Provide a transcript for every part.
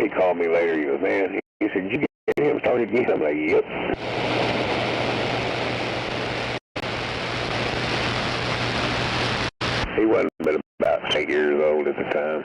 He called me later. He goes, man, he said, did you get him started again? I'm like, yep. He wasn't but about 8 years old at the time.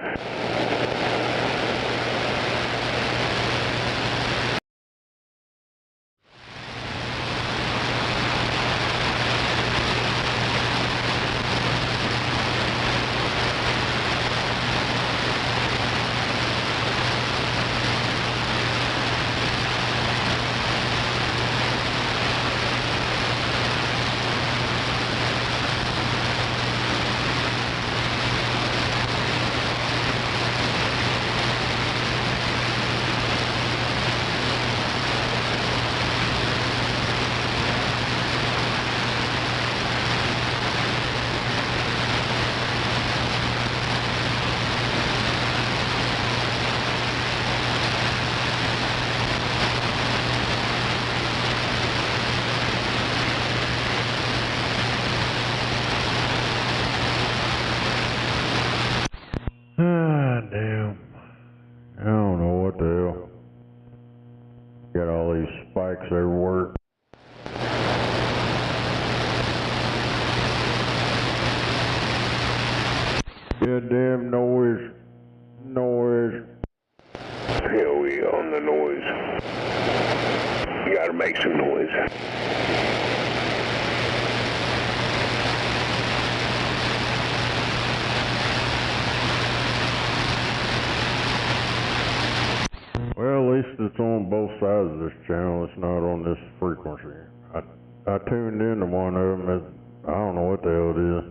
Damn. I don't know what the hell. Got all these spikes everywhere. Goddamn noise. Noise. Hell, we on the noise. You gotta make some noise. Well, at least it's on both sides of this channel. It's not on this frequency. I tuned into one of them. I don't know what the hell it is.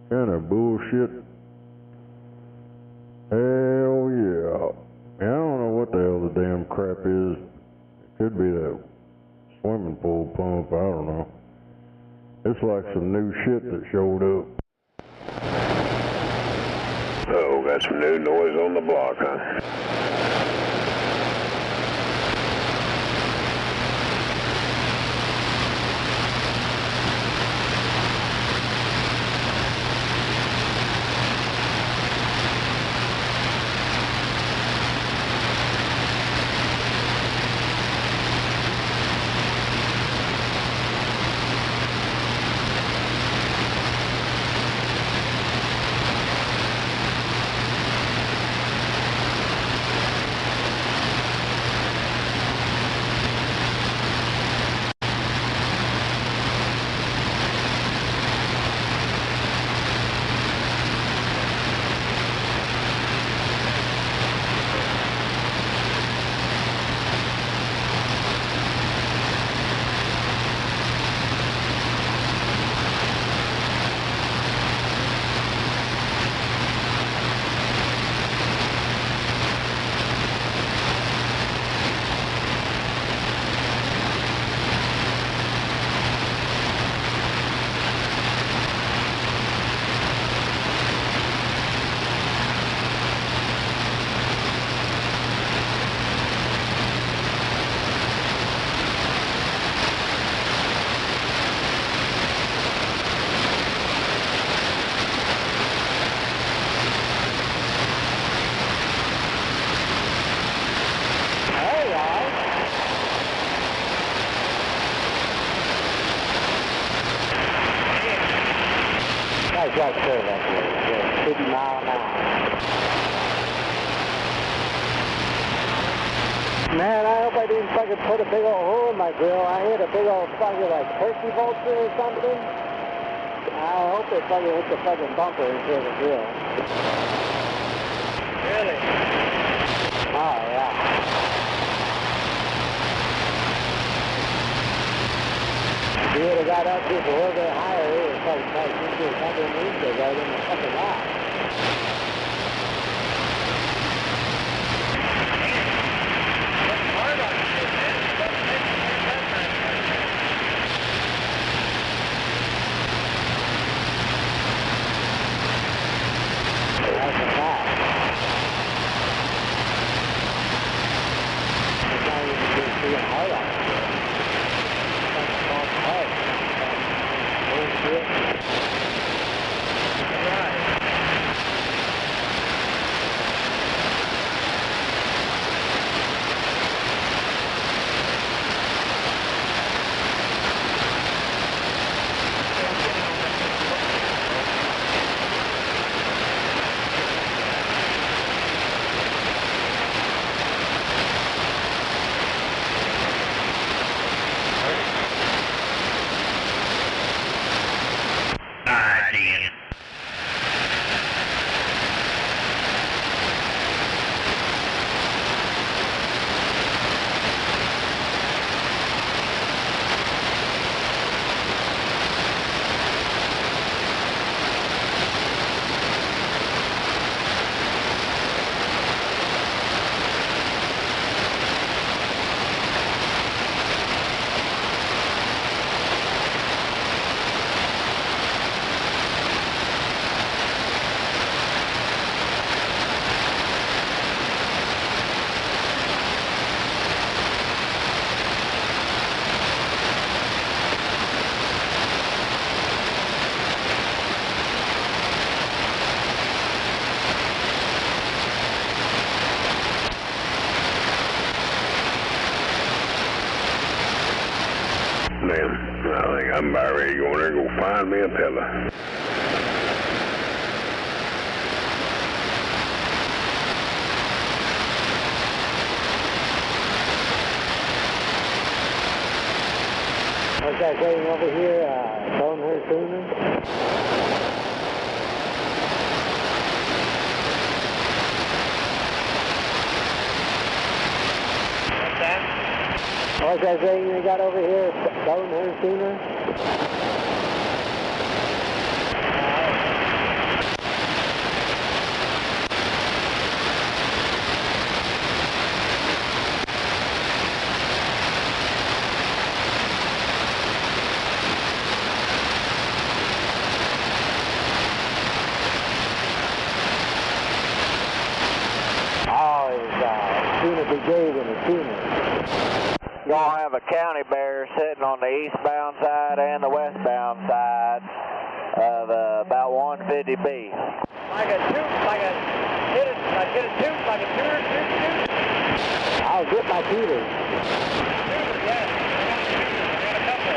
Kind of bullshit. Hell yeah. I don't know what the hell the damn crap is. It could be that swimming pool pump. I don't know. It's like some new shit that showed up. Oh, got some new noise on the block, huh? Right there, that's 50 miles an hour. Man, I hope I didn't fucking put a big old hole in my grill. I hit a big old fucking like turkey vulture or something. I hope it fucking hit the fucking bumper instead of the grill. Really? Oh, yeah. If he would have got up just a little bit higher, it would probably smash into a fucking window right in the fucking lot. That's a fact. It's not even being hard on it. It's hard. Bullshit. Right. I'm about ready to go in there and go find me a fella. What's that saying over here? Bone her sooner? What's that? What's that saying you got over here? Bone her sooner? Sooner Brigade and the Sooner. Y'all have a county bear sitting on the eastbound side and the westbound side of about 150B. Like a toot, like a toot, like a toot. I'll get my tooters. Yeah, I got a couple.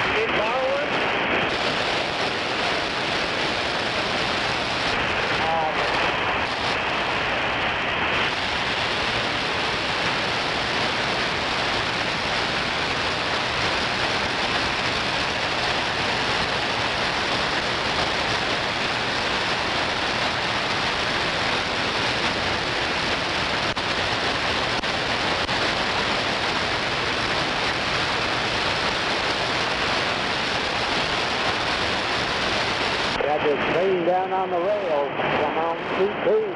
You need to borrow one? Got this train down on the rails. Come on, toot toot.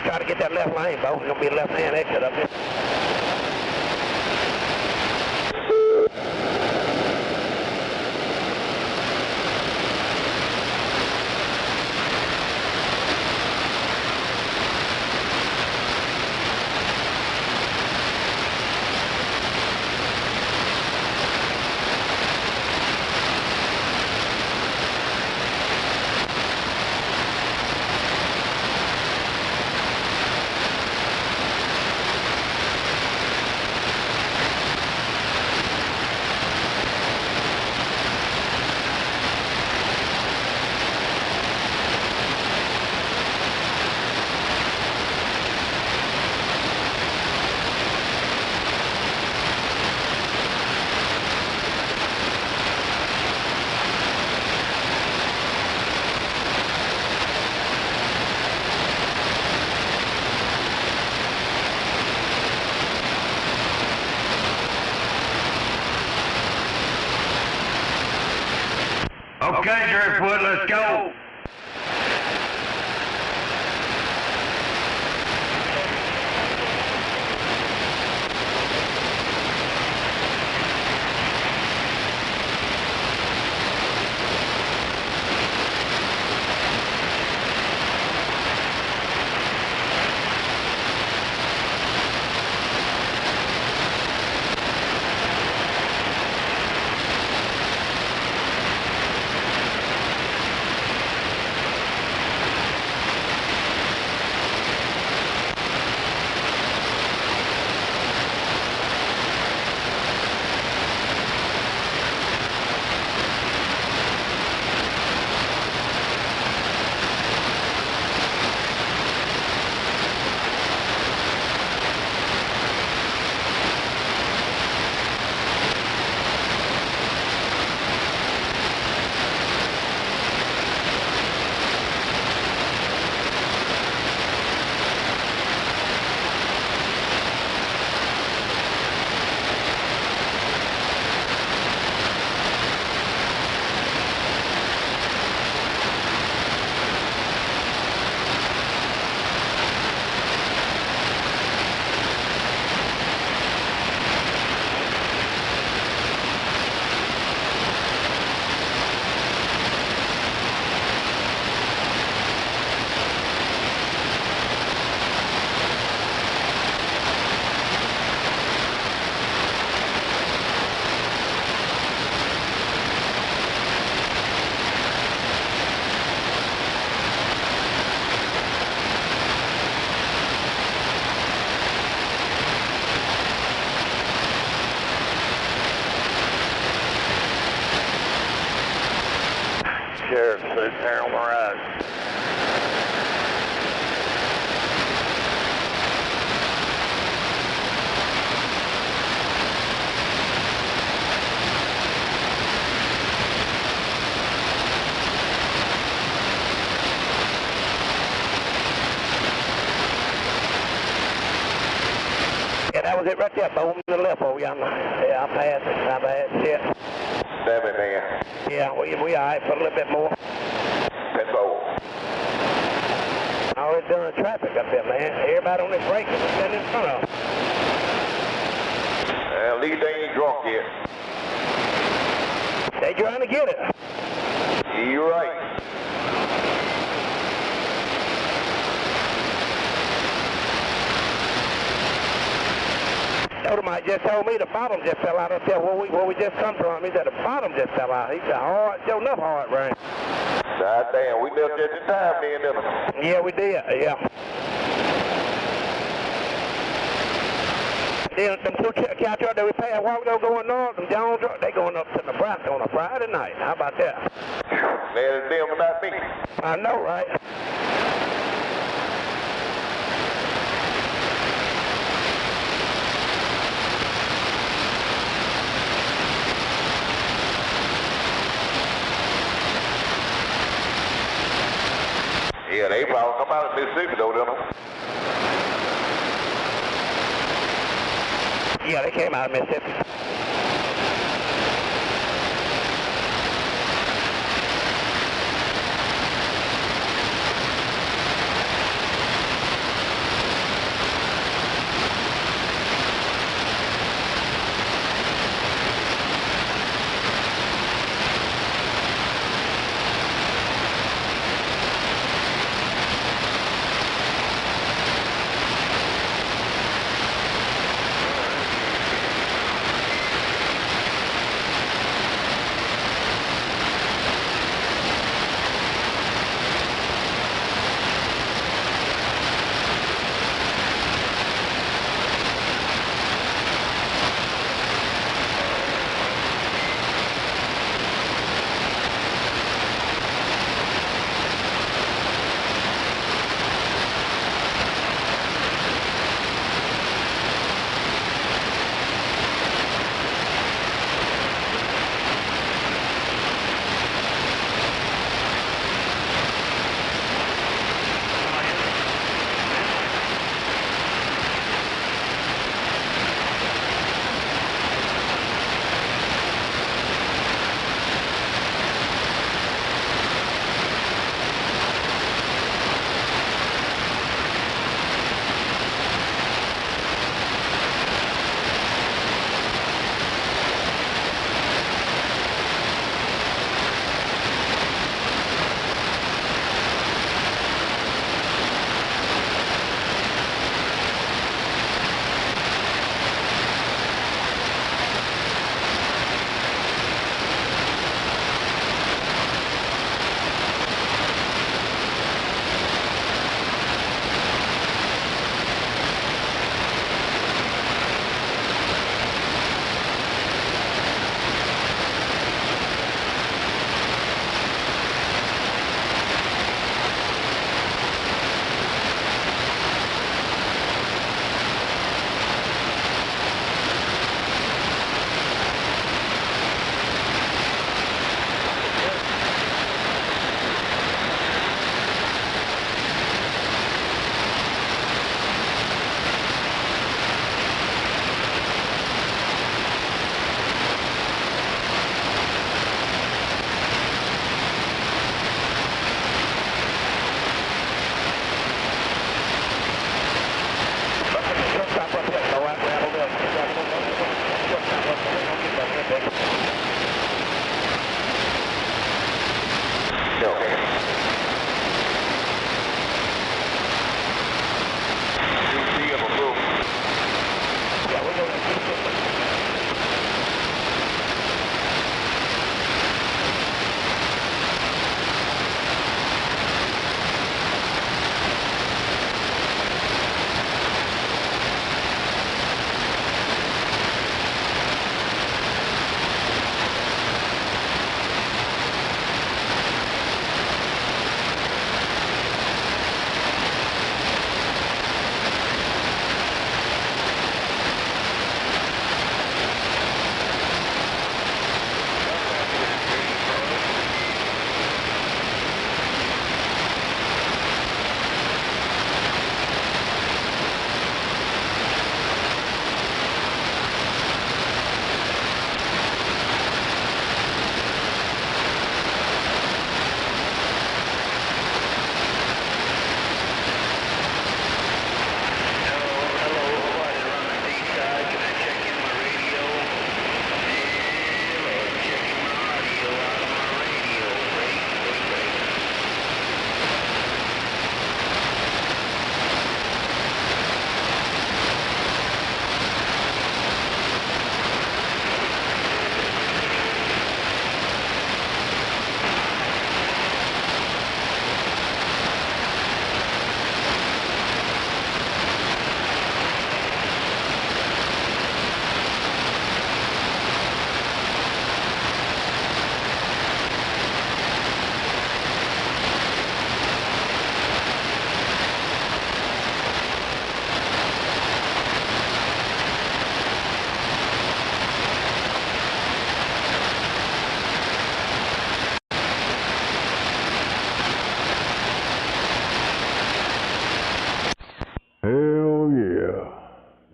Try to get that left lane, Bo. It's going to be a left-hand exit up here. Okay, Driftwood, let's go. pursuit there on the road. Yeah, that was it right there, boom, to the left over yonder. Yeah, I passed it, my bad, shit. Damn it, man. Yeah, we all right for a little bit more. That's all. Always during traffic up there, man. Everybody on this brake is standing in front of them. At least they ain't drunk yet. They trying to get it. You're right. Sodomite just told me the bottom just fell out up there where we just come from. He said the bottom just fell out. He said hard, sure enough hard rain. God damn, we left just in time then, didn't we? Yeah, we did, yeah. Then them two cow trucks that we passed a while ago going north, them Jones trucks, they going up to Nebraska on a Friday night. How about that? Man, it's them and not me. I know, right? Yeah, they probably come out of Mississippi though, didn't they? Yeah, they came out of Mississippi.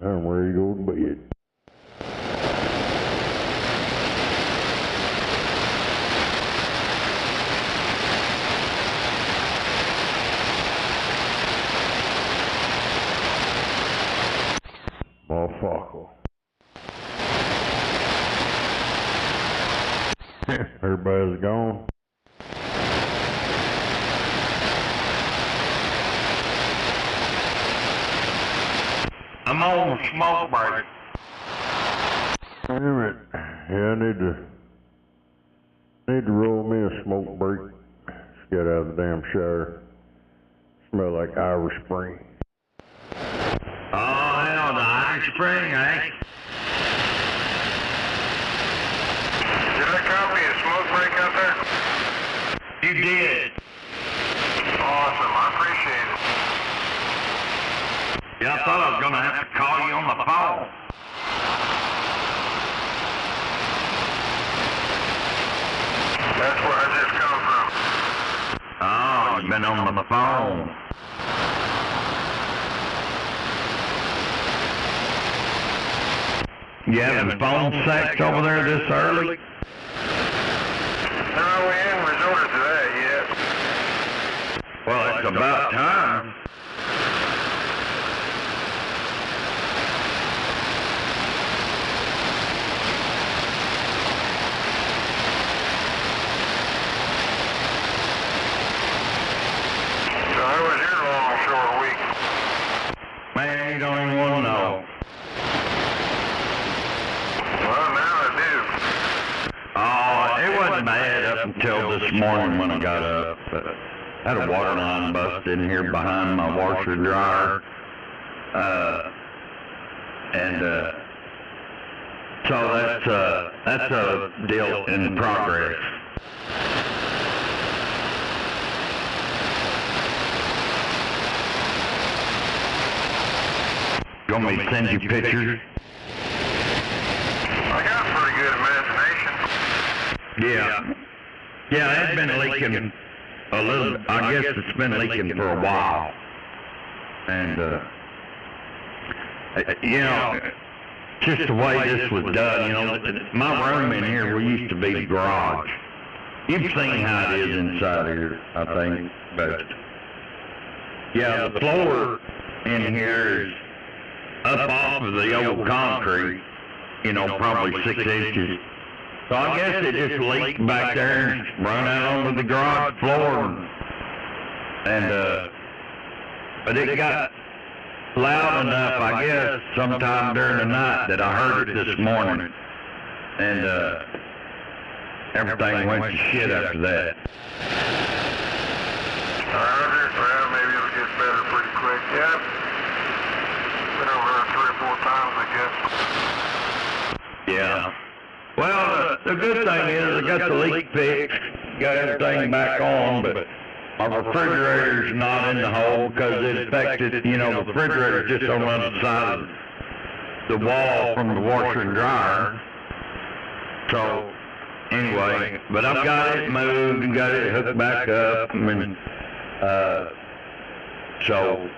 I'm ready to go to bed. Motherfucker. Everybody's gone. I'm on a smoke break. Damn it. Yeah, I need to roll me a smoke break. Just get out of the damn shower. Smell like Irish Spring. Oh, hell, the Irish Spring, eh? Did I copy a smoke break out there? You did. Awesome, I appreciate it. Yeah, I thought I was gonna have to call you on the phone. That's where I just come from. Oh, you've been on the phone. You having phone sex over there this early? No, we ain't resorted to that yet. Well, it's about time. So how was your long, short week? Man, you don't even want to know. Well, now I do. Oh, it wasn't bad up until this morning when I got up. I had a water line bust in here behind my washer dryer. So that's a deal in progress. You want me to send you pictures? I got a pretty good imagination. Yeah. Yeah, it's been leaking a little. I guess it's been leaking for a while. And, you know, just the way this was done, you know, my room in here, we used to be the garage. You've seen how it is inside here, I think, but yeah, the floor in here is up off of the old concrete, you know, probably 6 inches. So I guess it just leaked back there and run out onto the garage floor. But it got loud enough, I guess, sometime during the night that I heard it this morning. And everything went to shit after that. Roger, well, maybe it'll get better pretty quick. Yep. Been over there 3 or 4 times, I guess. Yeah. Well, the good thing is I got the leak fixed, got everything back on, but my refrigerator's not in the hole because it affected, you know, the refrigerator's just on the other side of the wall from the washer and dryer. So, anyway, but I've got it moved and got it hooked back up, and so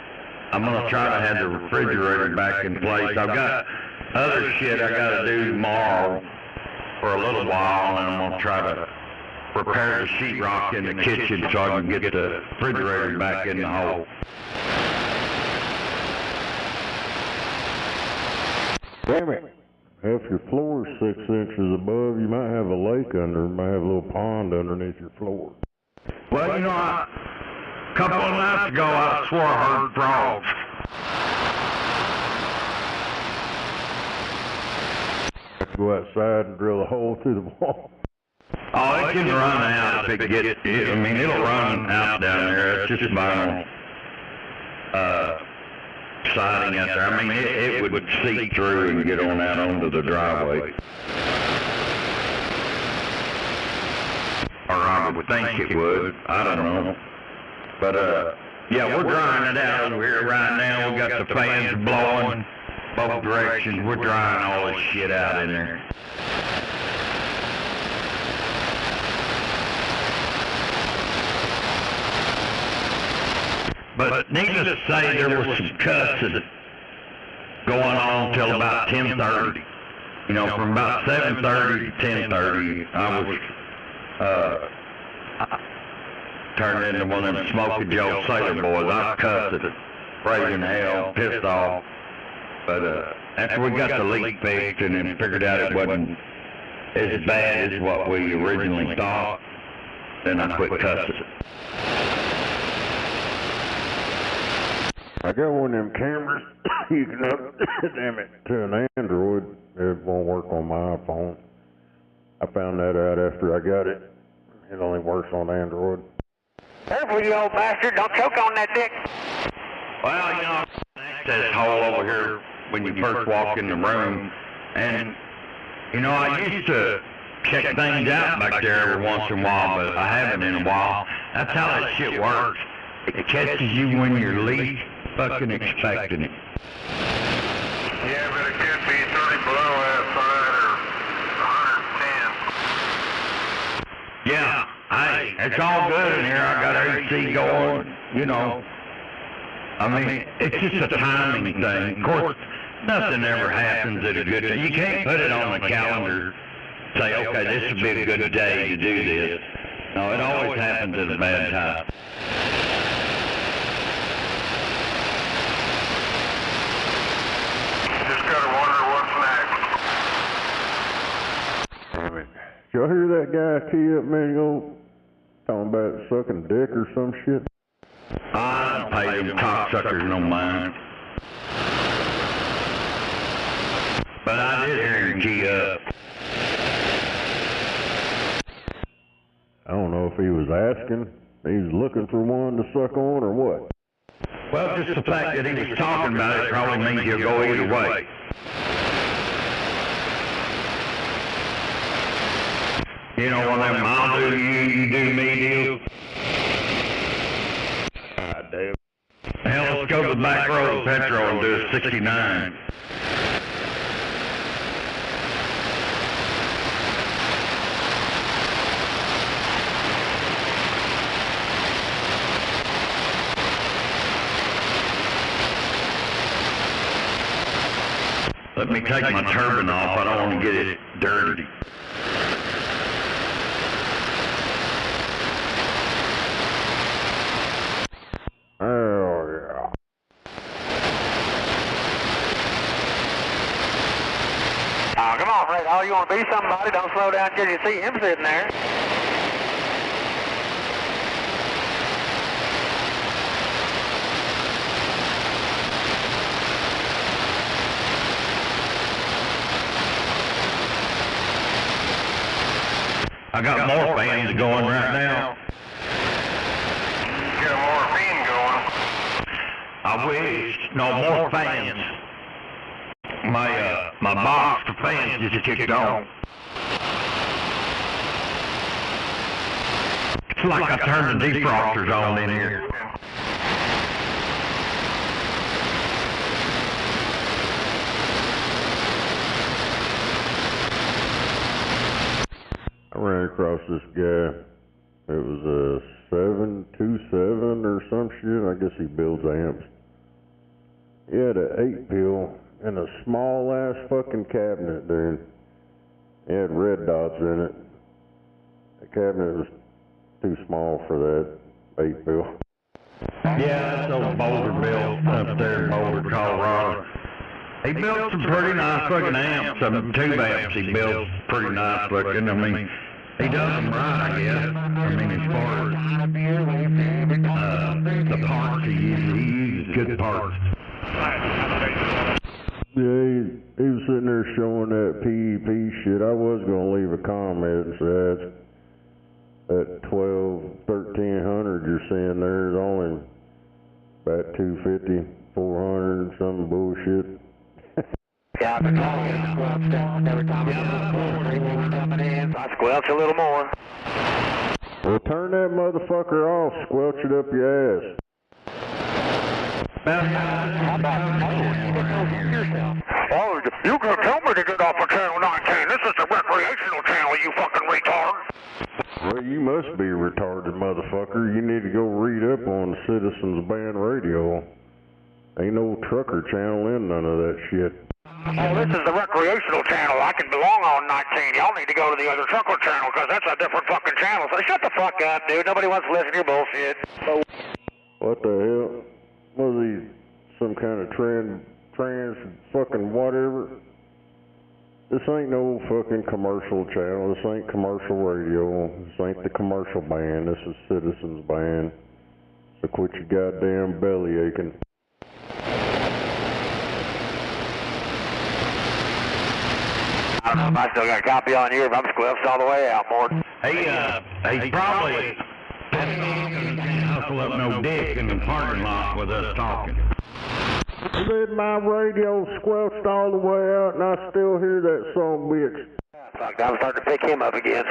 I'm going to try to have the refrigerator back in place. I've got other shit I got to do tomorrow for a little while, and I'm going to try to repair the sheetrock in the kitchen so I can get the refrigerator back in the hole. Damn it. If your floor is 6 inches above, you might have a lake under, you might have a little pond underneath your floor. Well, you know, a couple of nights ago I swore I heard frogs. Go outside and drill a hole through the wall. Oh, it can run out if it gets, I mean, it'll run out down there. It's just vinyl siding out there. I mean, it would seep through and get on out onto the driveway. Or I would think it would. I don't know. But, yeah, we're drying it out over here right now. We got the fans blowing both directions. We're drying all this shit out in there. But needless to say, there was some cussing going on till about 10:30. You know, from about 7:30 to 10:30, I was turned into one of them Smokey Joe sailor boys. I cussed at it, raising hell, pissed off. But after we got the leak fixed and then figured out it wasn't as bad as what we originally thought, then I quit cussing. I got one of them cameras you can damn it, to an Android. It won't work on my iPhone. I found that out after I got it. It only works on Android. Careful, you old bastard. Don't choke on that dick. Well, you know, this hole over here when you first walk in the room, and, you know, I used to check things out back there every once in a while, but I haven't in a while. That's how that shit works. It catches you when you're least fucking expecting it. Yeah, but it could be 30 below outside or 110. Yeah, hey, it's all good in here. I got AC going, you know. I mean, it's just a timing thing. Of course, nothing ever happens at a good time. You can't put it on the calendar, say, okay, this would be a good day to do this. No, it always happens at a bad time. Just gotta wonder what's next. Damn it. Did y'all hear that guy tee up a minute ago? Talking about sucking dick or some shit? I don't pay them cocksuckers no mind. But I did hear him key up. I don't know if he was asking, he was looking for one to suck on or what. Well, just the fact that he was talking about it probably means he'll go either way. You know, one of them I'll do you, you do me deals. God damn. Hell, let's go to the back road of Petro and do a 69. Let me take my turban off. I don't want to get it dirty. Oh, yeah. Oh, come on, Fred. Oh, you want to be somebody? Don't slow down till you see him sitting there. I got more fans going right now. Get a morphine going. I wish. No, more fans. My box for fans just kicked on. It's like I turned the defrosters on in here. I ran across this guy. It was a 727 or some shit. I guess he builds amps. He had an 8-pill in a small ass fucking cabinet, dude. It had red dots in it. The cabinet was too small for that 8-pill. Yeah, that's old Boulder built up there in Boulder, Colorado. He built some pretty nice fucking amps, some tube amps he built pretty nice looking. I mean, he does them right, I guess. I mean, as far as the parts he uses good parts. Yeah, he was sitting there showing that PEP shit. I was gonna leave a comment and say that 1300 you're seeing there is only about 250, 400 and some bullshit. Yeah, every time I'm coming in, I squelch a little more. Well, turn that motherfucker off, squelch it up your ass. How about yourself? Oh, you gonna tell me to get off of channel 19. This is the recreational channel, you fucking retard. Well, you must be retarded, motherfucker. You need to go read up on Citizens Band Radio. Ain't no trucker channel in none of that shit. Oh, this is the recreational channel. I can belong on 19. Y'all need to go to the other trucker channel because that's a different fucking channel. So shut the fuck up, dude. Nobody wants to listen to your bullshit. What the hell? What are these? Some kind of trans fucking whatever? This ain't no fucking commercial channel. This ain't commercial radio. This ain't the commercial band. This is Citizens Band. So quit your goddamn belly aching. I don't know if I still got a copy on you, but I'm squelched all the way out, Mort. He probably can't hustle up no dick in the parking lot with us talking. Said my radio squelched all the way out, and I still hear that son bitch. Fuck, I'm starting to pick him up again.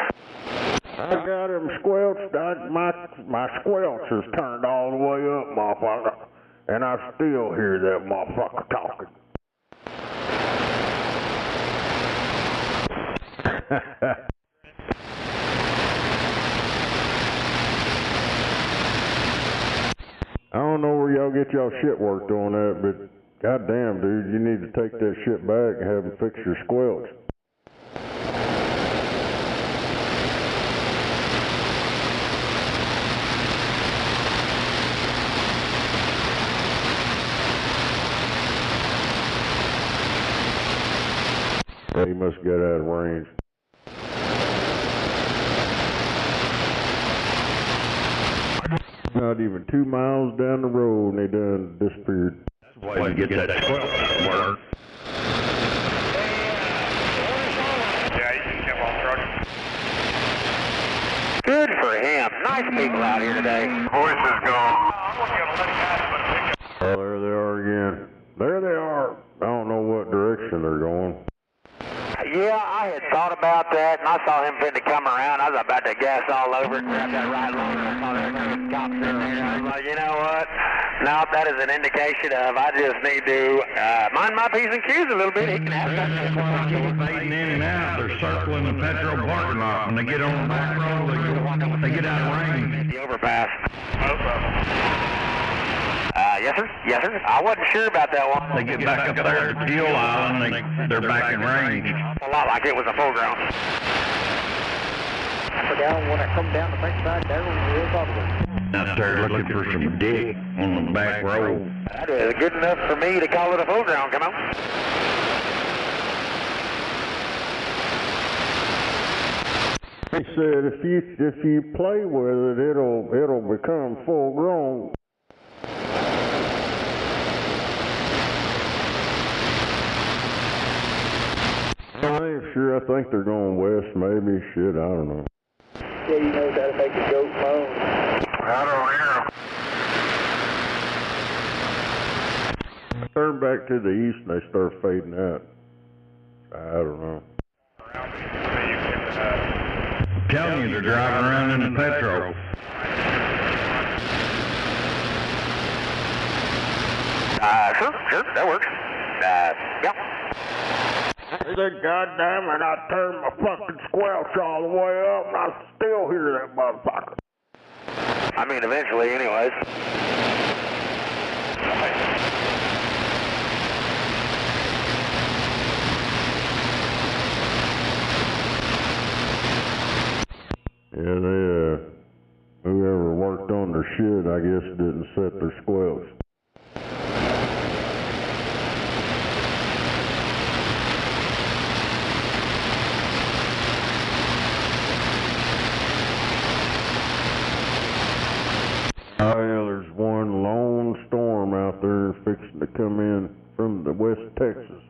I got him squelched. My squelch is turned all the way up, motherfucker, and I still hear that motherfucker talking. I don't know where y'all get y'all shit worked on that, but goddamn, dude, you need to take that shit back and have them fix your squelch. He must get out of range. Not even 2 miles down the road and they done disappeared. That's why you get that squelch to work. Yeah, you can jump on truck. Good for him. Nice people out here today. Voice is gone. Oh, there they are again. There they are. I don't know what direction they're going. Yeah, I had thought about that, and I saw him finna come around. I was about to gas all over and grab that right longer. I saw there was cops in there. I was like, you know what? No, that is an indication of I just need to mind my P's and Q's a little bit. He can have that. Fading in and out, they're circling the petrol parking lot. When they get on the back road, they get out of range. The overpass. Yes, sir. Yes, sir. I wasn't sure about that one. They get back up there at the fuel island, they're back in range. A lot like it was a full ground. Down when I come down the backside, there was the real problem. Out there looking for some dick on the back road. That is good enough for me to call it a full ground. Come on. He said if you play with it, it'll become full grown. I ain't sure. I think they're going west, maybe. Shit, I don't know. Yeah, you know how to make a goat moan. I don't hear him. Turn back to the east and they start fading out. I don't know. I'm telling you, they're driving around in the petrol. Sure, that works. Yeah. He said, goddamn it, I turned my fucking squelch all the way up and I still hear that motherfucker. I mean, eventually, anyways. Yeah, whoever worked on their shit, I guess, didn't set their squelch. Oh yeah, there's one lone storm out there fixing to come in from the West Texas.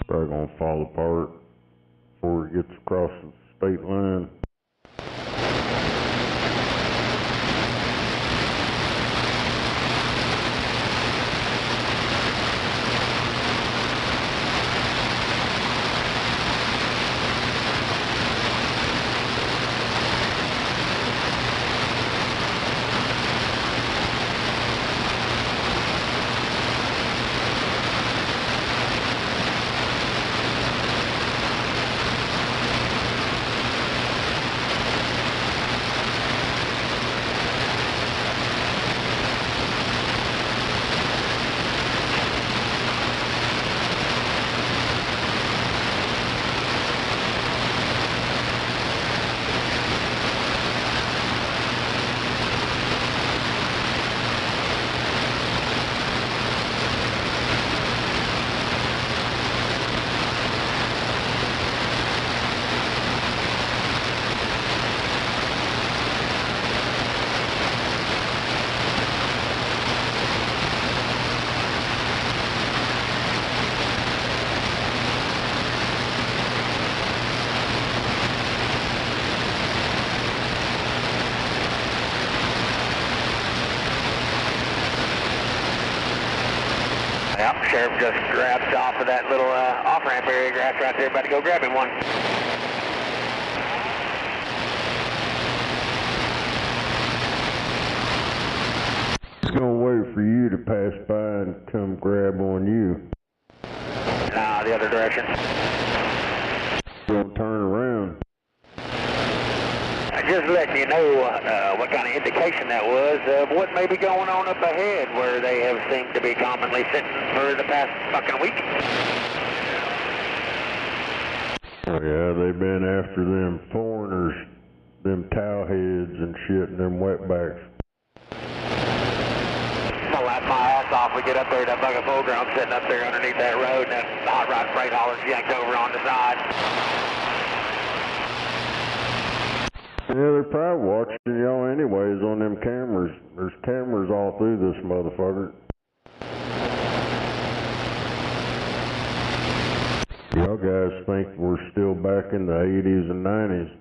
Probably gonna fall apart before it gets across the state line. Sheriff just grabbed off of that little off-ramp area grass right there. About to go grab him one. It's gonna wait for you to pass by and come grab on you. Nah, the other direction. Gonna turn around. Just letting you know what kind of indication that was of what may be going on up ahead, where they have seemed to be commonly sitting for the past fucking week. Oh yeah, they've been after them foreigners, them towelheads and shit, and them wetbacks. I'll laugh my ass off. We get up there, that fucking program sitting up there underneath that road, and that hot rod freight hauler's yanked over on the side. Yeah, they're probably watching y'all anyways on them cameras. There's cameras all through this motherfucker. Y'all guys think we're still back in the 80s and 90s.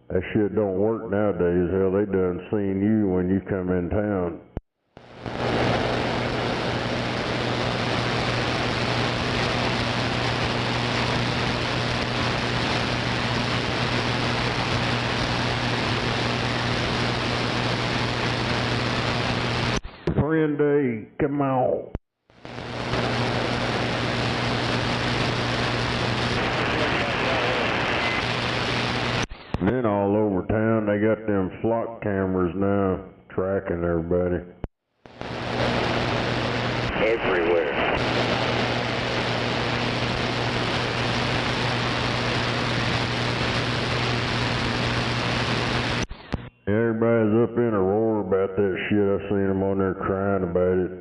That shit don't work nowadays. Hell, they done seen you when you come in town. Friend day, come on. And then all over town, they got them flock cameras now, tracking everybody. Everywhere. Everybody's up in a roar about that shit. I seen them on there crying about it.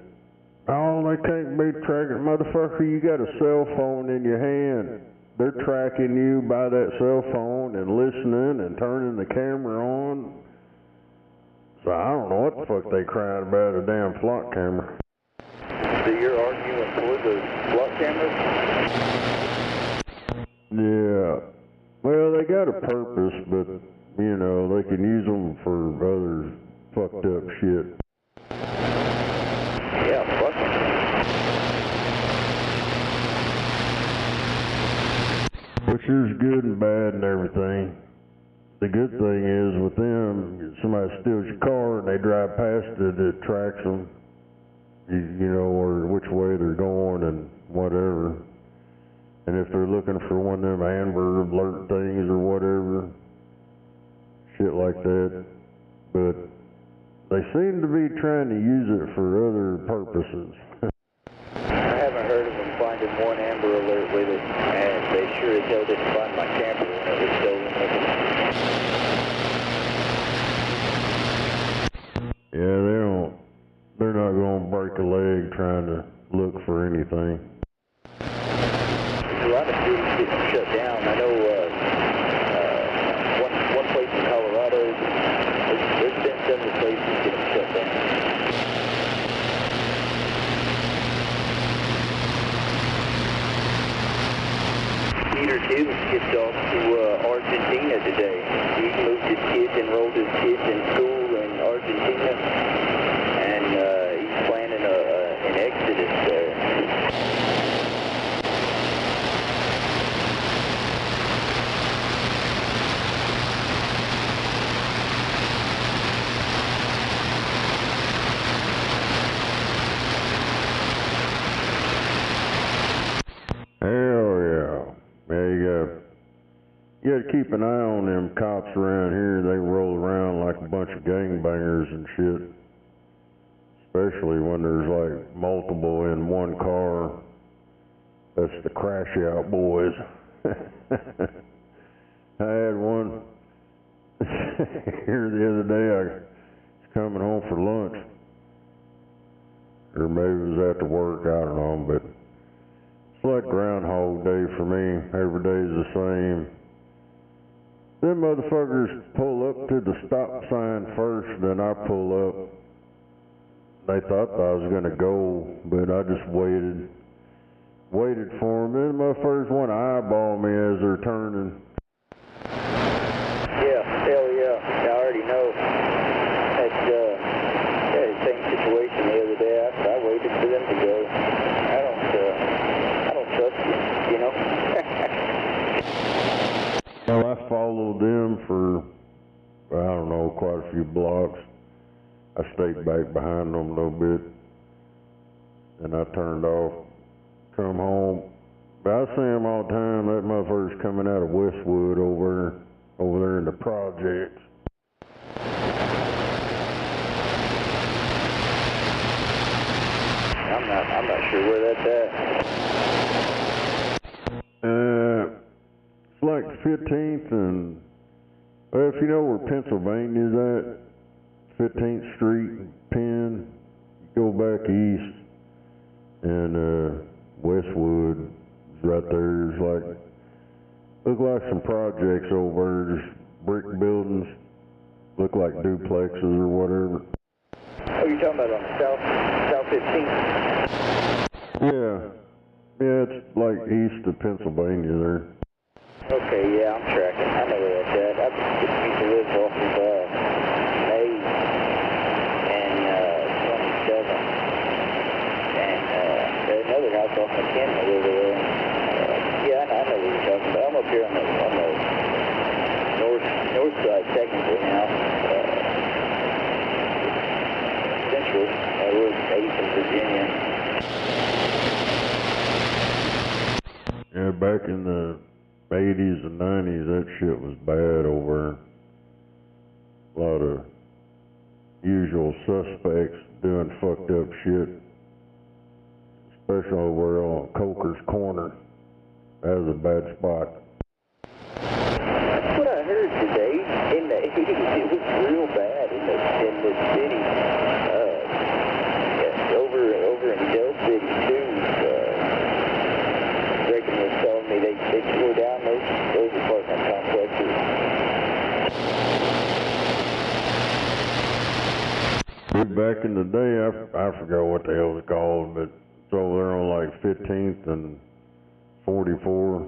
Oh, they can't be tracking. Motherfucker, you got a cell phone in your hand. They're tracking you by that cell phone and listening and turning the camera on. So I don't know what the fuck they crying about, a damn flock camera. So you're arguing for the flock cameras? Yeah. Well, they got a purpose, but, you know, they can use them for other fucked up shit. Yeah, fuck them. Which is good and bad and everything. The good thing is with them, somebody steals your car and they drive past it, it tracks them, you know, or which way they're going and whatever. And if they're looking for one of them Amber Alert things or whatever, shit like that. But they seem to be trying to use it for other purposes. I haven't heard of them finding one Amber Alert with it, and they sure as hell didn't find my camper when it was stolen with it. Yeah, they're not gonna break a leg trying to look for anything. There's a lot of cities getting shut down. I know one place in Colorado, there's been several places getting shut down. Peter, too, was shipped off to Argentina today. He moved his kids, enrolled his kids in school in Argentina, and he's planning an exodus there. Hell yeah. Yeah, you gotta keep an eye on them cops around here. They roll around like a bunch of gangbangers and shit. Especially when there's like multiple in one car. That's the crash out boys. I had one here the other day. I was coming home for lunch. Or maybe it was after work, I don't know, but it's like Groundhog Day for me. Every day's the same. Them motherfuckers pull up to the stop sign first, then I pull up. They thought I was gonna go, but I just waited for them. Then the motherfuckers want to eyeball me as they're turning. Yeah, hell yeah. I already know. That's, yeah, the same situation the other day. I waited for them to go. I don't followed them for, I don't know, quite a few blocks. I stayed back behind them a little bit, and I turned off, come home. But I see them all the time. That motherfucker's coming out of Westwood over there in the projects. I'm not sure where that's at. It's like 15th and, well, if you know where Pennsylvania's at, 15th Street, Penn, you go back east, and Westwood is right there. It's like, look like some projects over there, just brick buildings, look like duplexes or whatever. Oh, you're talking about on the South 15th? Yeah, it's like east of Pennsylvania there. Okay, yeah, I'm tracking. I know where that's at. I used to live off of May and 27th. And there's another house off McKinley over there. Yeah, I know what you're talking about. I'm up here on the north side technically now. Central. We're 8th in Virginia. Yeah, back in the 80s and 90s, that shit was bad over. A lot of usual suspects doing fucked up shit. Especially over on Coker's Corner. That was a bad spot. That's what I heard today. In the 80s, it was real bad in the city. Over in Dell City too. Reagan was telling me they tore down those apartment complexes. Back in the day, I forgot what the hell it's called, but it's over there on like 15th and 44,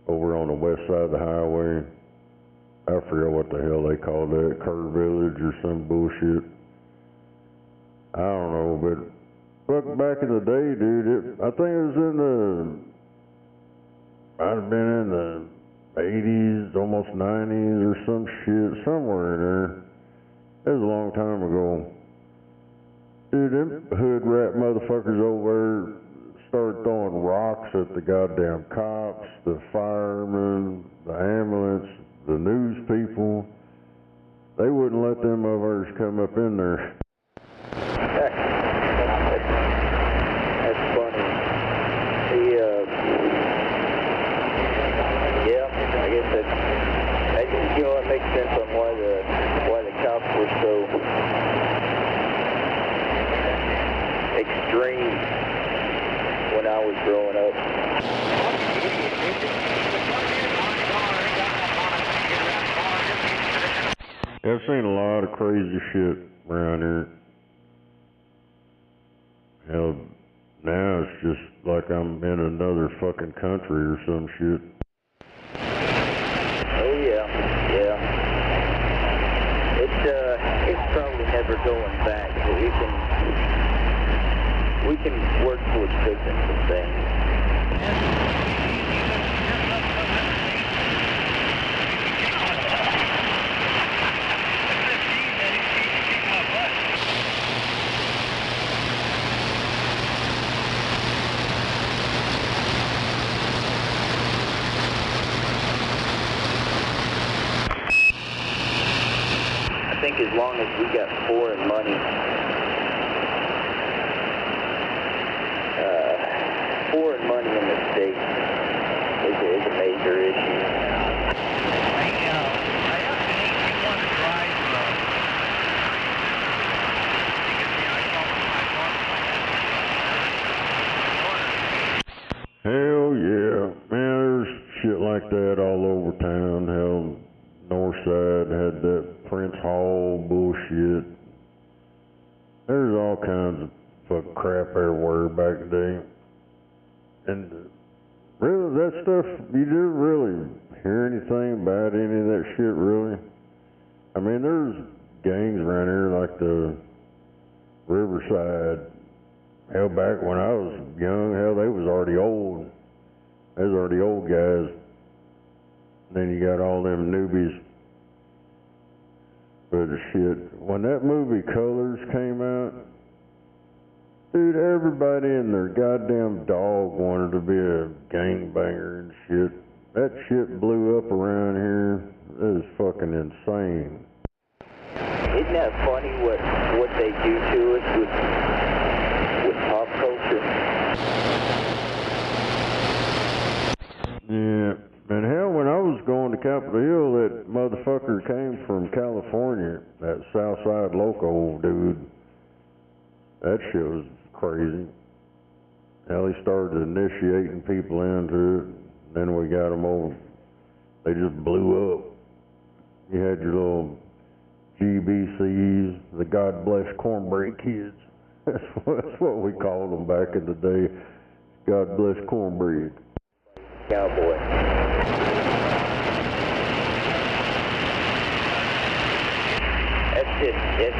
over on the west side of the highway. I forgot what the hell they called that, Kerr Village or some bullshit. I don't know, but back in the day, dude, I think it was might have been in the 80s, almost 90s or some shit, somewhere in there. It was a long time ago. Dude, them hood rat motherfuckers over there started throwing rocks at the goddamn cops, the firemen, the ambulance, the news people. They wouldn't let them motherfuckers come up in there. That's funny. Yeah, I guess that makes sense on why the cops were so extreme when I was growing up. I've seen a lot of crazy shit around here. Hell, now it's just like I'm in another fucking country or some shit. Oh yeah. It's probably never going back, but we can work towards fixing some things. I think as long as we got foreign money, in the state is a major issue. Hell yeah, man, there's shit like that all over town. Hell, north side had that Prince Hall bullshit. There's all kinds of fuck crap everywhere back in the day. And really, that stuff, you didn't really hear anything about any of that shit, really. I mean, there's gangs around here like the Riverside. Hell, back when I was young, hell, they was already old. They was already old guys. Then you got all them newbies. But shit, when that movie Colors came out, dude, everybody and their goddamn dog wanted to be a gangbanger and shit. That shit blew up around here. It is fucking insane. Isn't that funny what they do to us with pop culture? Yeah, and hell, when I was going to Capitol Hill, that motherfucker came from California, that Southside Loco dude. That shit was crazy. Hell, he started initiating people into it. Then we got them over. They just blew up. You had your little GBCs, the God Bless Cornbread Kids. That's what we called them back in the day. God Bless Cornbread. Cowboy. It's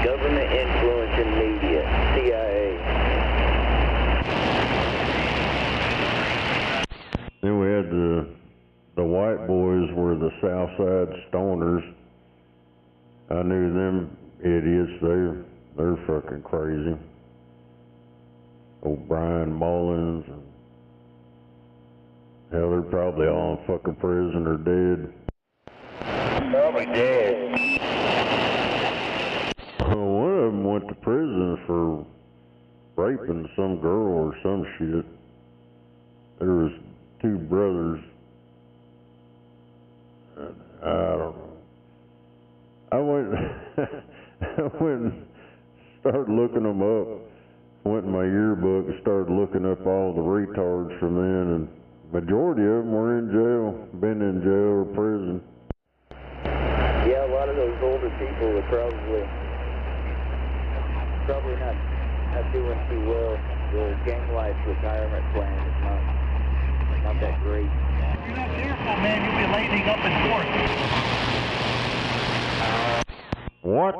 government influence in media, CIA. Then we had the white boys were the Southside Stoners. I knew them idiots. They're fucking crazy. O'Brien Mullins and hell, they're probably all in fucking prison or dead. Probably dead. Well, one of them went to prison for raping some girl or some shit. There was two brothers. I don't know. I went and started looking them up. Went in my yearbook and started looking up all the retards from then, and majority of them were in jail, been in jail or prison. Yeah, a lot of those older people are probably not doing too well. The gang life retirement plan is not that great. If you're not careful, man, you'll be landing up in court. What?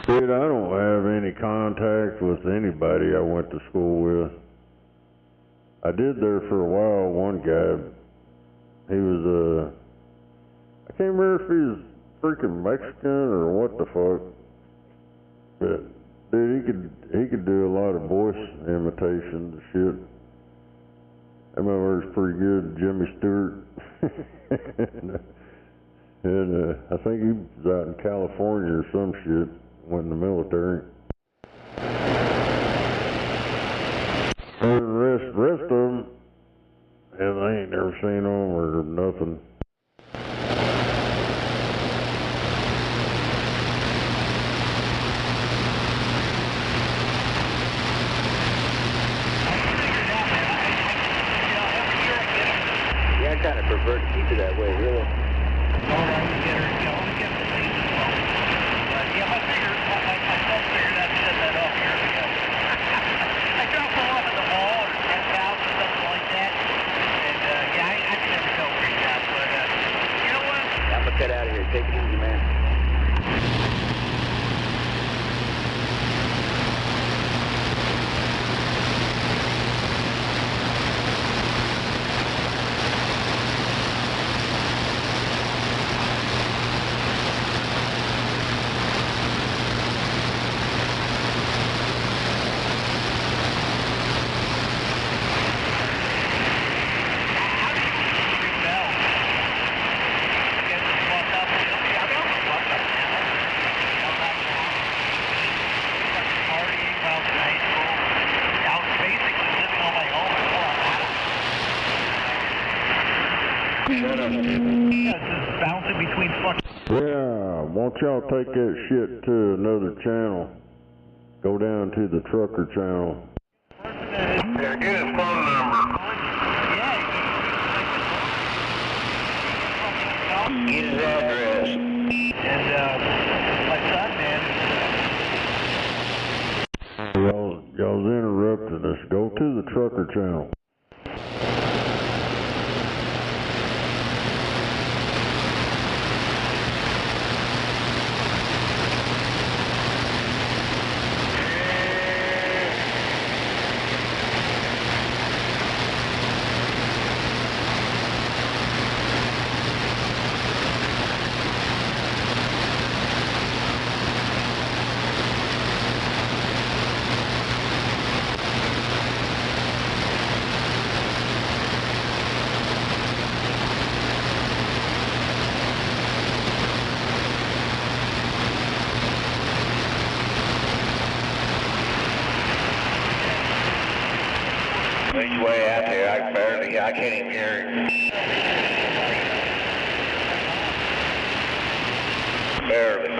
Dude, I don't have any contact with anybody I went to school with. I did there for a while, one guy. He was, I can't remember if he was freaking Mexican or what the fuck. But, dude, he could do a lot of voice imitations and shit. I remember it was pretty good, Jimmy Stewart. and I think he was out in California or some shit, went in the military. And the rest of them, and I ain't never seen them or nothing. I kind of prefer to keep it that way, really. I'm gonna cut out of here. Take it easy, man. Yeah, won't y'all take that shit to another channel? Go down to the trucker channel. Yeah, get his phone number. Get his address. And my son, man. Y'all's interrupting us. Go to the trucker channel. He's way out there. I can't even hear him. Barely.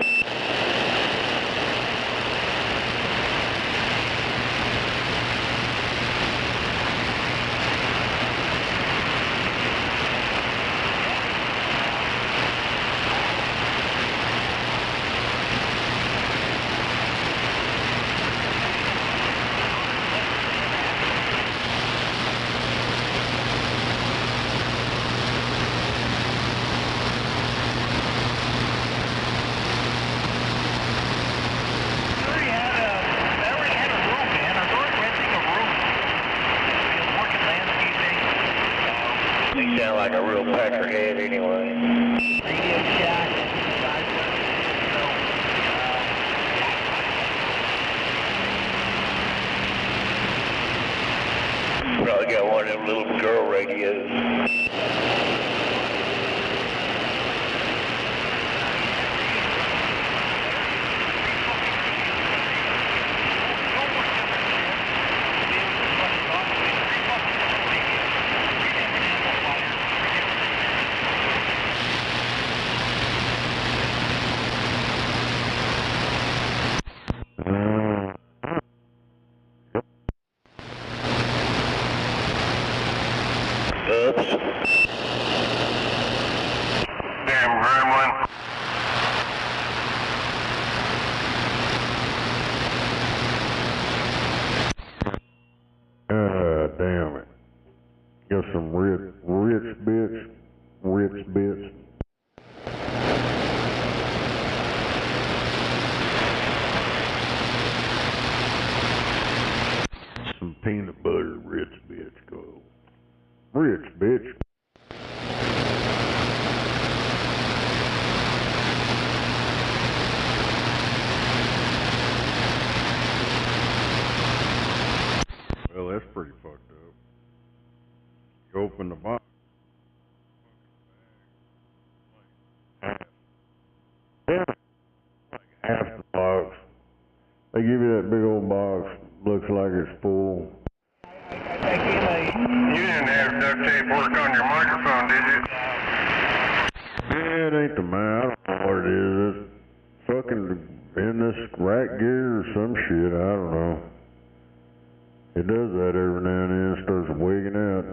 He sound like a real peckerhead anyway. Radio shack. Probably got one of them little girl radios. Oops. Damn gremlin. Damn it. Got some rich bits. Some peanut butter rich bits go. Rich bitch. Well, that's pretty fucked up. You open the box. Half the box. They give you that big old box. Looks like it's full. You didn't have duct tape work on your microphone, did you? Yeah, it ain't the man. I don't know what it is. It's fucking in this rack gear or some shit. I don't know. It does that every now and then. It starts wigging out.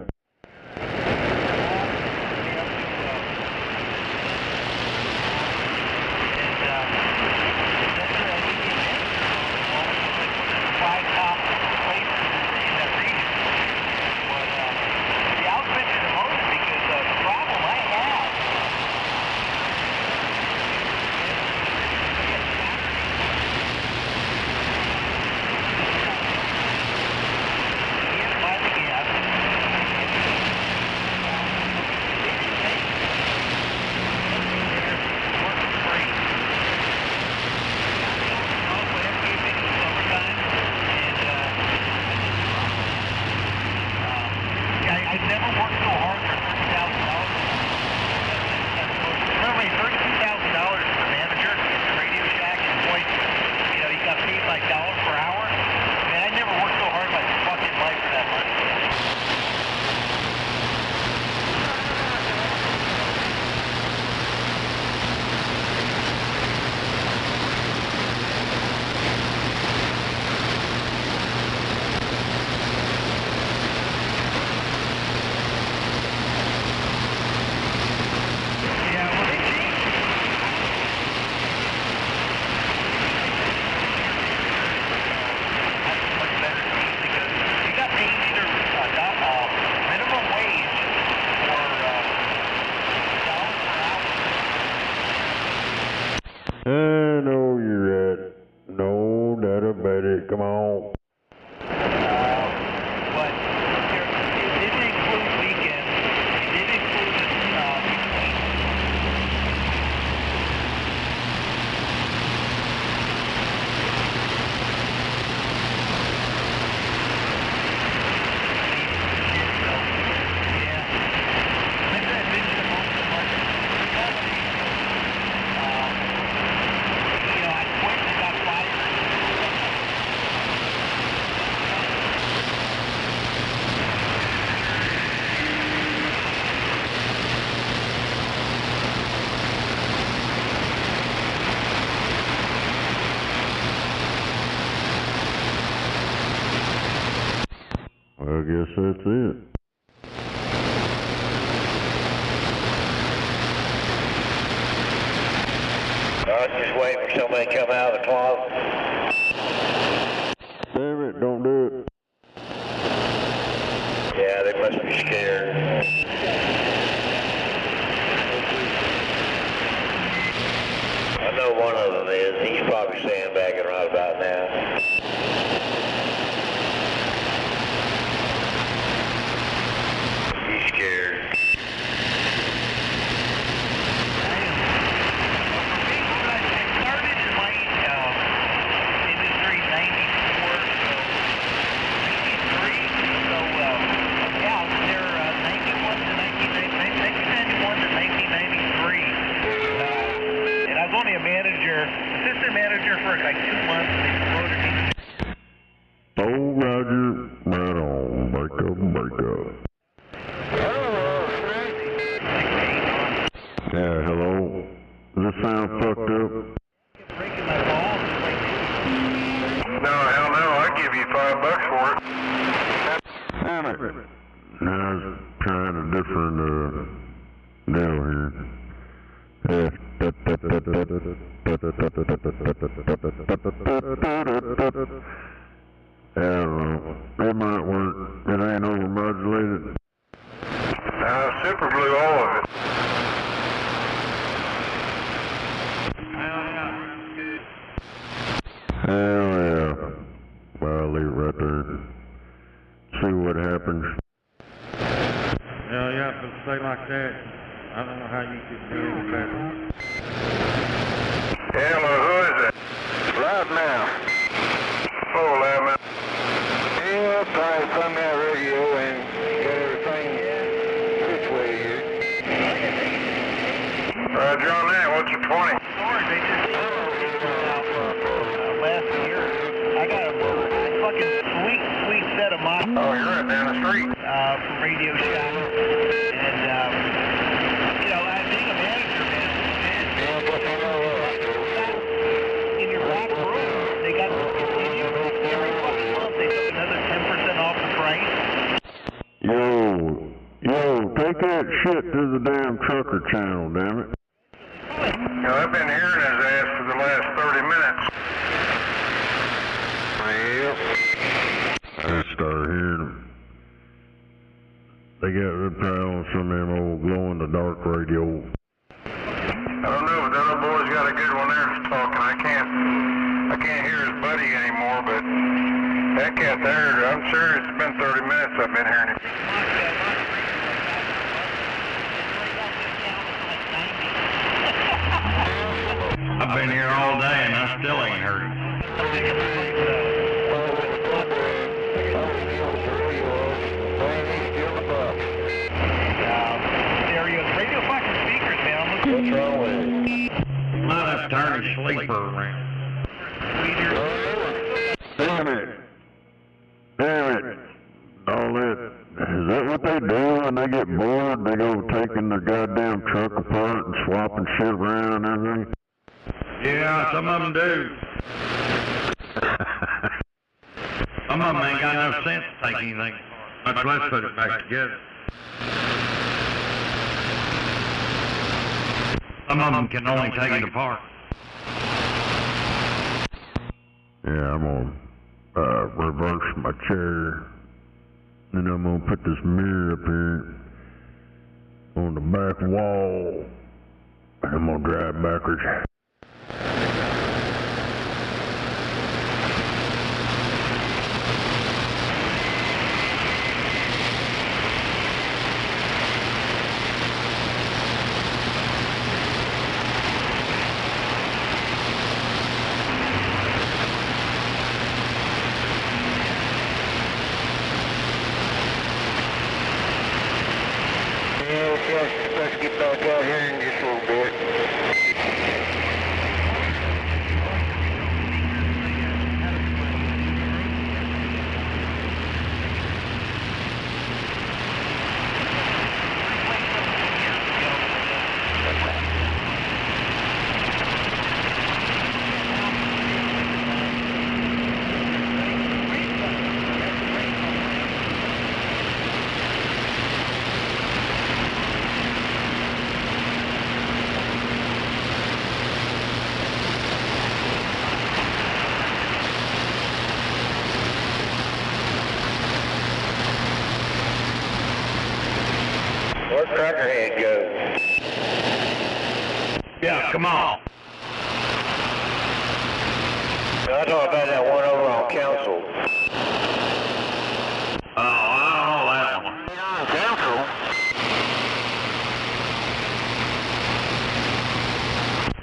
I guess that's it. I was just waiting for somebody to come out of the closet. Damn it, don't do it. Yeah, they must be scared. I know one of them is. He's probably sandbagging right about now. He's scared. Assistant manager for like 2 months, and they promoted me. Oh, Roger, right on. Break up. Yeah, hello. Does this sound fucked up? Breaking my balls. No, hell no. I'd give you $5 for it. Damn it. No, I was trying a different deal here. Yeah. I don't know. It might work. It ain't overmodulated. Super blew all of it. Hell yeah. Well, I'll leave it right there. See what happens. Yeah, yeah, but stay like that. I don't know how you could do it better. Hello, who is it? Right now. Oh, Lemon. Yeah, probably from that radio and got everything this way here. Roger on that. What's your 20? They just last year. I got a fucking sweet set of mine. Oh, you're right down the street. For Radio Shack. And, being a manager, man, in your back room, they got to continue every fucking month. They took another 10% off the price. Yo, take that shit to the damn trucker channel, damn it. I've been hearing his ass for the last 30 minutes. Yep. I started hearing them. They got probably on some of them old glow-in-the-dark radio. I don't know, but that other boy's got a good one there that's talking. I can't hear his buddy anymore, but that cat there, I'm sure it's been 30 minutes I've been hearing him. I've been here all day and I still ain't heard him. Radio fucking speakers, man. What's wrong with it? Might have to turn his sleeper around. Damn it. All that. Is that what they do when they get bored? They go taking their goddamn truck apart and swapping shit around and everything? Yeah, some of them do. Some of them ain't got no sense to take anything, much less put it back together. Some of them can only take it apart. Yeah, I'm gonna reverse my chair. Then I'm gonna put this mirror up here on the back wall. I'm gonna drive backwards. Let's get back out here in just a little bit. Where'd Crackerhead go? Yeah, come on. I talking about that one over on Council. Oh, I don't know that one. On Council?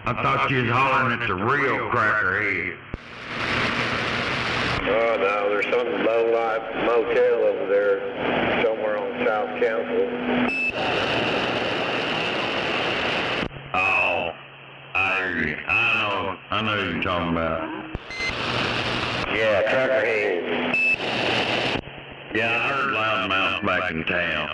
I thought you was hollering at the real Crackerhead. Oh, no, there's some low-life motel over there somewhere on South Council. Oh, I hear you. I know who you're talking about. Yeah, Crackerhead. Yeah, I heard Loudmouth back in town.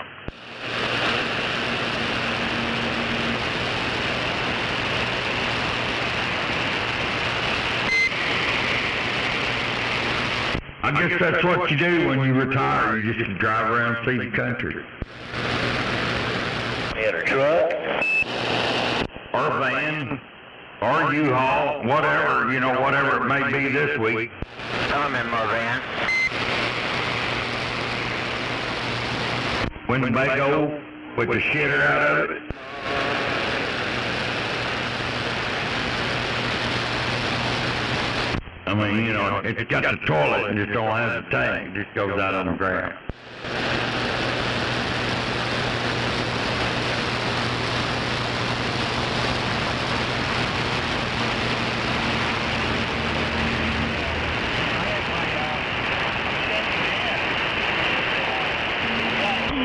I guess that's what you do when you retire. You just drive around and see the country. In a truck? Or a van. Or U-Haul. Whatever, you know, whatever it may be this week. I'm in my van. Winnebago with the shitter out of it. I mean, you know, it's got the toilet and just don't have the tank. It just goes out on the ground.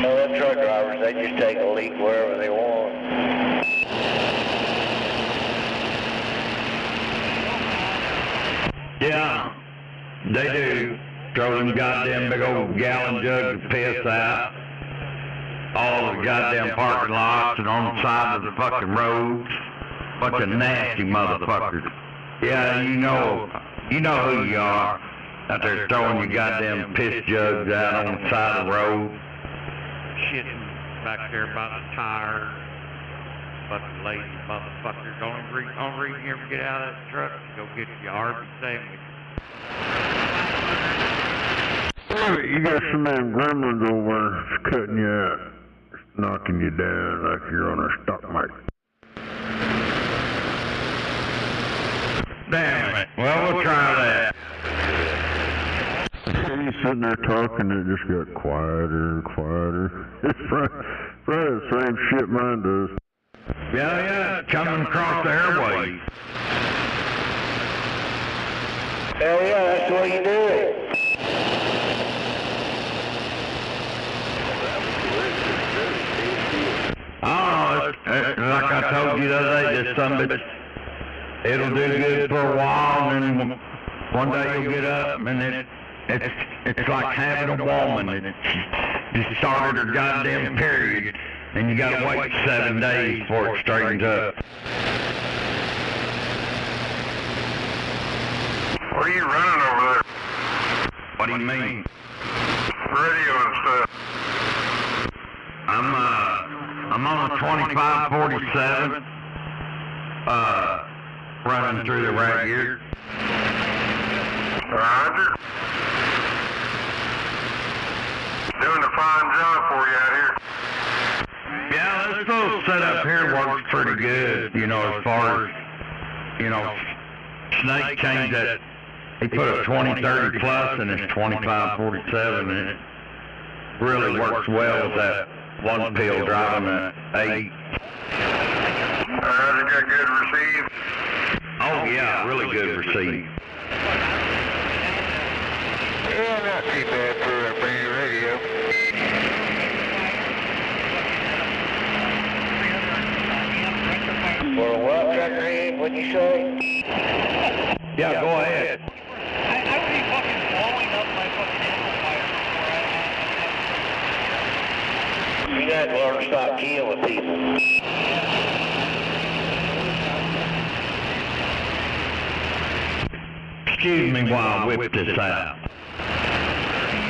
No, them truck drivers, they just take a leak wherever they want. Yeah, they do. Throw them goddamn big old gallon jugs of piss out. All the goddamn parking lots and on the side of the fucking roads. Bunch of nasty motherfuckers. Yeah, you know who you are. Out there throwing your goddamn piss jugs out on the side of the road. Shitting back there by the tires. Fucking lazy motherfuckers. Only reason you ever get out of that truck is to go get your Arby's sandwich. You got some damn gremlins over there cutting you out, knocking you down like you're on a stock market. Damn it. Well, we'll try that. He's sitting there talking, it just got quieter and quieter. It's probably the same shit mine does. Yeah, coming across the airways. Hell yeah, that's the way you do it. Oh, like I told you the other day, this son of a bitch, it'll do good for a while, and then one day you'll get up, and it's like having a woman, and she started her goddamn period, and you gotta wait 7 days before it straightens up. What are you running over there? What do you mean? Radio and stuff. I'm on a 2547, running through the right gear. Roger. Doing a fine job for you out here. Yeah, this little setup here works pretty good, you know, as far as, you know, Snake changed that. He put a 2030 plus in his 2547, and it really works well with that one pill driving that 8. You got good receive? Oh yeah, really good receive. Yeah, not too bad for a brand new radio. For a what, Crackerhead, what'd you say? Yeah, go ahead. I would be fucking blowing up my fucking amplifier before I... You got to learn to stop killing people. Excuse me while I whip this out.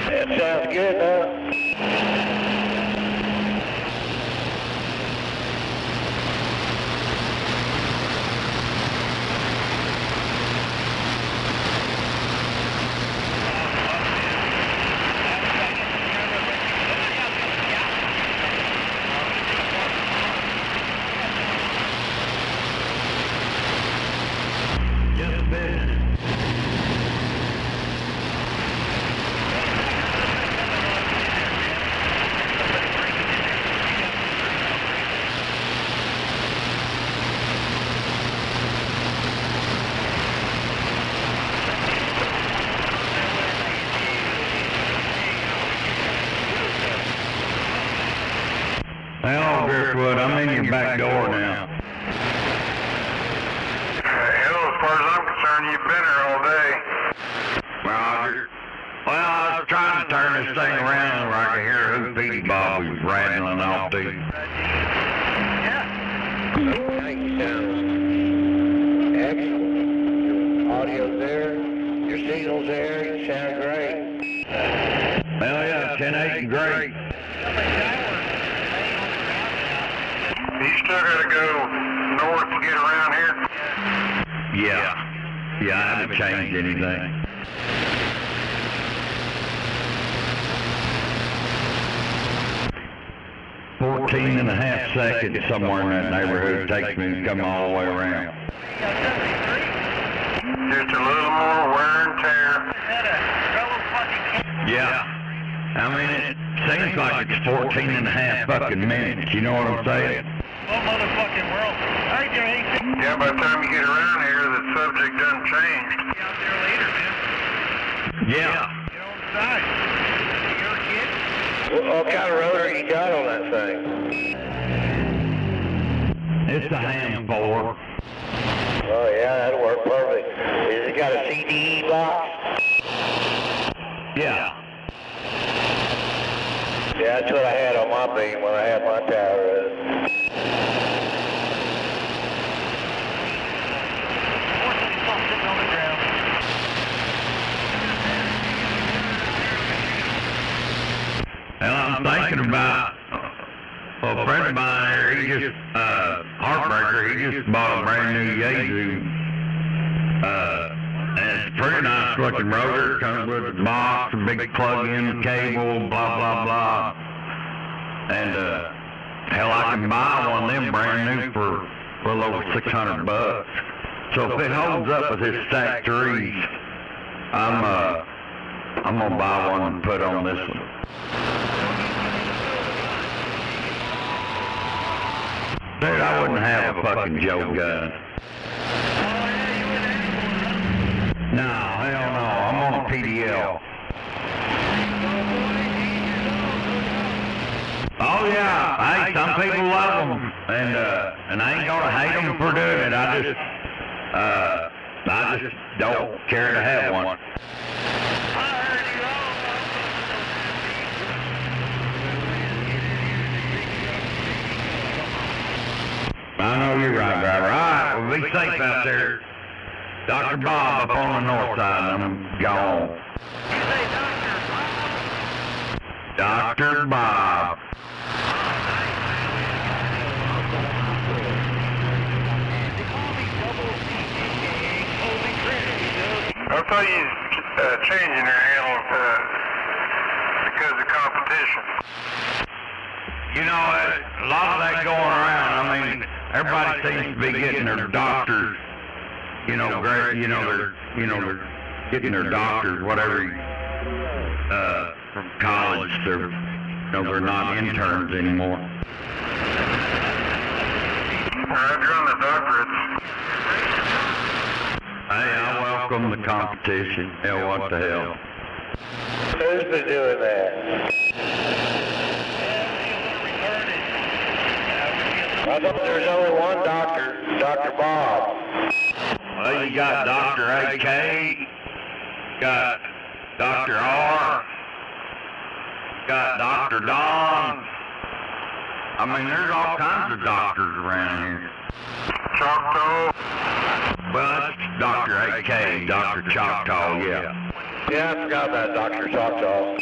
That sounds good, huh? Driftwood. I'm in your back door now. Hell, as far as I'm concerned, you've been here all day. Roger. Well, I was trying to turn this thing around where I could hear who Petey Bob was rattling off to. Excellent. Audio's there. Your signal's there. You sound great. Hell yeah, 10-8 great. You still gotta go north to get around here? Yeah. Yeah, I haven't changed anything. Fourteen and a half seconds somewhere in that neighborhood takes me to come all the way around. Just a little more wear and tear. Yeah. I mean, it seems like it's 14 and a half fucking minutes, you know what I'm saying? What motherfucking world? All right, there, AC. Yeah, by the time you get around here, the subject doesn't change. Get out there later, man. Yeah. Get on the side. You're a kid? What kind of rotor you got on that thing? It's a ham 4. Oh, yeah, that'll work perfect. Has it got a CDE box? Yeah. Yeah, that's what I had on my beam when I had my tower. Sitting on the ground. And I'm thinking about a friend of mine here, he just, Heartbreaker, he just bought a brand new Yaesu. And it's a pretty nice looking rotor, comes with a box, a big plug-in cable, blah, blah, blah. And, hell, I can buy one of them brand new for a little over $600. So if it holds up with his stack 3s, I'm gonna buy one and put on this one. Dude, I wouldn't have a fucking Joe gun. No, hell no, I'm on a PDL. Oh yeah, hey, some people love them, and I ain't gonna hate them for doing it. I just don't care to have one. I know you're right, driver. All right, well, be safe out there. Dr. Bob up on the north side, I'm gone. Dr. Bob. I thought you was changing your handle because of competition. You know, a lot of that going around. I mean, everybody seems to be getting their doctors. They're getting their doctors, whatever, from college. They're not interns anymore. I've drawn the doctorates. Hey, I welcome the competition. Hell, what the hell? Who's been doing that? I thought there was only one doctor, Dr. Bob. Well, you got Dr. AK, got Dr. R, got Dr. Don. I mean, there's all kinds of doctors around here. Choctaw. Well, that's Dr. AK, Dr. Choctaw, yeah. Yeah, I forgot about Dr. Choctaw.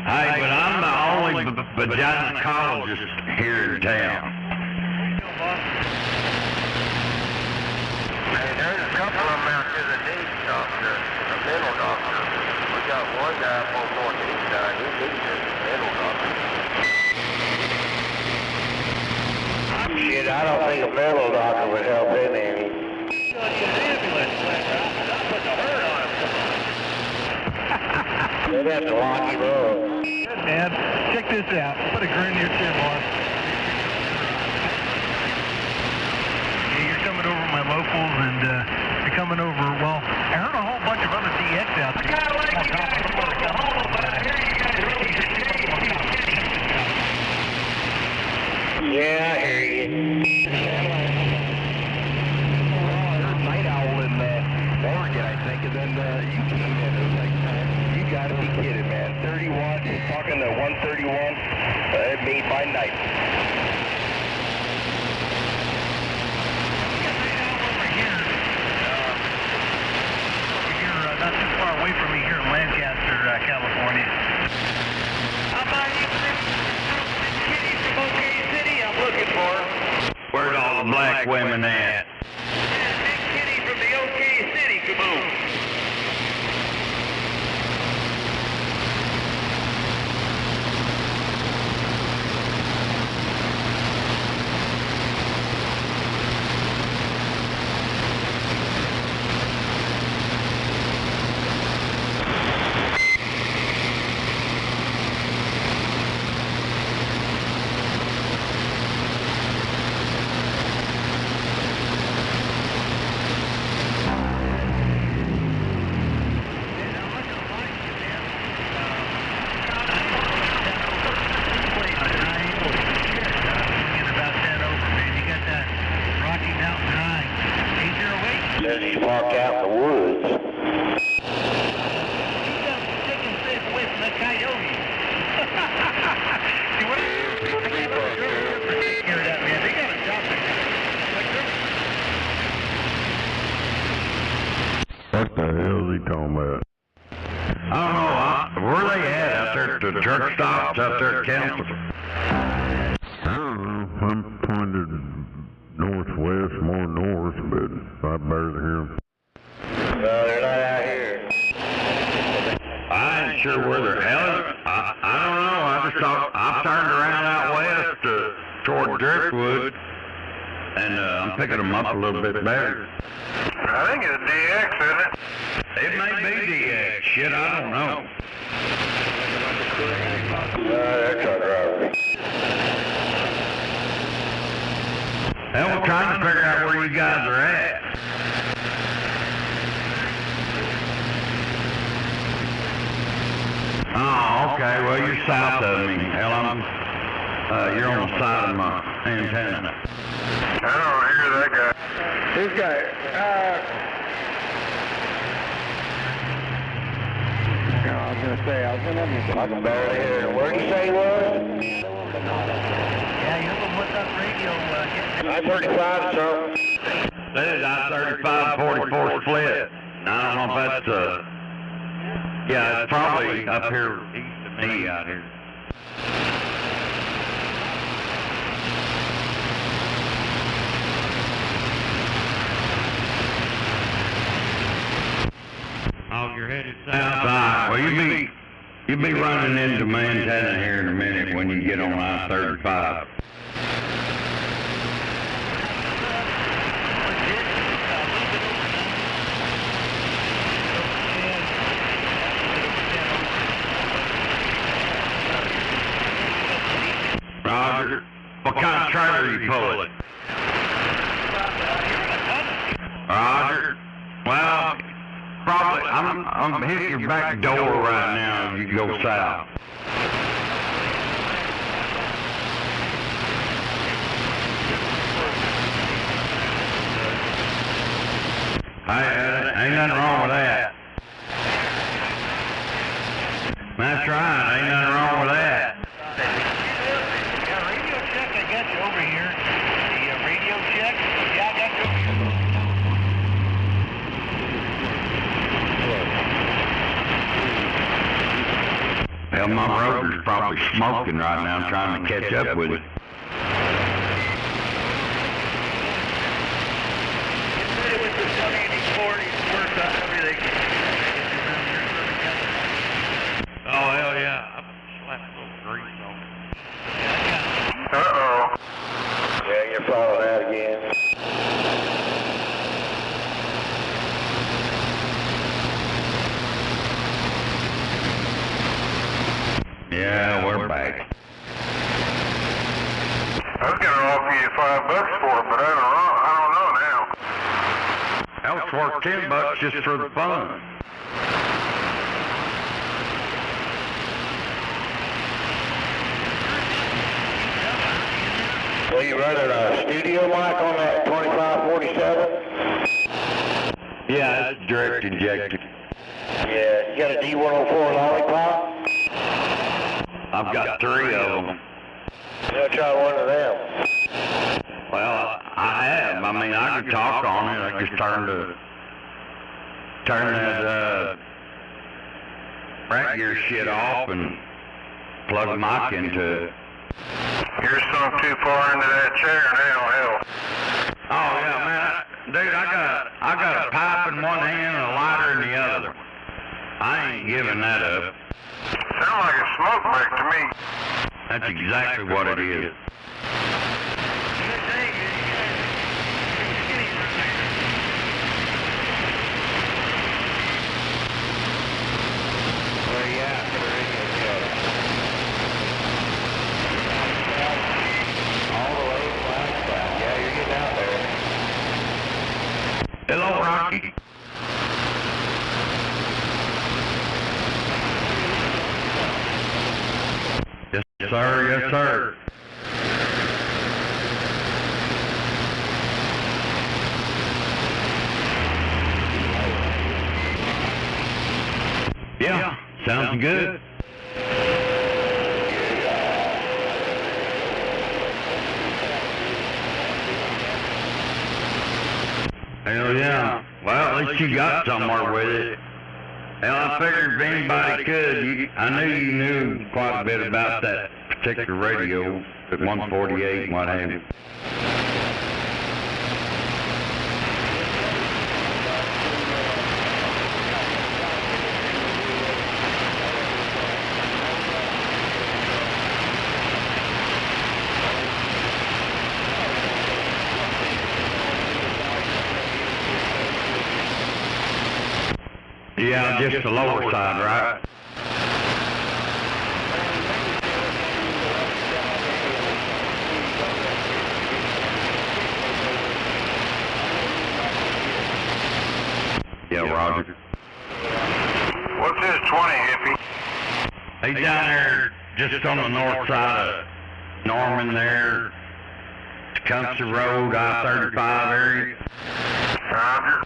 Hey, but I'm the only gynecologist here in town. Hey, there's a couple of them out to the knee doctor, a mental doctor. We got one guy up on northeast side, he needs a mental doctor. Shit, I don't think a mental doctor would help him any. They'd have to lock him up. Good, man. Check this out. Put a grin in your chin, Mark. Yeah, you're coming over my locals, and you're coming over, well, I heard a whole bunch of other DX out there. I kind of like you guys to go home, but I hear you mic and then you came in. It was like, you gotta be kidding, man. 30 watts, talking to 131, made by night. Not too far away from me here in Lancaster, California. How about you, Kitty from OK City? I'm looking for. Where's all the black women at? Yeah, Big Kitty from the OK City, kaboom. He's parked out in the woods. He's taking safe away from that coyote. See, what take care of that, man. They got a job to do. What the hell is he talking about? I don't know. Where they at out there at the truck stops out there at Council? I don't know. I'm pointed northwest, more north, but I barely hear them. No, they're not out here. I ain't sure where they're headed. I don't know. I just thought I turned around out west toward Driftwood, and I'm picking them up a little bit better. I think it's DX, isn't it? It may be DX. Shit, I don't know. They're truck drivers. Hell, we're trying to figure out where you guys are at. Oh, okay. Well, you're south of me. Hell, you're on the side of my antenna. I don't hear that guy. This guy, I was gonna say, I can barely hear him. Where'd you say he was? Yeah, you're the what's up radio getting I-35 or something. That is I-35-44 split. Now, I don't know if that's, yeah, it's probably up here east of me out here. Oh, you're headed South. south. Well, you'll be running into my antenna here in a minute when you get on I-35. Roger. What kind of trailer are you pulling? Roger. Well, probably, I'm hitting your back door right now as you go south. Ain't nothing wrong with that. That's right, ain't nothing wrong with that. Yeah, radio check, I got you over here. The radio check, yeah, I got you over here. Hell, my rotor's probably smoking right now, trying to catch up with it. With the 180/40, worth on everything. Oh, hell yeah. I'm slapping a little grease on it. Uh-oh. Yeah, you're falling out again. Yeah, we're back. I was gonna offer you $5 for it, but I don't know now. That was worth $10 just for the fun. Well, you running a studio mic on that 2547? Yeah, it's direct injected. Yeah, you got a D104 lollipop? I've got 3 of them. You gotta try one of them. Well, I have. I mean, I could talk on it. I just turn that rack gear shit off and plug the mic into it. You're sunk too far into that chair now, hell. Oh yeah, man, dude, I got a pipe in one hand and a lighter in the other. I ain't giving that up. Sound like a smoke break to me. That's exactly what it is. Where you at? All the way to Flagstaff. Yeah, you're getting out there. Hello, Rocky. Yes, sir. Yes, sir. Yeah, sounds good. Hell yeah. Well, at least you got somewhere with it. Hell, I figured if anybody could, I knew you knew quite a bit about that particular radio at 148 and what have you. Yeah, just the lower side, right? Yeah, Roger. What's this 20, hippie? He's down there just on the north side of Norman there, Tecumseh Road, I-35 area. Roger.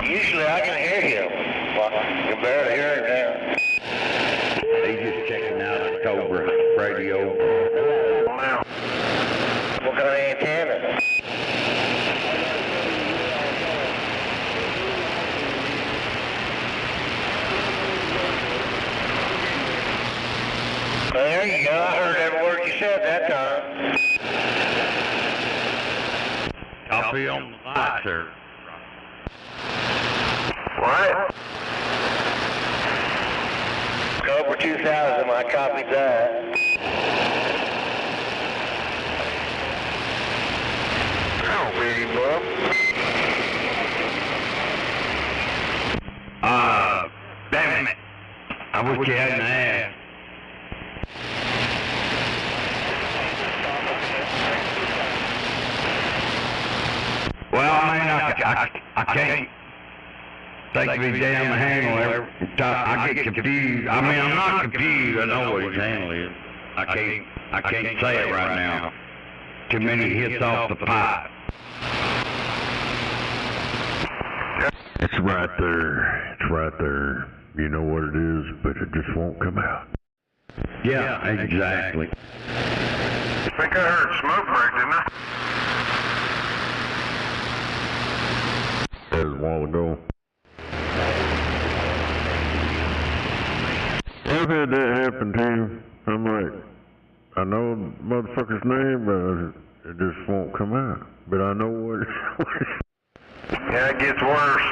Usually I can hear him. Well, you can barely hear him now. He's just checking out a Cobra radio. Wow. What kind of antenna? Well, there you go. I heard every word you said that time. Copy on the light, sir. What? Cobra 2000, I copied that. Oh, baby bub. Damn it. I wish you hadn't asked. Well, I mean, I can't think of his damn handle every time. I get confused. I mean, I'm not confused. I know what his handle is. I can't say it right now. Too many hits off the pipe. It's right there. It's right there. You know what it is, but it just won't come out. Yeah, exactly. I think I heard smoke break, didn't I? That was a while ago. I've had that happen too. I'm like, I know the motherfucker's name, but it just won't come out. But I know what it is. Yeah, it gets worse.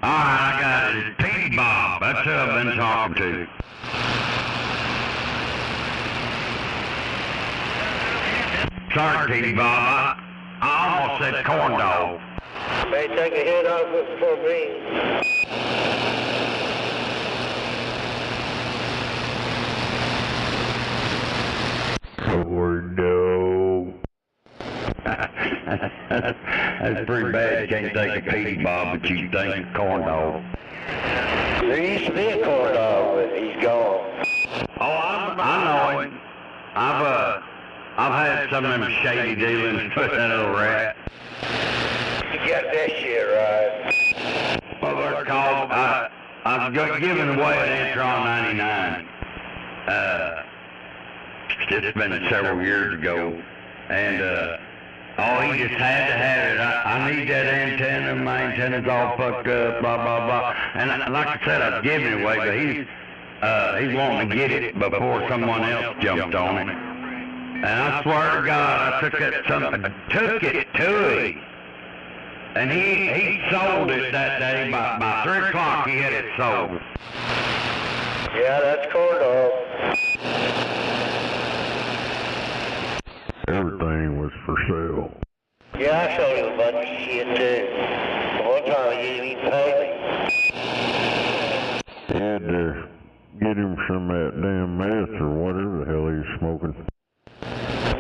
Alright, I got it. It's Pete Bob. That's who I've been talking to. Sorry, Pete Bob. I almost said corn dog. May take a hit off it for me. That's pretty bad. You can't think of Petey Bob, but you can think of Corn Dog. There used to be a corn dog, but he's gone. Oh, I know him. I've had some of them shady dealings with that little rat. You got that shit right. Well, they're called, I've given away an Antron 99. It's been several years ago. And, he just had to have it. I need that antenna. My antenna's all fucked up, blah, blah, blah. And like I said, I've given it away, but he's wanting to get it before someone else jumped on it. And I swear to God, I took it to him. And he sold it that day. By 3 o'clock, he had it sold. Yeah, that's corn dog. Everything was for sale. Yeah, I sold him a bunch of shit too. One time he didn't even pay me. He had to get him some of that damn meth or whatever the hell he was smoking.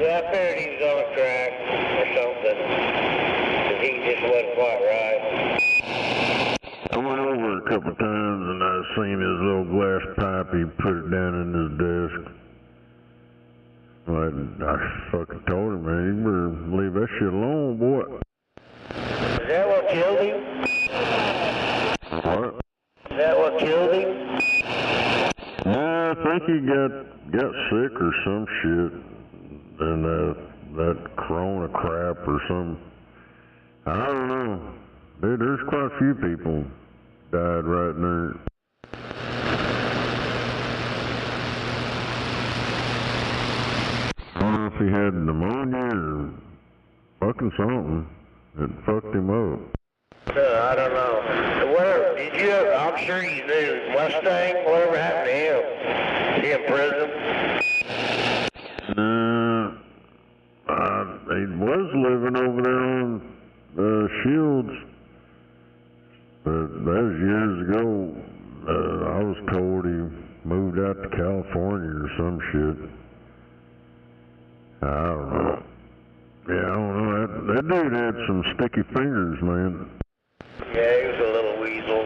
Yeah, I figured he was on a crack or something. But he just wasn't quite right. I went over a couple of times and I seen his little glass pipe. He put it down in his desk. I fucking told him, man, you better leave that shit alone, boy. Is that what killed him? What? Is that what killed him? Yeah, I think he got sick or some shit. And that corona crap or some, I don't know. Dude, there's quite a few people died right in there. I don't know if he had pneumonia or fucking something that fucked him up. I don't know. Whatever, I'm sure you knew Mustang, whatever happened to him? Is he in prison? He was living over there on Shields, but that was years ago. I was told he moved out to California or some shit. I don't know. Yeah, I don't know. That dude had some sticky fingers, man. Yeah, he was a little weasel.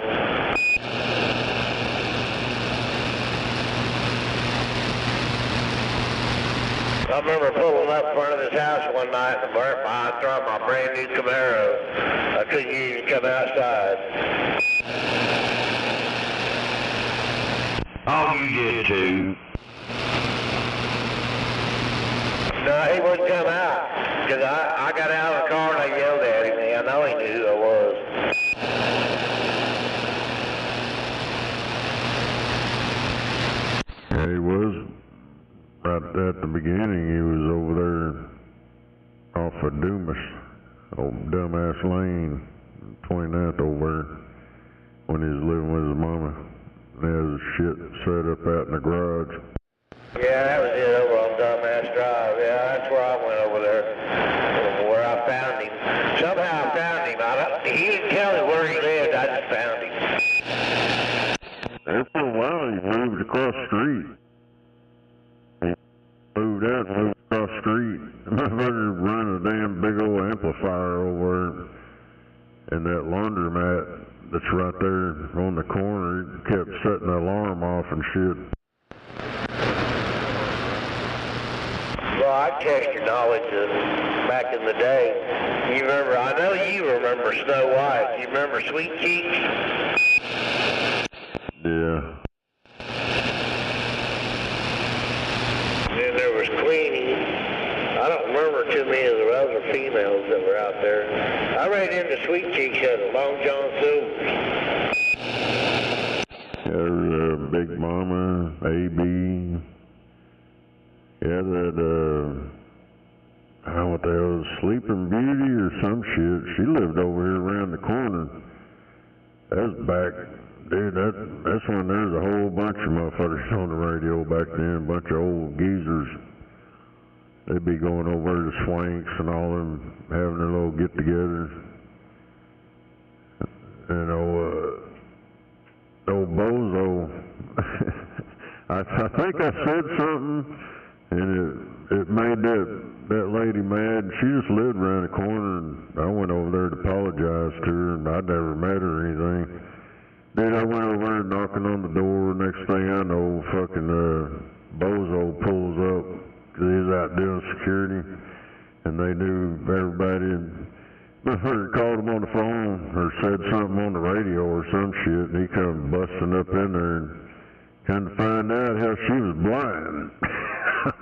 I remember pulling up in front of his house one night and I threw my brand new Camaro. I couldn't even come outside. Oh, you did too. No, he wouldn't come out. Because I got out of the car and I yelled at him. I know he knew who I was. Yeah, he was. Right at the beginning, he was over there off of Dumas, old Dumbass Lane, 29th over there, when he was living with his mama. And he had his shit set up out in the garage. Yeah, that was it over on Dumbass Drive. Yeah, that's where I went over there, where I found him. Somehow I found him. He didn't tell me where he lived. I just found him. After a while, he moved across the street. Moved out and moved across the street. My mother run a damn big old amplifier over in that laundromat that's right there on the corner. It kept setting the alarm off and shit. Well, I test your knowledge of back in the day. You remember, I know you remember Snow White. You remember Sweet Cheeks? Yeah. Then there was Queenie. I don't remember too many of the other females that were out there. I ran into Sweet Cheeks at Long John Silver's. There's Big Mama, A.B. Yeah, that, I don't know what the hell, Sleeping Beauty or some shit. She lived over here around the corner. That was back, dude, that's when there was a whole bunch of motherfuckers on the radio back then, a bunch of old geezers. They'd be going over to Swanks and all them, having their little get-togethers. And old Bozo, I think I said something, and it it made that lady mad. She just lived around the corner, and I went over there to apologize to her, and I'd never met her or anything. Then I went over there knocking on the door. Next thing I know, fucking bozo pulls up, 'cause he's out doing security, and they knew everybody. And my friend called him on the phone or said something on the radio or some shit, and he come busting up in there and kind of find out how she was blind.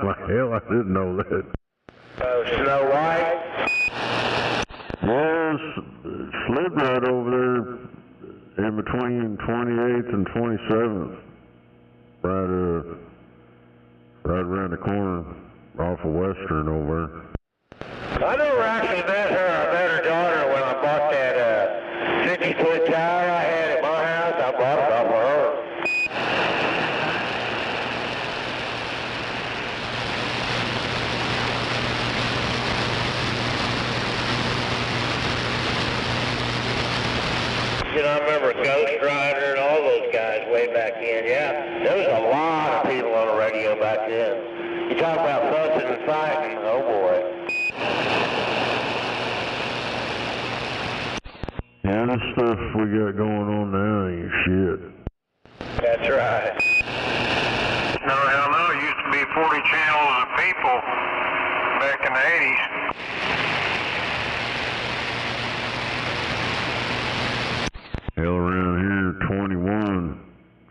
Like, hell, I didn't know that. Snow White? Yes, slid right over there in between 28th and 27th. Right around the corner off of Western over there. I never actually met her. I met her daughter when I bought that 50-foot tower I had at my house. I bought it off of her. You know, I remember Ghost Rider and all those guys way back then. Yeah, there was a lot of people on the radio back then. You talk about fussing and fighting, oh boy. Yeah, this stuff we got going on now ain't shit. That's right. No, hell no. It used to be 40 channels of people back in the 80s. Hell, around here, 21,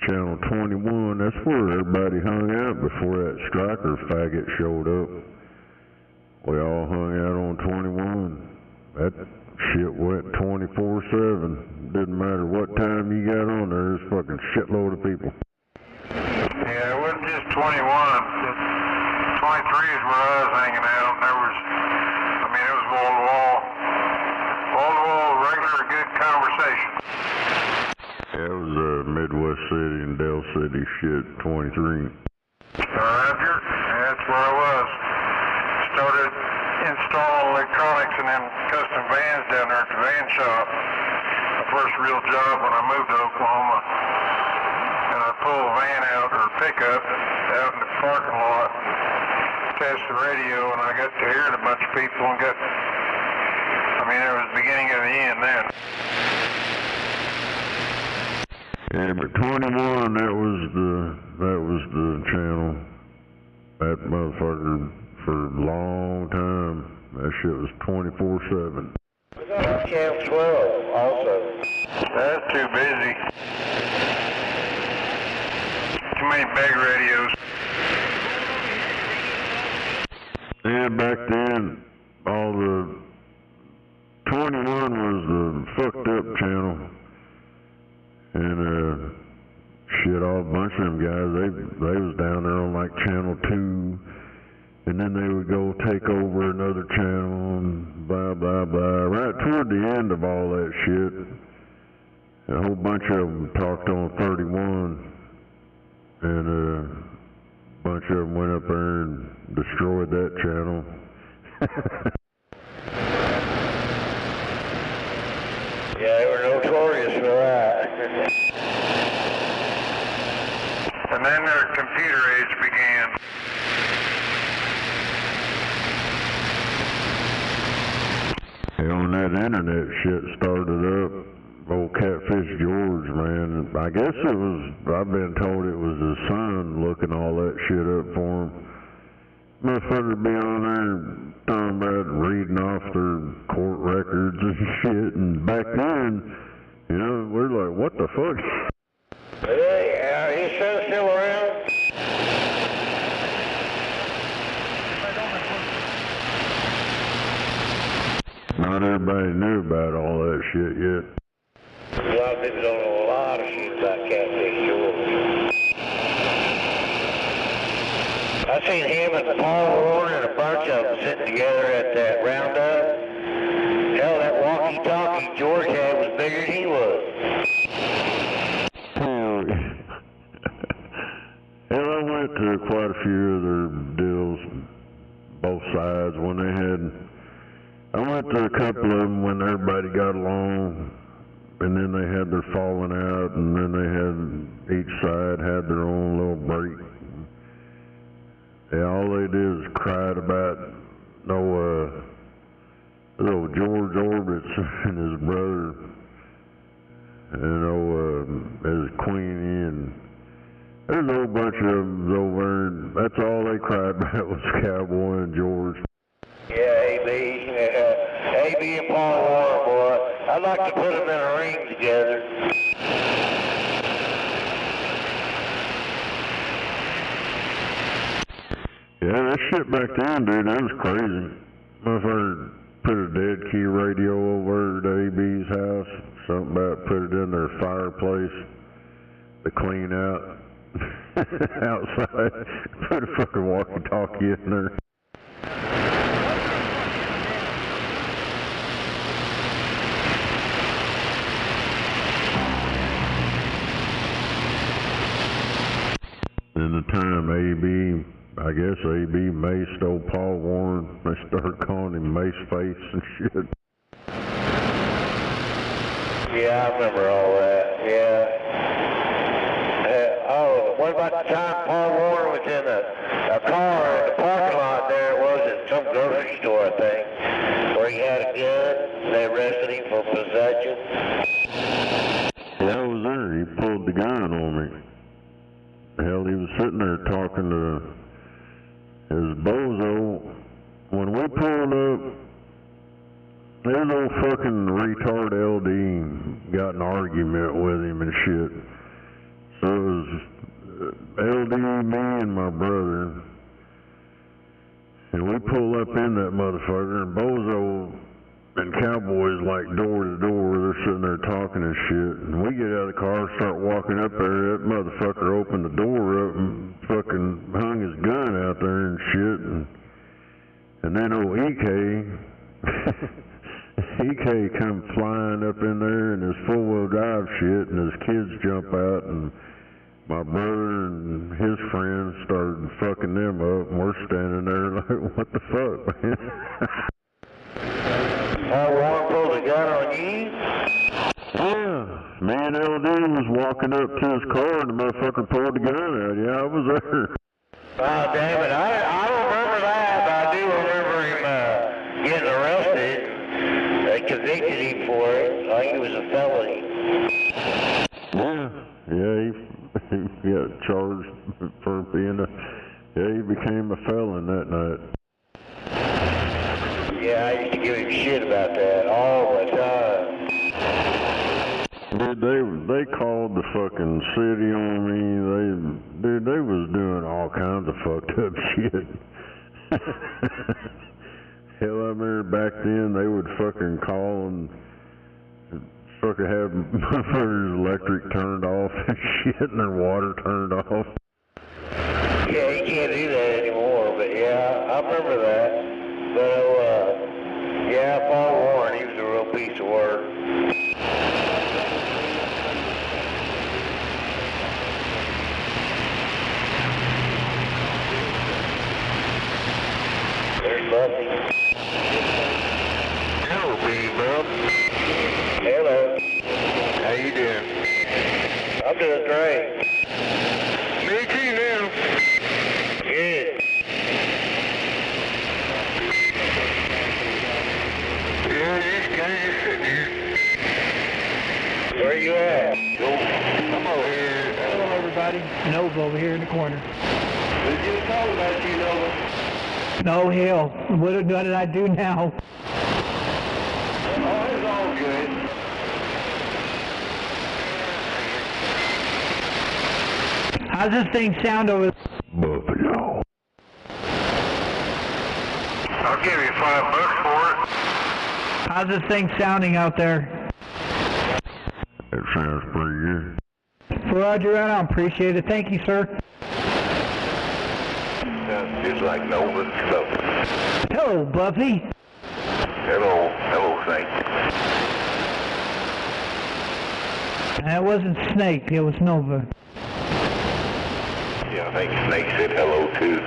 channel 21, that's where everybody hung out before that striker faggot showed up. We all hung out on 21. That shit went 24/7. Didn't matter what time you got on there, there's fucking shitload of people. Yeah, it wasn't just 21. 23 is where I was hanging out. There was, it was wall-to-wall, regular good conversation. Yeah, it was Midwest City and Dell City shit, 23. Roger, that's where I was. Started installing electronics and then custom vans down there at the van shop. My first real job when I moved to Oklahoma. And I pulled a van out, or a pickup, out in the parking lot, test the radio, and I got to hearing a bunch of people and got, it was the beginning of the end then. Yeah, but 21, that was the channel. That motherfucker, for a long time, that shit was 24/7. We got Channel 12 also. That's too busy. Too many big radios. Yeah, back then, all the 21 was the fucked up channel. And shit, all a bunch of them guys, they was down there on like channel 2, and then they would go take over another channel and blah blah blah. Right toward the end of all that shit, a whole bunch of them talked on 31, and a bunch of them went up there and destroyed that channel. Yeah, they were notorious for that. And then their computer age began. Hell, when that internet shit started up, old Catfish George, man, I guess I've been told it was his son looking all that shit up for him. Motherfucker be on there talking about reading off their court records and shit, and back then, we're like, what the fuck? Yeah, his son's still around? Not everybody knew about all that shit yet. A lot of people don't know a lot of shit about Catfish George. I seen him and Paul Warren and a bunch of them sitting together at that roundup. Hell, that walkie-talkie George had was bigger than he was. Hell, I went to quite a few of their deals, both sides, when they had. I went to a couple of them when everybody got along, and then they had their falling out, and then they had, each side had their own little break. Yeah, all they did was cried about little George Orbitz and his brother, and his Queenie, and there's a whole bunch of them over, and that's all they cried about was Cowboy and George. Yeah, AB and Paul Warren, boy. I'd like to put them in a ring together. Yeah, that shit back then, dude, that was crazy. Motherfucker put a dead key radio over at AB's house, something about put it in their fireplace to clean out outside, put a fucking walkie-talkie in there. In the time I guess AB maced old Paul Warren, they started calling him Mace Face and shit. Yeah, I remember all that, yeah. What about the time Paul Warren was in a car in the parking lot there, it was at some grocery store, I think, where he had a gun, and they arrested him for possession? Yeah, I was there, he pulled the gun on me. Hell, he was sitting there talking to his bozo. When we pulled up, this old fucking retard LD got an argument with him and shit. So it was LD, me, and my brother. And we pull up in that motherfucker, and bozo and Cowboy's like door to door, they're sitting there talking and shit, and we get out of the car, start walking up there, that motherfucker opened the door up and fucking hung his gun out there and shit, and then old EK come flying up in there in his four-wheel drive shit, and his kids jump out, and my brother and his friends started fucking them up, and we're standing there like, what the fuck, man? Paul Warren pulled a gun on you? Yeah, me and LD was walking up to his car and the motherfucker pulled the gun out. Yeah, I was there. Oh, damn it. I don't remember that, but I do remember him getting arrested. They convicted him for it. I think it was a felony. Yeah, he got charged for being he became a felon that night. Yeah, I used to give him shit about that all the time. Dude, they called the fucking city on me. They was doing all kinds of fucked up shit. Hell, I remember back then they would fucking call and fucking have motherfuckers' electric turned off and shit, and their water turned off. Yeah, you can't do that anymore, but yeah, I remember that. But, yeah, Paul Warren, he was a real piece of work. There's Buffy. Hello, big bub. Hello. How you doing? I'm doing great. Me too now. Good. Where you at? Come over here. Hello, everybody. Nova over here in the corner. Did you talk about you, Nova? No, hell. What did I do now? Oh, it's all good. How's this thing sound over there? Buffalo. I'll give you $5 for it. How's this thing sounding out there? It sounds pretty good. Roger, I appreciate it. Thank you, sir. Sounds just like Nova stuff. Hello, Buffy. Hello, Snake. That wasn't Snake, it was Nova. Yeah, I think Snake said hello too.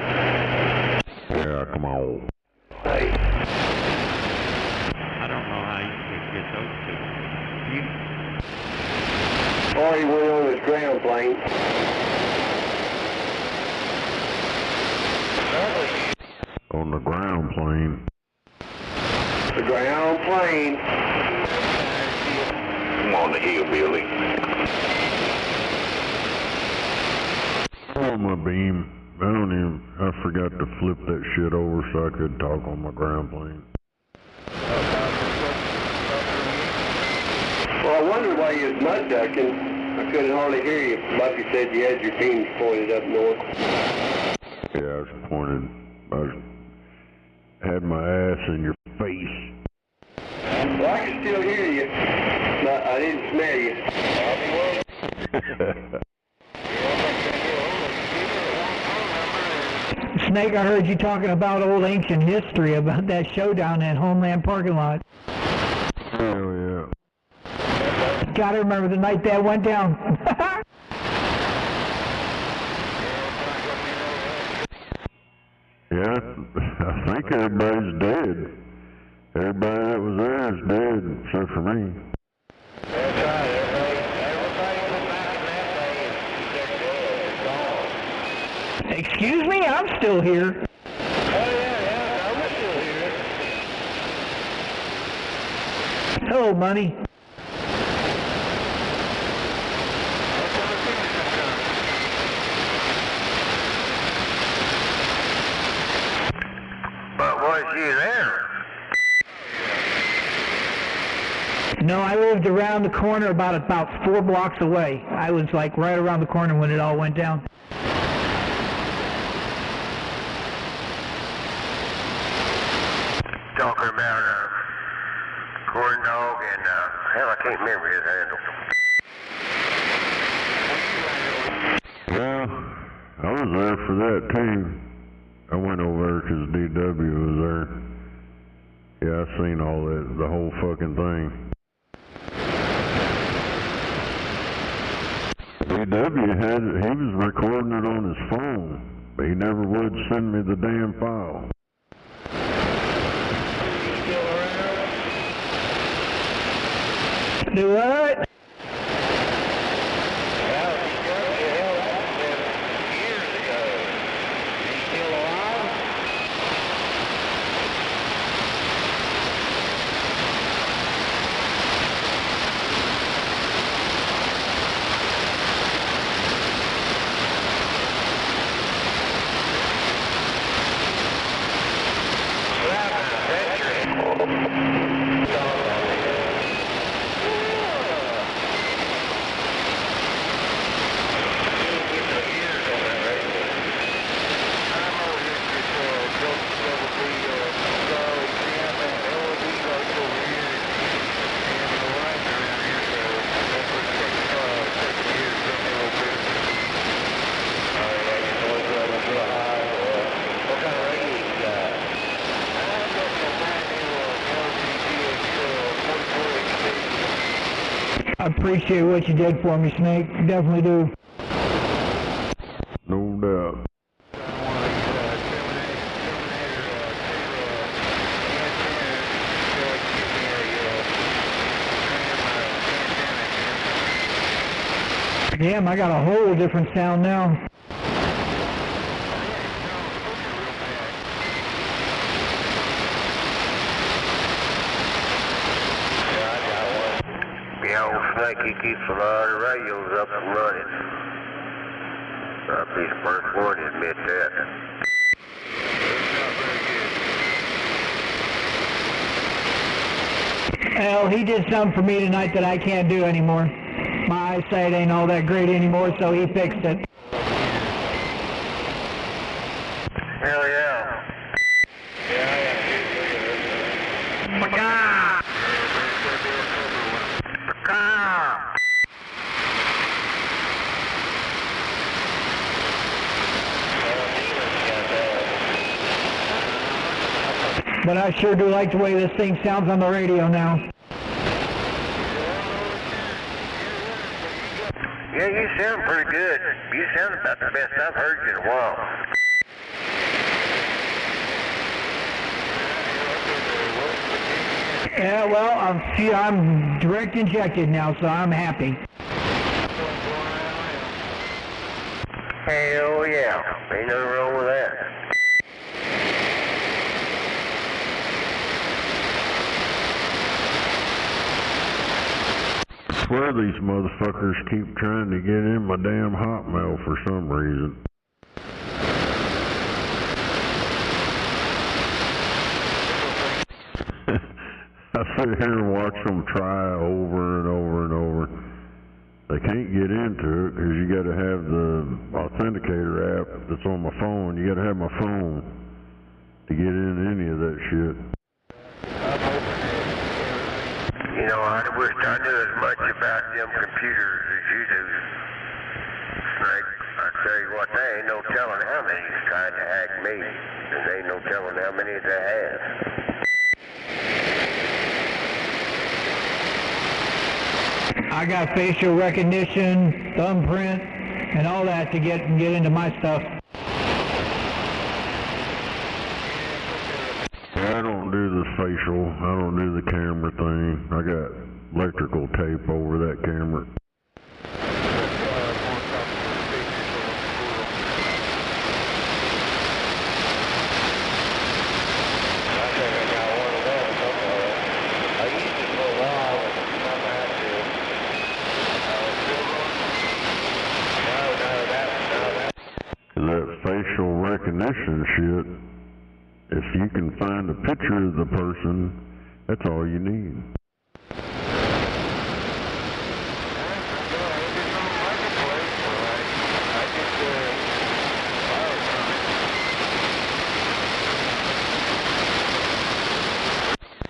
Yeah, come on. Hey. I don't know how you could get those two. Or he went on his ground plane. on the ground plane. The ground plane. I'm on the hillbilly. On my beam. I forgot to flip that shit over so I could talk on my ground plane. Well, I wondered why you was mud ducking. I couldn't hardly hear you. Buffy said you had your beams pointed up north. Yeah, I was pointed. I had my ass in your face. Well, I can still hear you, but I didn't smell you. Snake, I heard you talking about old ancient history about that showdown at Homeland parking lot. Hell yeah. Gotta remember the night that went down. Yeah, I think everybody's dead. Everybody that was there is dead, except for me. That's right, everybody Excuse me? I'm still here. yeah, I'm still here. Hello, money. But was you there? No, I lived around the corner about 4 blocks away. I was like right around the corner when it all went down. Talking about corn dog and hell, I can't remember his handle. Well, I was there for that too. I went over there because DW was there. Yeah, I seen all that, the whole fucking thing. DW he was recording it on his phone, but he never would send me the damn file. Do what? I appreciate what you did for me, Snake. Definitely do. No doubt. Damn, I got a whole different sound now. Snake, he keeps a lot of radios up and running. I'll be the first one to admit that. Well, he did something for me tonight that I can't do anymore. My eyesight ain't all that great anymore, so he fixed it. Hell yeah. But I sure do like the way this thing sounds on the radio now. Yeah, you sound pretty good. You sound about the best I've heard you in a while. Yeah, well, I'm direct injected now, so I'm happy. Hell yeah. Ain't nothing wrong with that. swear these motherfuckers keep trying to get in my damn Hotmail for some reason. I sit here and watch them try over and over and over. They can't get into it because you got to have the authenticator app that's on my phone. You got to have my phone to get in any of that shit. You know, I wish I knew as much about them computers as you do, Snake. I tell you what, there ain't no telling how many's tried to hack me, and there ain't no telling how many they have. I got facial recognition, thumbprint, and all that to get into my stuff. Yeah, I don't do the facial. I don't do the camera thing. I got electrical tape over that camera. That facial recognition shit, if you can find a picture of the person, that's all you need.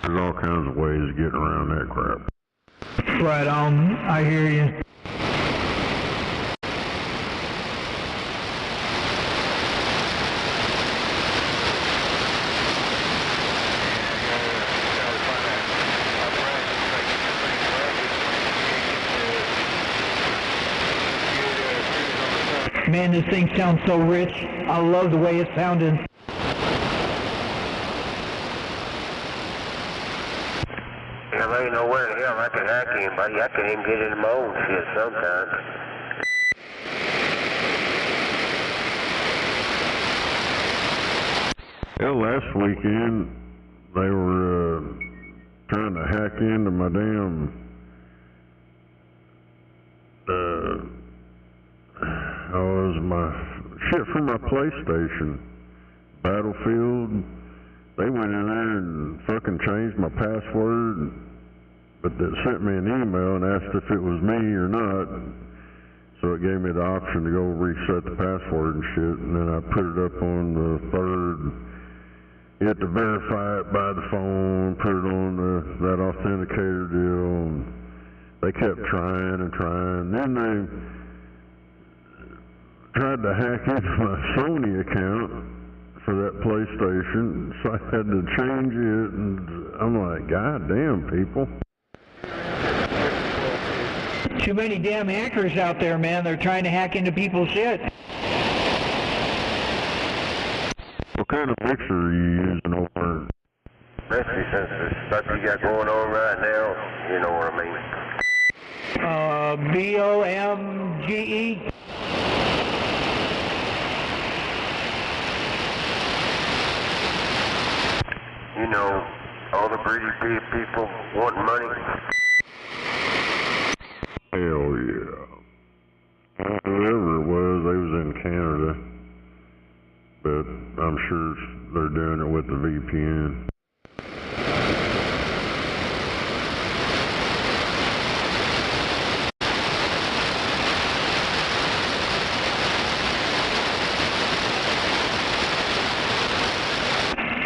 There's all kinds of ways of getting around that crap. Right on. I hear you. Man, this thing sounds so rich. I love the way it sounded. Yeah, there ain't nowhere in hell I can hack anybody. I can even get into my own shit sometimes. Yeah, last weekend they were trying to hack into my damn my shit from my PlayStation, Battlefield. They went in there and fucking changed my password, but they sent me an email and asked if it was me or not. So it gave me the option to go reset the password and shit, and then I put it up on the third. You had to verify it by the phone, put it on that authenticator deal, and they kept trying and trying. Then they tried to hack into my Sony account for that PlayStation, so I had to change it, and I'm like, God damn, people. Too many damn hackers out there, man. They're trying to hack into people's shit. What kind of mixer are you using over? Especially since the stuff you got going on right now, you know what I mean. BOMGE. You know, all the greedy people wanting money. Hell yeah. Whoever it was, they was in Canada. But I'm sure they're doing it with the VPN.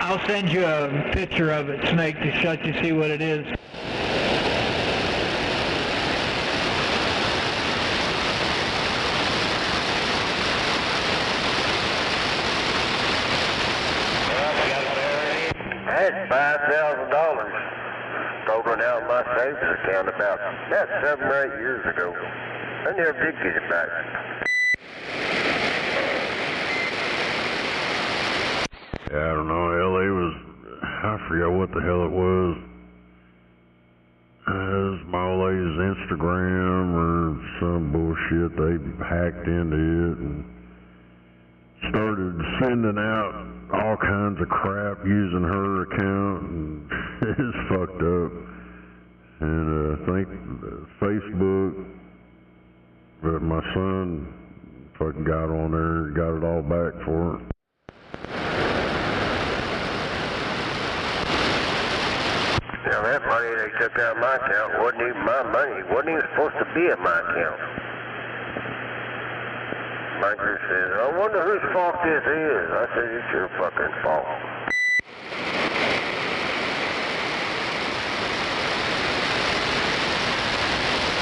I'll send you a picture of it, Snake, to shut you see what it is. I had $5,000 stolen out of my savings account about 7 or 8 years ago. I never did get it back. Yeah, I don't know, LA was, I forget what the hell it was. It was my old lady's Instagram or some bullshit. They hacked into it and started sending out all kinds of crap using her account, and it's fucked up. And I think Facebook, but my son fucking got on there and got it all back for it. Now that money they took out of my account wasn't even my money. It wasn't even supposed to be in my account. Banker says, I wonder whose fault this is. I said, it's your fucking fault.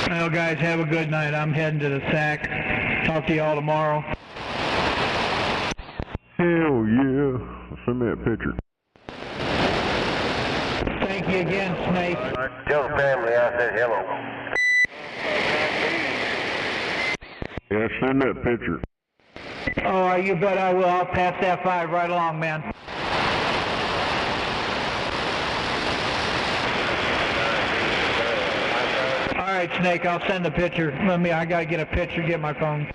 Well, guys, have a good night. I'm heading to the SAC. Talk to you all tomorrow. Hell yeah. Send me that picture. Thank you again, Snake. Tell the family I said hello. Yeah, send that picture. Oh, you bet I will. I'll pass that 5 right along, man. All right, Snake, I'll send the picture. I gotta get a picture, get my phone.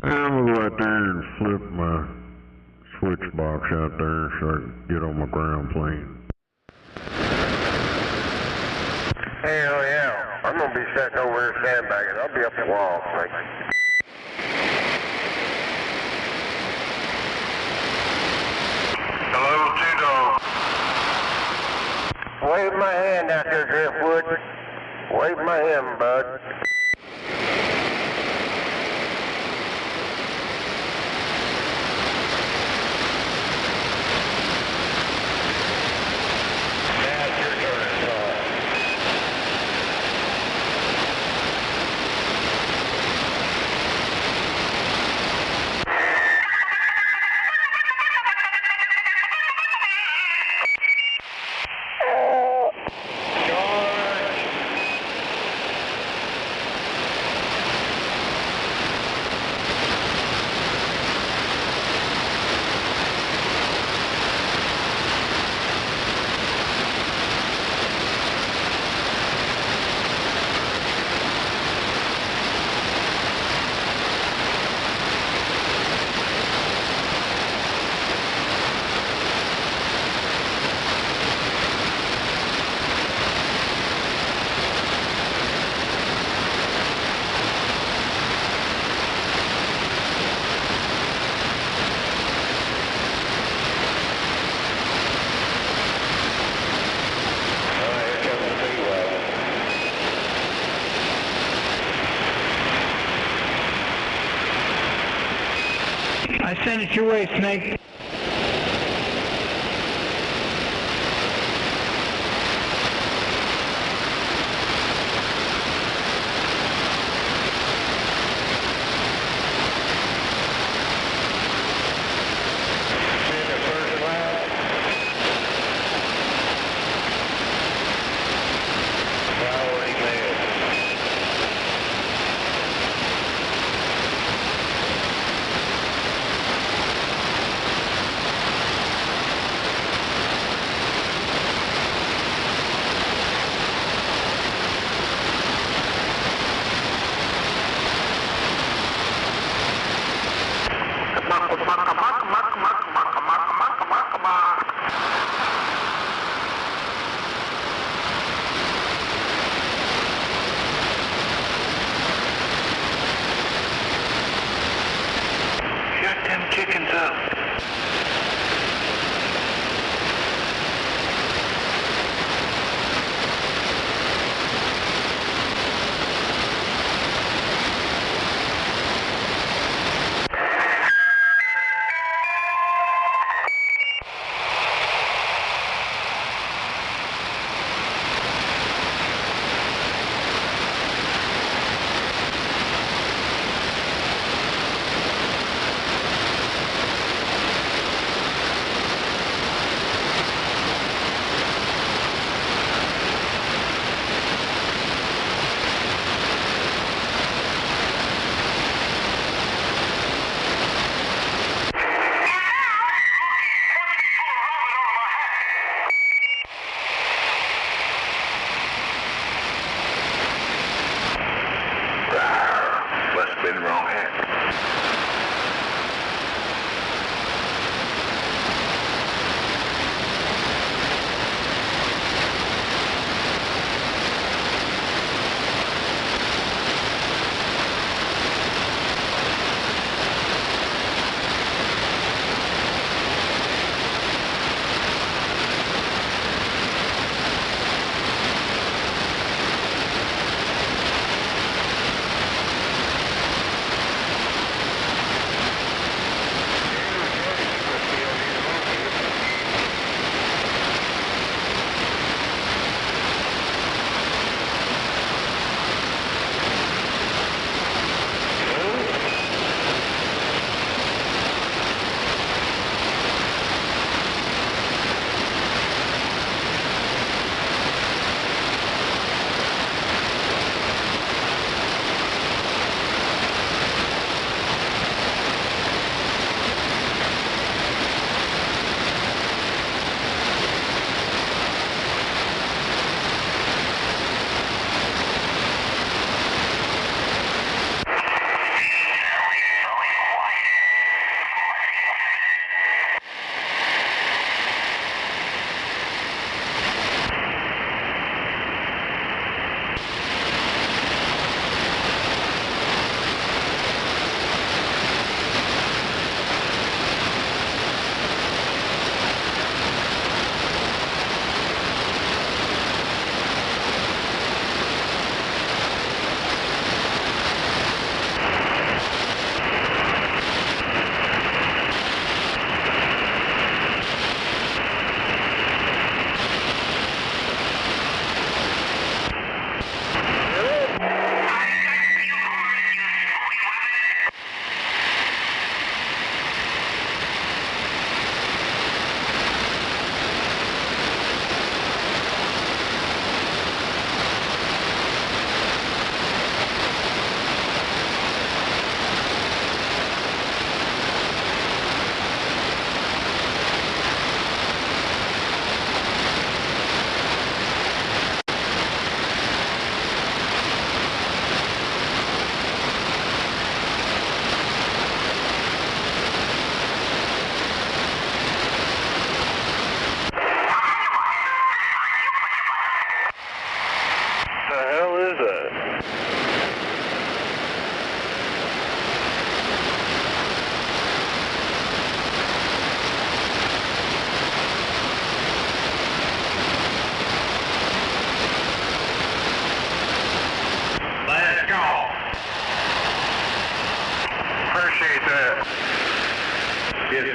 I'm gonna go out there and flip my switch box out there so I can get on my ground plane. Hell yeah. I'm gonna be sitting over there sandbagging. I'll be up the wall, like. Hello, T-Dog. Wave my hand out there, Driftwood. Wave my hand, bud. I send it your way, Snake.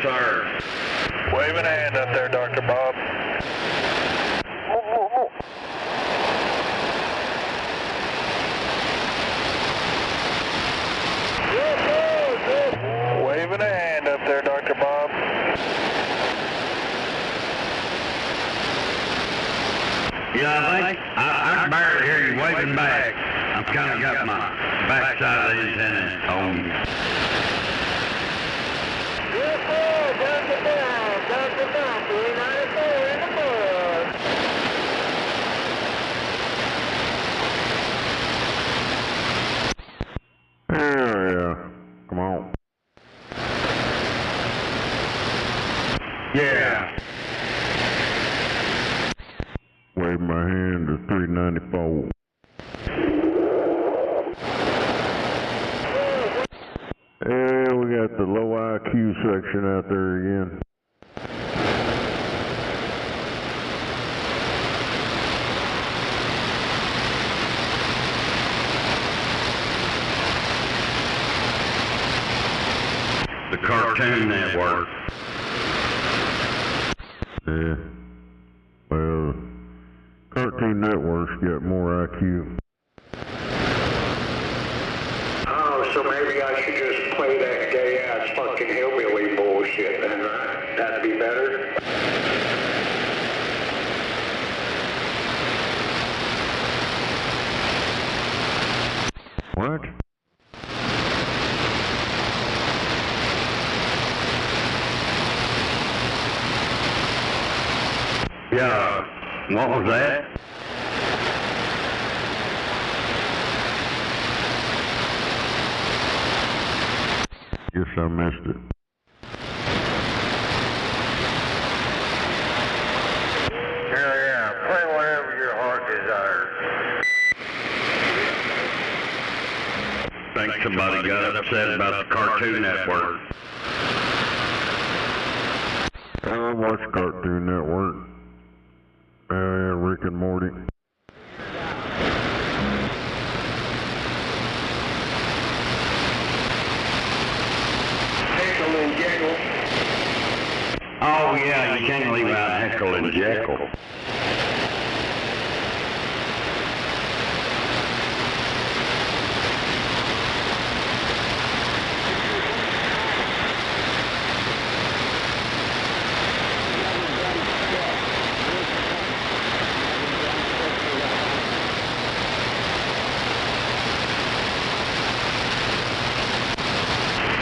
sir. Waving a hand up there, Dr. Bob. Waving a hand up there, Dr. Bob. Yeah, I think I can barely hear you waving back. I've kind of got my backside of the antenna on you. Yes, sir. Dr. Bob. Dr. Bob. 394 in the book. Yeah. Come on. Yeah. Wave my hand to 394. Yeah, we got the low IQ section out there again. The Cartoon Network. Yeah. Well, Cartoon Network's got more IQ. Oh, so maybe I should just play that gay-ass fucking hillbilly bullshit then, right? That'd be better? What? Yeah. What was that? Guess I missed it. Yeah, play whatever your heart desires. Think somebody got upset about the Cartoon Network. I watch Cartoon Network. Yeah, Rick and Morty. Heckle and Jekyll. Oh yeah, you can't leave out Heckle and Jekyll.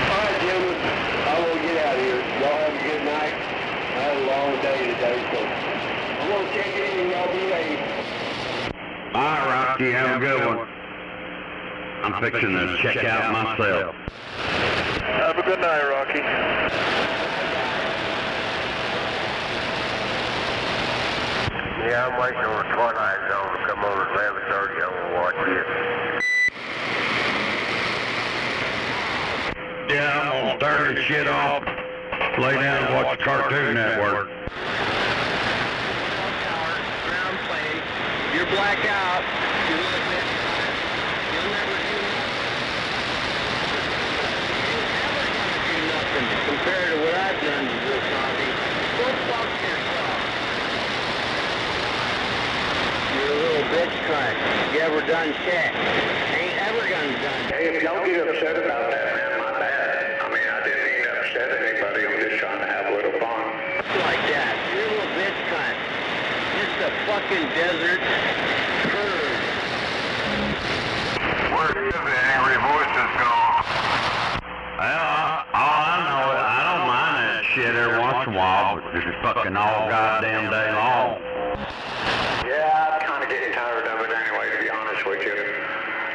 Alright, gentlemen, I will get out of here. Y'all have a good night. I had a long day today, so I'm gonna check in and y'all be ready. All right, Rocky, have a good one. I'm fixing to check out myself. Have a good night, Rocky. Yeah, I'm waiting on the Twilight Zone to come on at 11:30. I'm gonna watch it. Yeah, I'm gonna start this shit off, lay down and watch the Cartoon Network. Ground plane. You're black out. You'll never do nothing. You're never gonna do nothing compared to what I've done to this hobby. Go fuck yourself. You're a little bitch cunt. You ever done shit? Ain't ever gonna done shit. Hey, if y'all get upset about that, man, my bad. I mean, I didn't mean to upset anybody. I'm just trying to have a little fun. Like that. You're a little bitch cunt. Just a fucking desert turd. Where is the angry voices gone? Well, all I know is I don't mind that shit every once in a while, but just fucking all goddamn day long. Yeah, I'm kind of getting tired of it anyway, to be honest with you.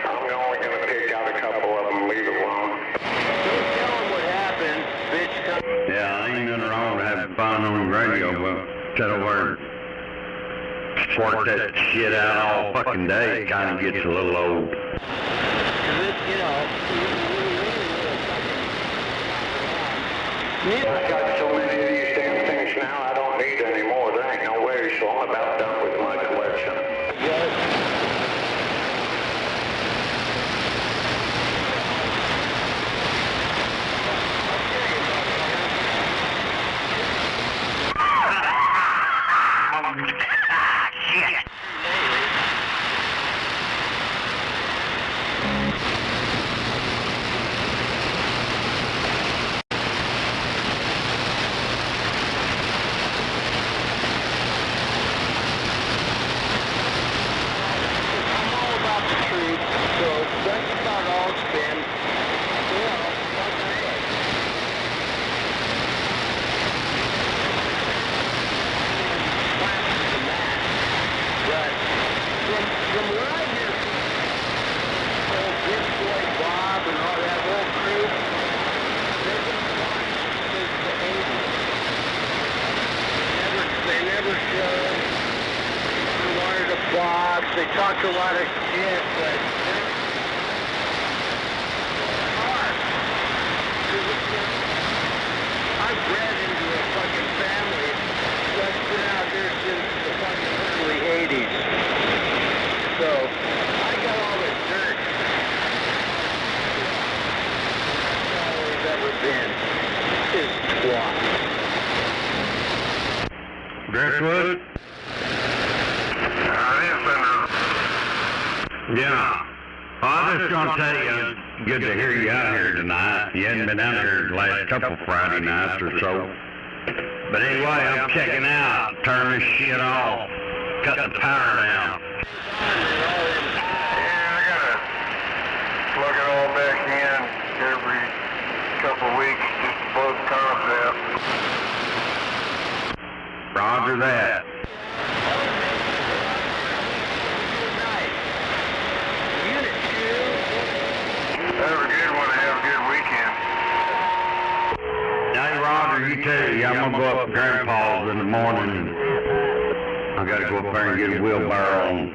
I'm only going to pick out a couple of them and leave it alone. Don't tell them what happened, bitch cunt. Yeah, ain't nothing wrong with having fun on the radio, but instead of where squirt that shit out all fucking day, it kind of gets a little old. I got so many of these damn things now, I don't need any more. There ain't no way, so I'm about done with my collection. they talk a lot of shit, but I've bred into a fucking family that's been out there since the fucking early 80s. So, I got all the dirt. That's all we've ever been. Is twat. Driftwood? Yeah. Well, I'm just going to tell you, good to hear you out here tonight. You hadn't been out here the last couple Friday nights or so. But anyway, I'm checking out, turn this shit off, cut the power down. Yeah, I gotta plug it all back in every couple of weeks just to blow the comms out. Roger that. Have a good one, have a good weekend. Hey, Roger, you too. Yeah, I'm gonna go up to Grandpa's in the morning. And I gotta go up there and get a wheelbarrow and,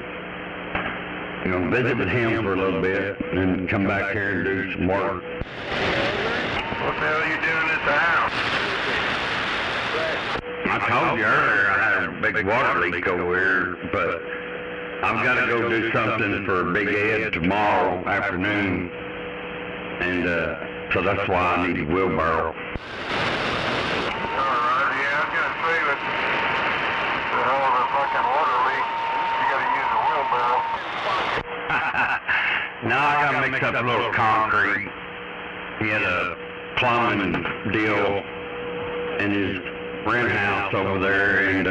you know, visit with him for a little bit, and then come back here and do some work. What the hell are you doing at the house? I told you earlier I had a big water leak over here, but I've got to go do something for Big Ed tomorrow afternoon, and so that's why I need a wheelbarrow. All right, yeah, I was gonna say that the hell of a fucking water leak. You gotta use a wheelbarrow. No, I got to mix up a little concrete. He had a plumbing deal in his rent house over there, and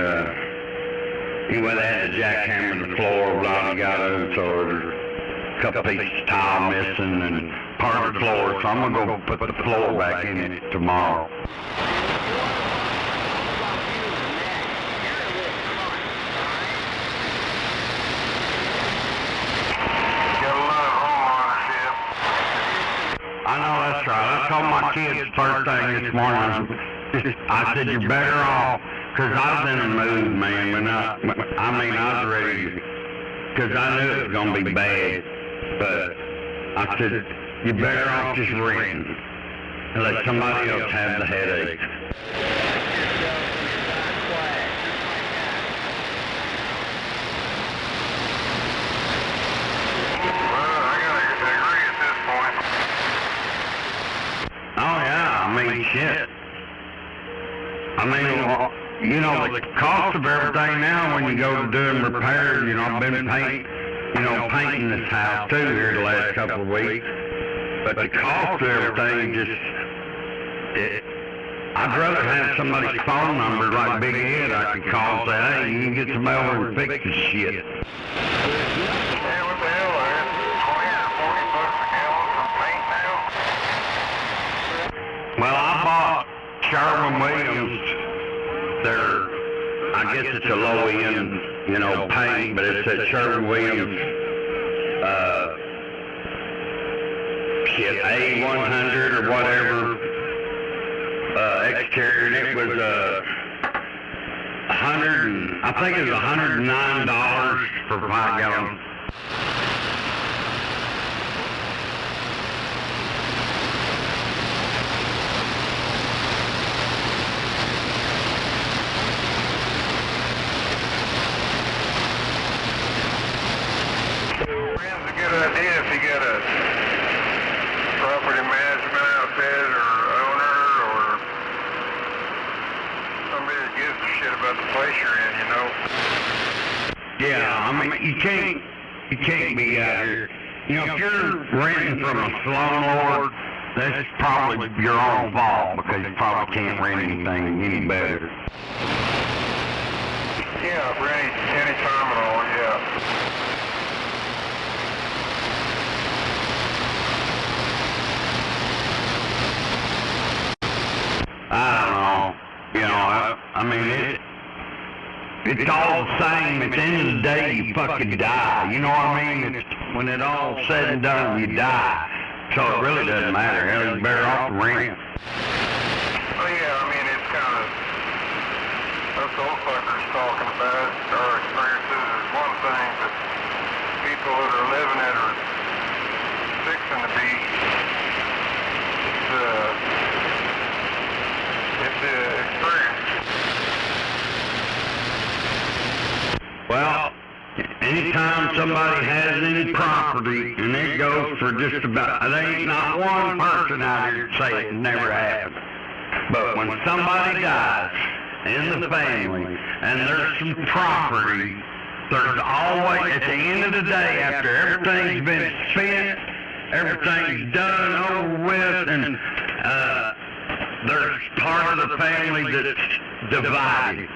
anyway, they had to jackhammer the floor, blah, blah, so there's a couple pieces of tile missing and part of the floor, so I'm gonna go put the floor back in it tomorrow. I know, that's right. I told my kids first thing this morning, I said, you're better off, because I was in a mood, man, when I was ready, because I knew it was going to be bad, but I said, you're better off just renting, and let somebody else have the headache. Oh, yeah, I mean, shit. I mean, you know, the cost of everything now when you go to doing repairs, you know, I've been painting this house too here the last couple of weeks. But the cost of everything I'd rather have somebody's phone number like Big Ed I could call and say, hey, you can get some over and fix this shit. Yeah, what the hell, man? 20 or 40 bucks a gallon for paint now? Well, I bought Sherwin-Williams, I guess it's a low-end, you know, paint, but it's a Sherwin-Williams, A100 or whatever, exterior, and it was, I think it was $109 for 5 gallons. Idea if you got a property management outfit or owner or somebody that gives a shit about the place you're in, you know. Yeah, I mean, you can't be out here. You know, if you're renting from a slumlord, that's probably your own fault because you probably can't rent anything any better. Yeah, for any time at all, yeah. I don't know. You know, I mean, it's all the same. At the end of the day, you fucking die. You know what I mean? When it's all said and done, you die. So it really doesn't matter. Hell, you're better off to rent. Well, yeah, I mean, it's kind of up those fuckers talking about our experiences is one thing, but people that are living it are fixing to be. It's an experience. Well, anytime somebody has any property, and it goes for just about, there ain't not one person out here that say it never happened. But when somebody dies in the family, and there's some property, there's always, at the end of the day, after everything's been spent, everything's done and over with, and there's part of the family that's divided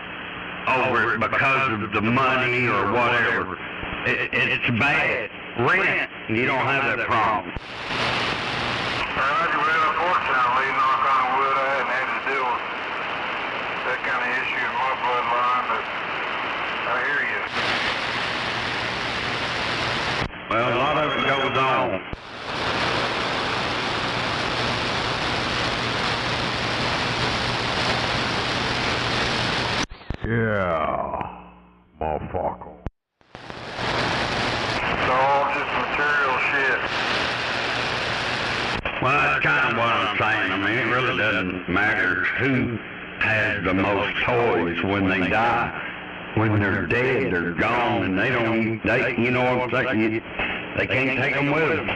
over it because of the money or whatever. It's bad. Rent, you don't have that problem. Roger, well, unfortunately, knock on wood, I hadn't had to deal with that kind of issue in my bloodline, but I hear you. Well, a lot of it goes on. Yeah, motherfucker. It's all just material shit. Well, that's kind of what I'm saying. I mean, it really doesn't matter who has the most toys when they die. When they're dead, they're gone, and they don't, you know what I'm saying? They can't take them with them.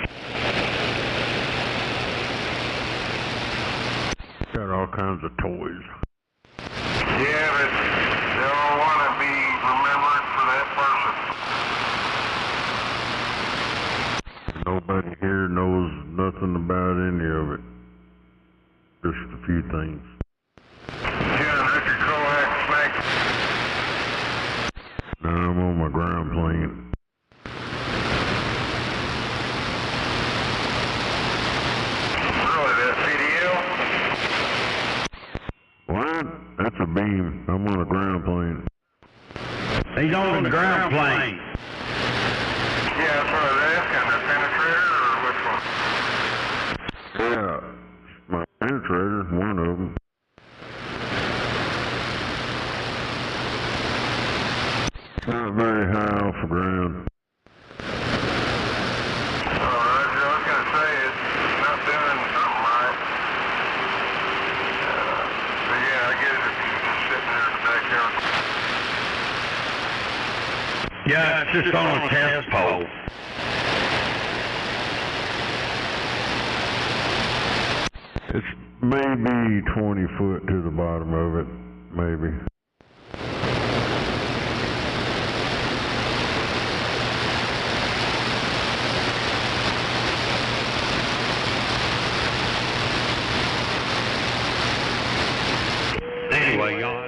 Got all kinds of toys. Yeah, but they all want to be remembered for that person. Nobody here knows nothing about any of it. Just a few things. Yeah, Richard Coax, Snake. Now I'm on my ground plane. Really, that CDL? What? That's a beam. I'm on a ground plane. He's on the ground plane. Yeah, that's what I was asking. The penetrator or which one? Yeah, my penetrator, one of them. Not very high off the ground. Roger, I was going to say it's not doing something right. But yeah, I get it if you're just sitting there in the backyard. Yeah, it's just on a test pole. It's maybe 20 foot to the bottom of it, maybe. Anyway, y'all.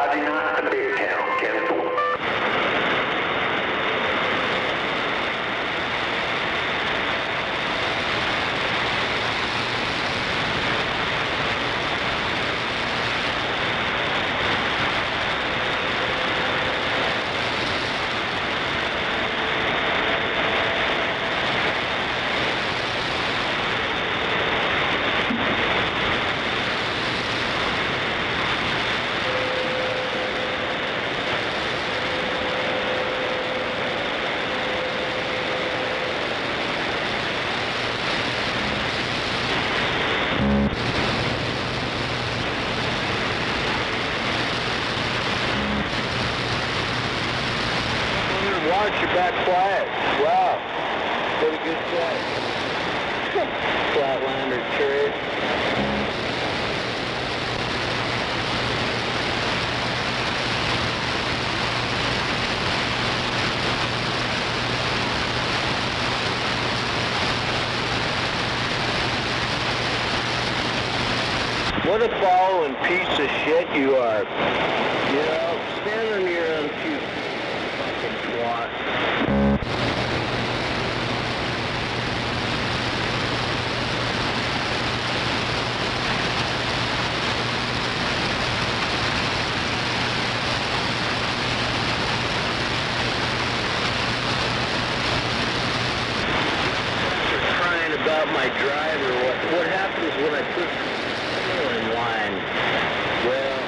Roger 9, Big Town, County 4. Watch your back flash. Wow. Pretty good flash. Flatlander trade. What a following piece of shit you are. You know, stand on your own two fucking twat. You're crying about my driver. What happens when I put in line? Well,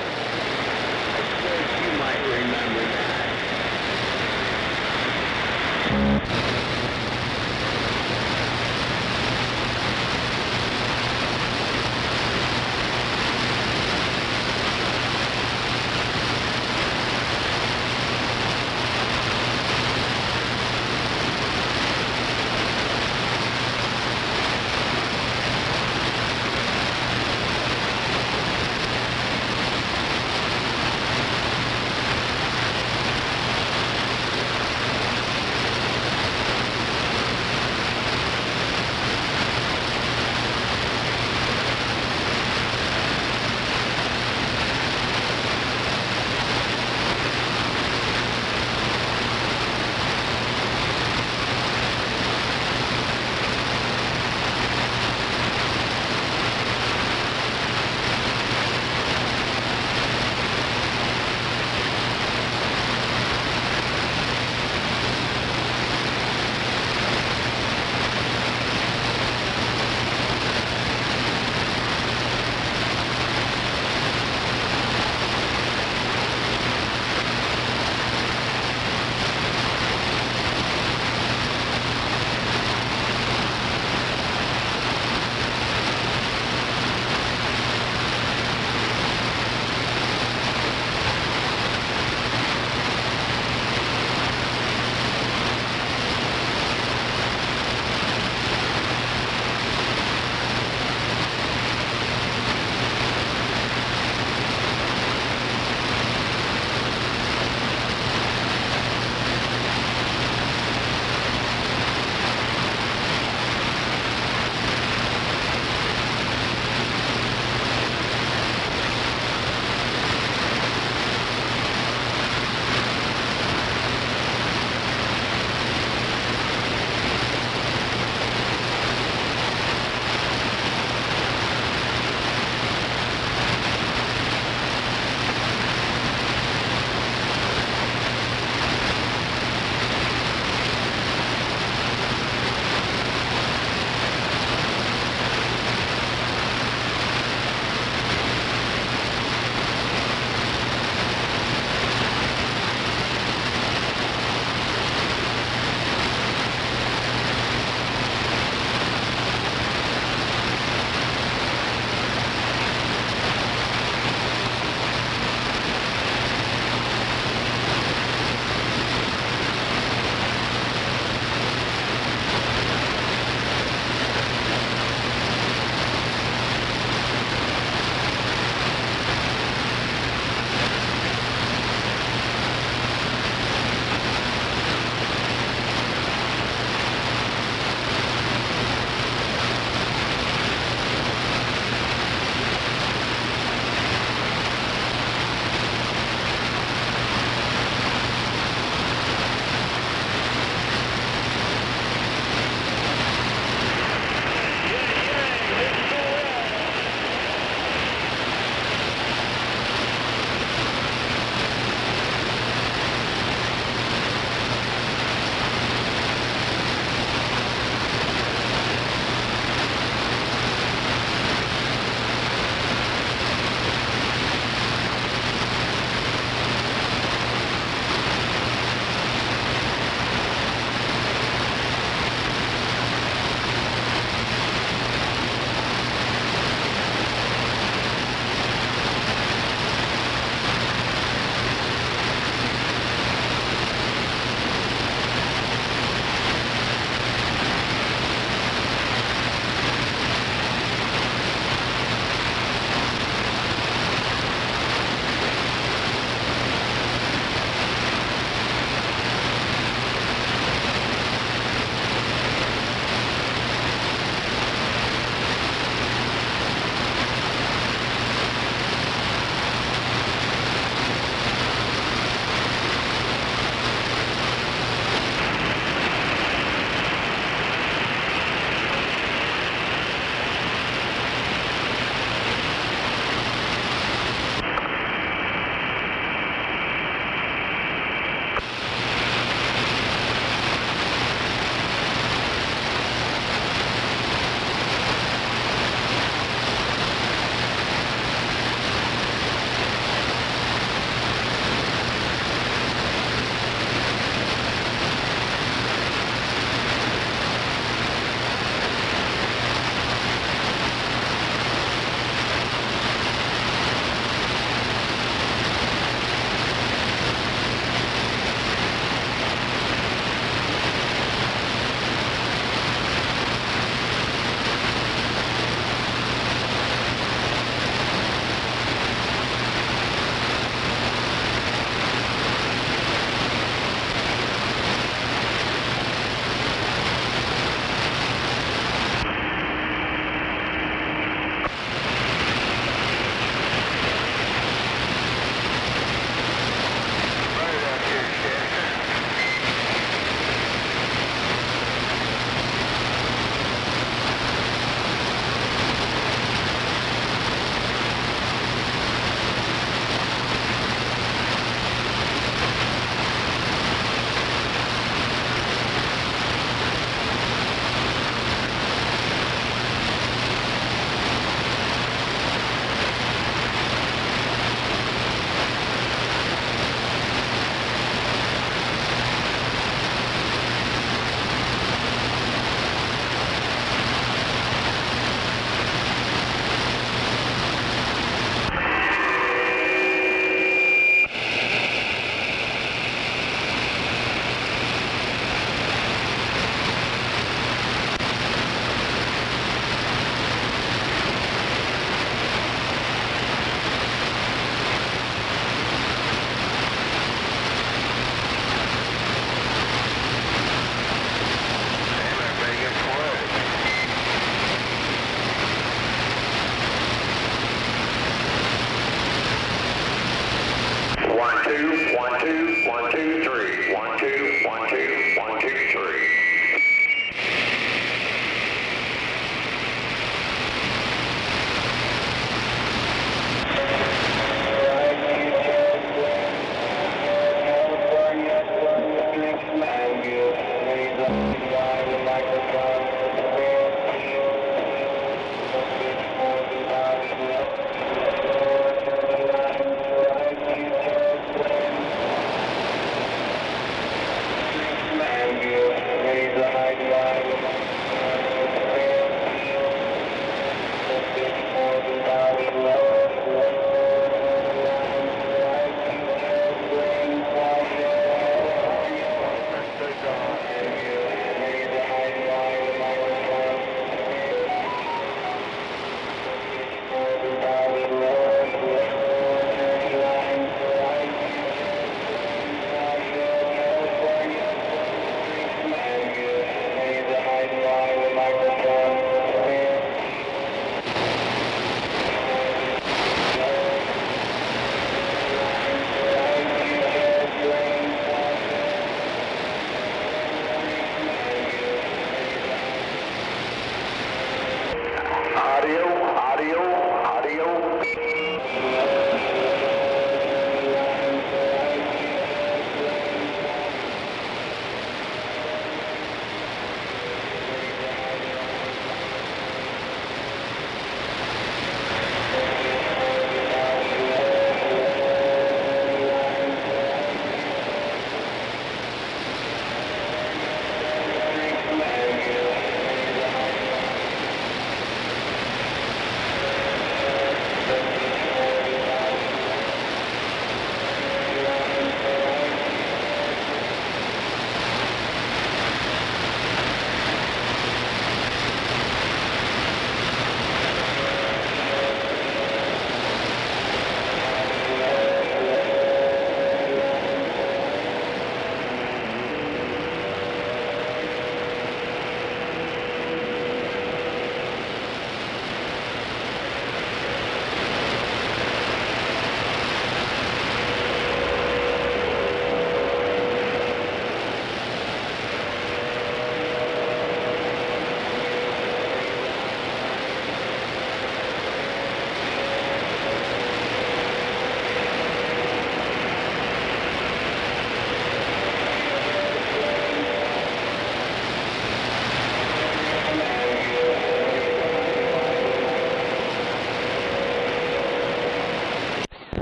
1, 2, 1, 2, 3. 1, 2, 1, 2, 1, 2, 3.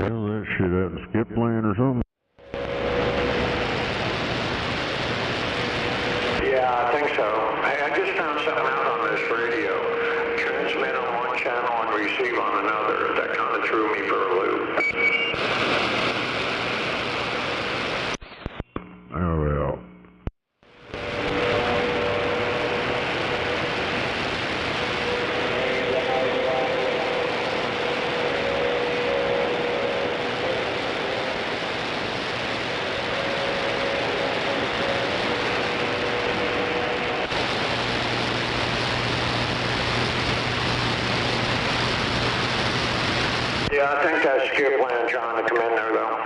Hell, that shit out in skip land or something? Yeah, I think so. Hey, I just found something out on this radio. Transmit on one channel and receive on another. That kind of threw me for a loop. Oh, well. Yeah, I think that's skip land trying to come in there, though.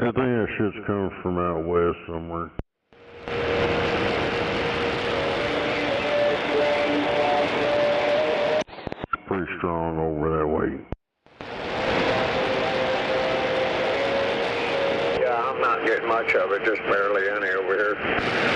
I think that shit's coming from out west somewhere. Pretty strong over that way. Yeah, I'm not getting much of it, just barely any over here.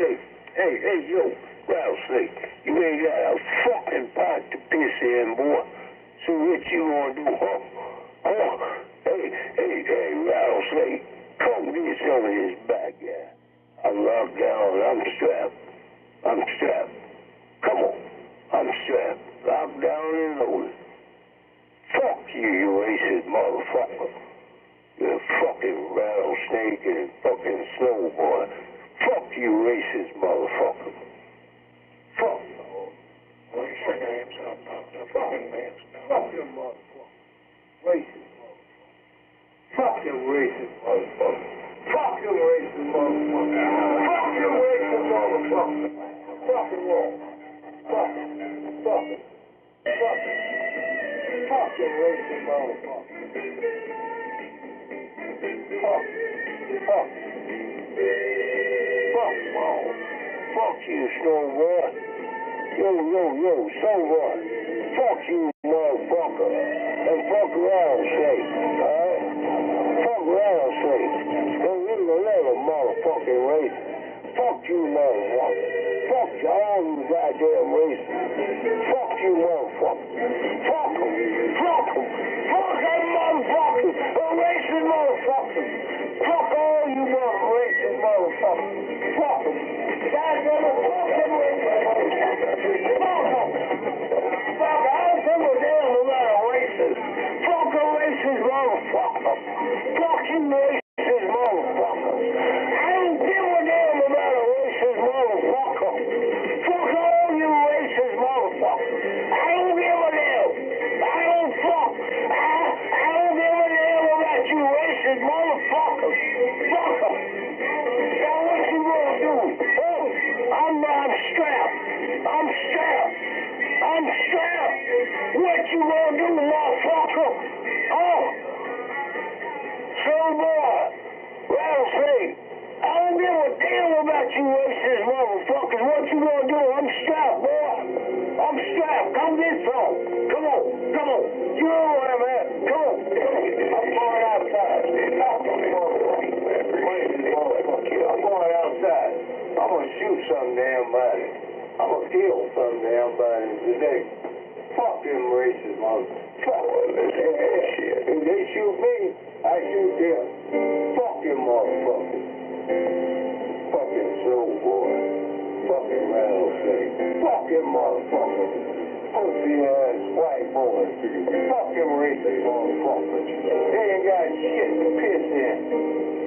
rattlesnake. Hey, yo, rattlesnake. You ain't got a fucking pot to piss in, boy. So what you gonna do, huh? Hey, rattlesnake. Come get some of this back, yeah. I'm locked down. I'm strapped. Come on. I'm strapped. Locked down and loaded. Fuck you, you racist motherfucker. You fucking rattlesnake and fucking snowboy. Fuck you, racist motherfucker. Fuck you. What's your name, son? Fucking man. Fuck you, motherfucker. Racist motherfucker. Fucking racist motherfucker. Fucking racist motherfucker. Fucking racist motherfucker. Fucking wrong. Fucking racist motherfucker. Fuck you, snowboy. Yo, snowboy. Fuck you, motherfucker. And fuck rattlesnake, alright? Fuck rattlesnake. Don't leave another motherfucking race. Fuck you, motherfucker. Fuck all you goddamn races. Fuck you, motherfucker. Fuck them. Fuck that motherfucker. A racist motherfucker. Fuck all you racist motherfuckers. Fuck them. Goddamn it, fuck them racist motherfuckers. Fuck them. Fuck, I don't give a damn about a racist. Fuck a racist motherfucker. Fuck you, racist motherfucker. I don't give a damn about a racist motherfucker. Fuck all you racist motherfuckers. I don't give a damn. I don't fuck. I don't give a damn about you racist motherfuckers. Fuck them. Now what you gonna do? Oh, I'm strapped. What you gonna do, motherfucker? Oh, snowboy, rattlesnake. I don't give a damn about you racist motherfuckers. What you gonna do? I'm strapped, boy. I'm strapped. Come get some. Come on. You know where I'm at. Come on. I'm going outside. I'm going outside. I'm gonna shoot some damn body. I'm gonna kill some damn body today. Fuck them racist motherfuckers. If they shoot me, I shoot them. Fuck them motherfuckers. Fucking snowboy. Fucking rattlesnake. Fuck them motherfuckers. Pussy ass white boys. Fucking racist motherfuckers. They ain't got shit to piss in.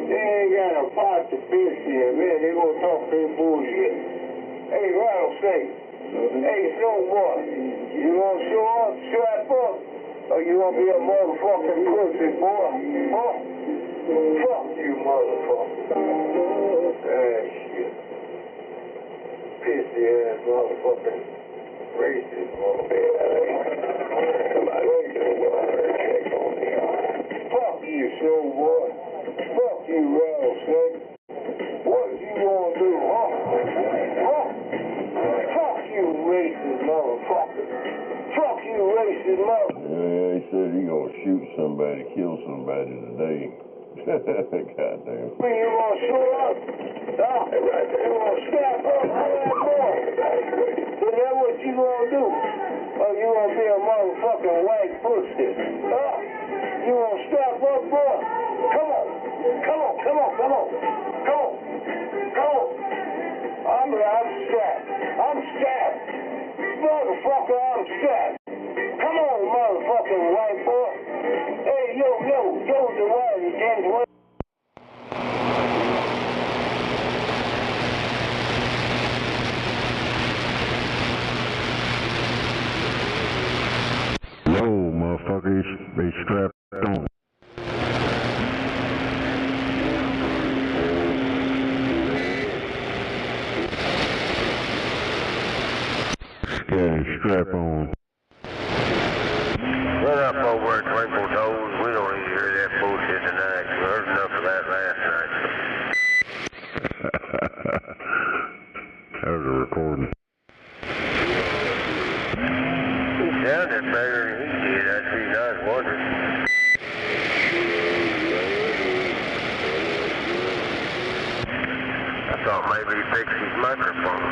They ain't got a pot to piss in. Man, they gonna talk their bullshit. Hey, rattlesnake. Hey, snowboy. You gonna show up, strap up? Or you gonna be a motherfucking pussy, boy? Huh? Fuck you, motherfucker. Shit. Pissy ass motherfucking racist motherfucker. Fuck you, snowboy. Fuck you, rattlesnake. What you gonna do, huh? Fuck you, racist motherfucker. Fuck you, racist motherfucker. Yeah, he said he gonna shoot somebody, kill somebody today. Goddamn. When you gonna show up? You gonna strap up for that boy? Is that what you gonna do? Or you gonna be a motherfucking white pussy? You gonna strap up, boy? Come on. I'm strapped. Motherfucker, I'm strapped. Come on, motherfucking white boy. Hey, yo, the white James Wayne. No, motherfucker, he's strapped on. Yeah, strap on. Run up over at Twinkle Toes. We don't need to hear that bullshit tonight. We heard enough of that last night. That was a recording. He sounded better than he did. I'd be not wondering. thought maybe he fixed his microphone.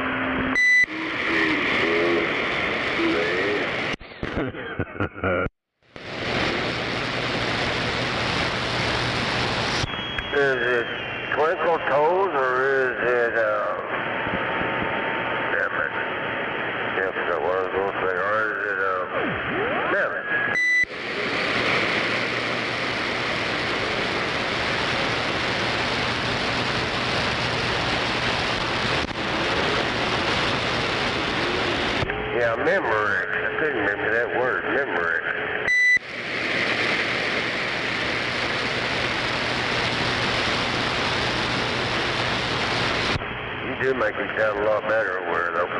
Is it Twinkle Toes or is it, damn it. Yep, that what I was going to say. Or is it, damn it. Yeah, Memorex. I couldn't remember that word, Memorex. You do make him sound a lot better over there, though.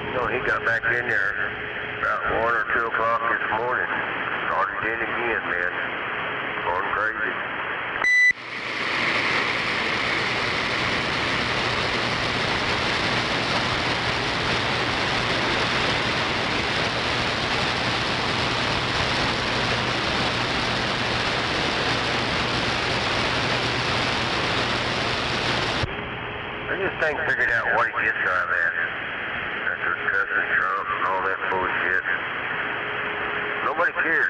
You know, he got back in there about 1 or 2 o'clock this morning. Started in again, man. Going crazy. I just ain't figured out what he gets out of that. After cussing Trump and all that bullshit. Nobody cares.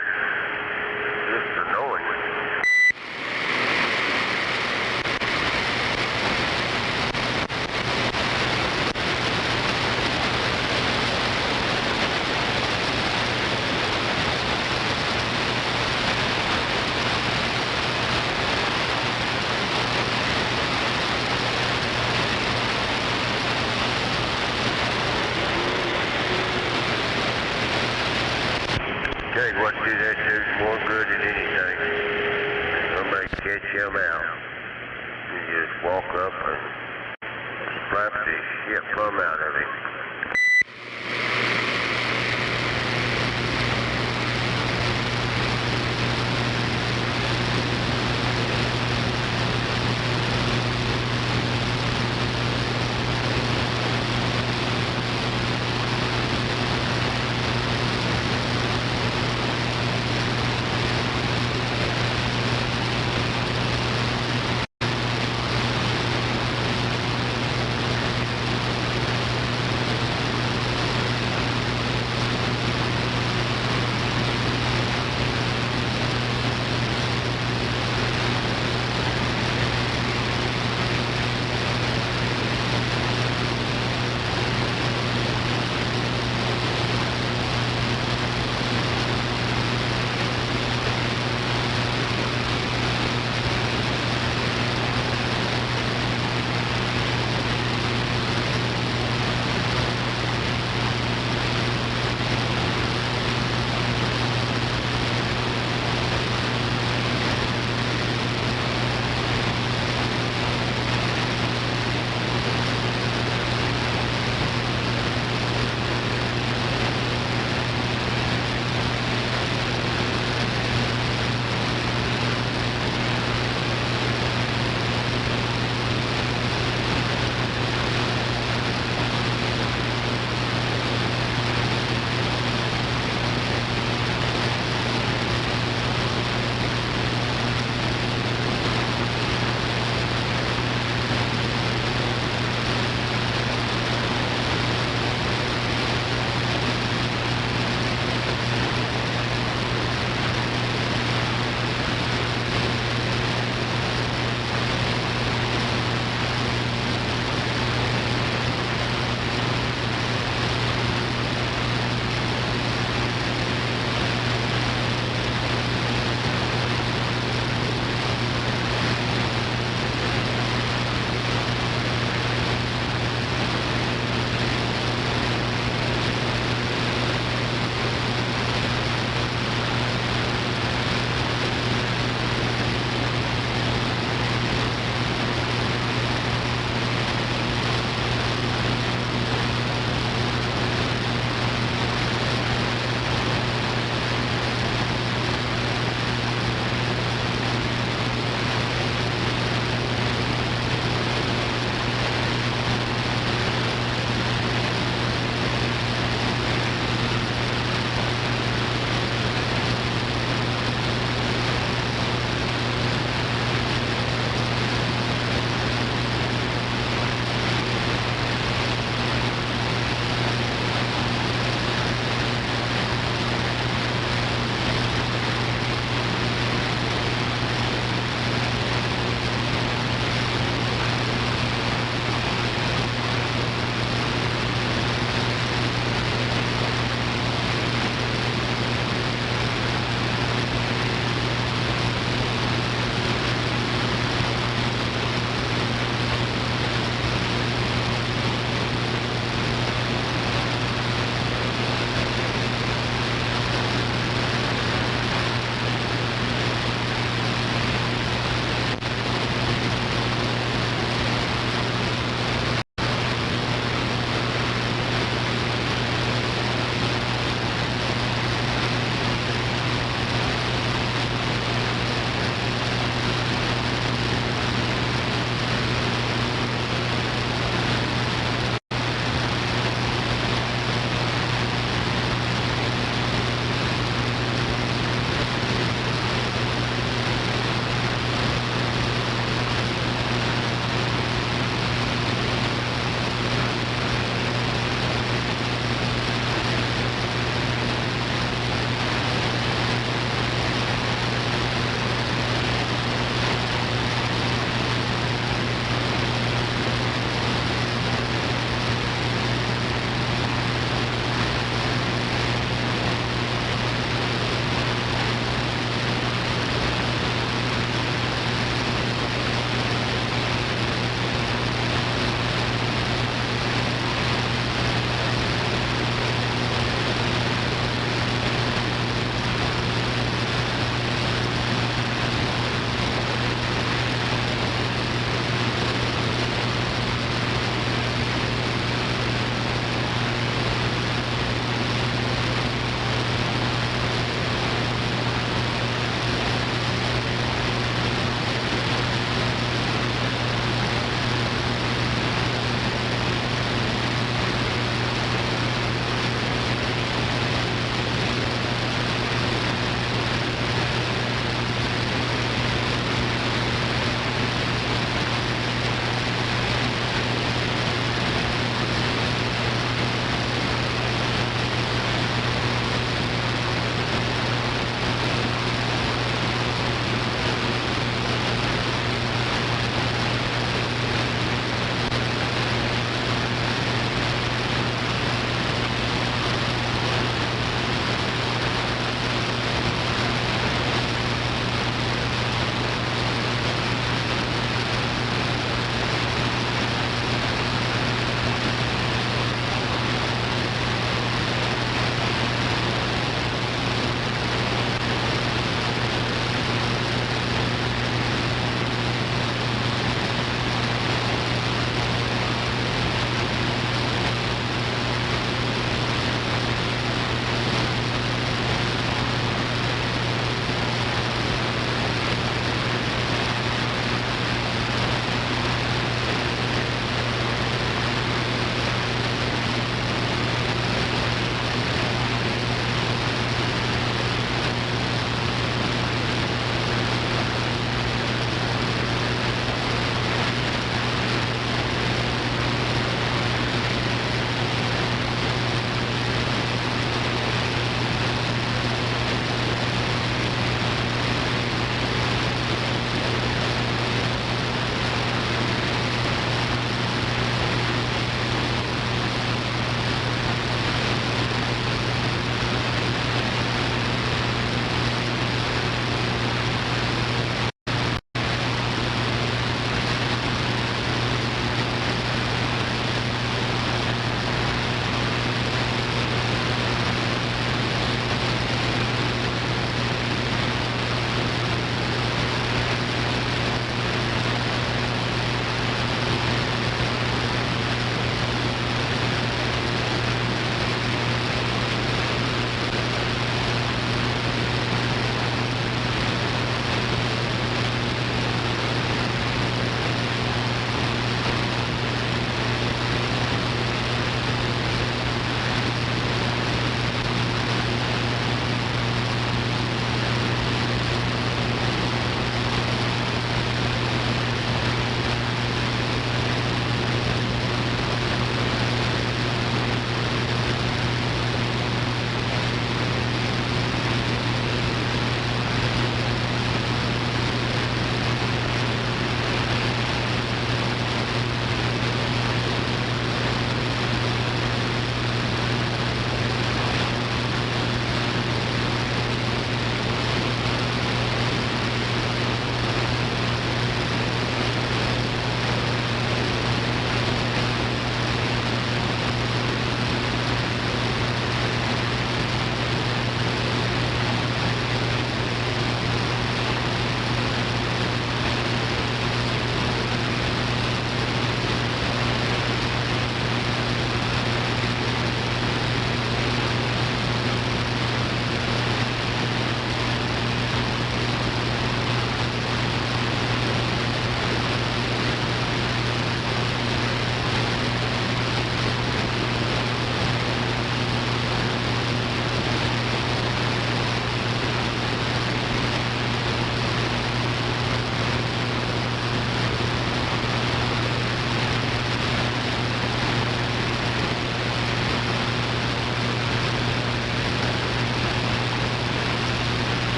It's just annoying. Tell you what, do that dude's more good than anything. Somebody catch him out. You just walk up and slap the shit plumb out of him.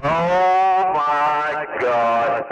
Oh my God.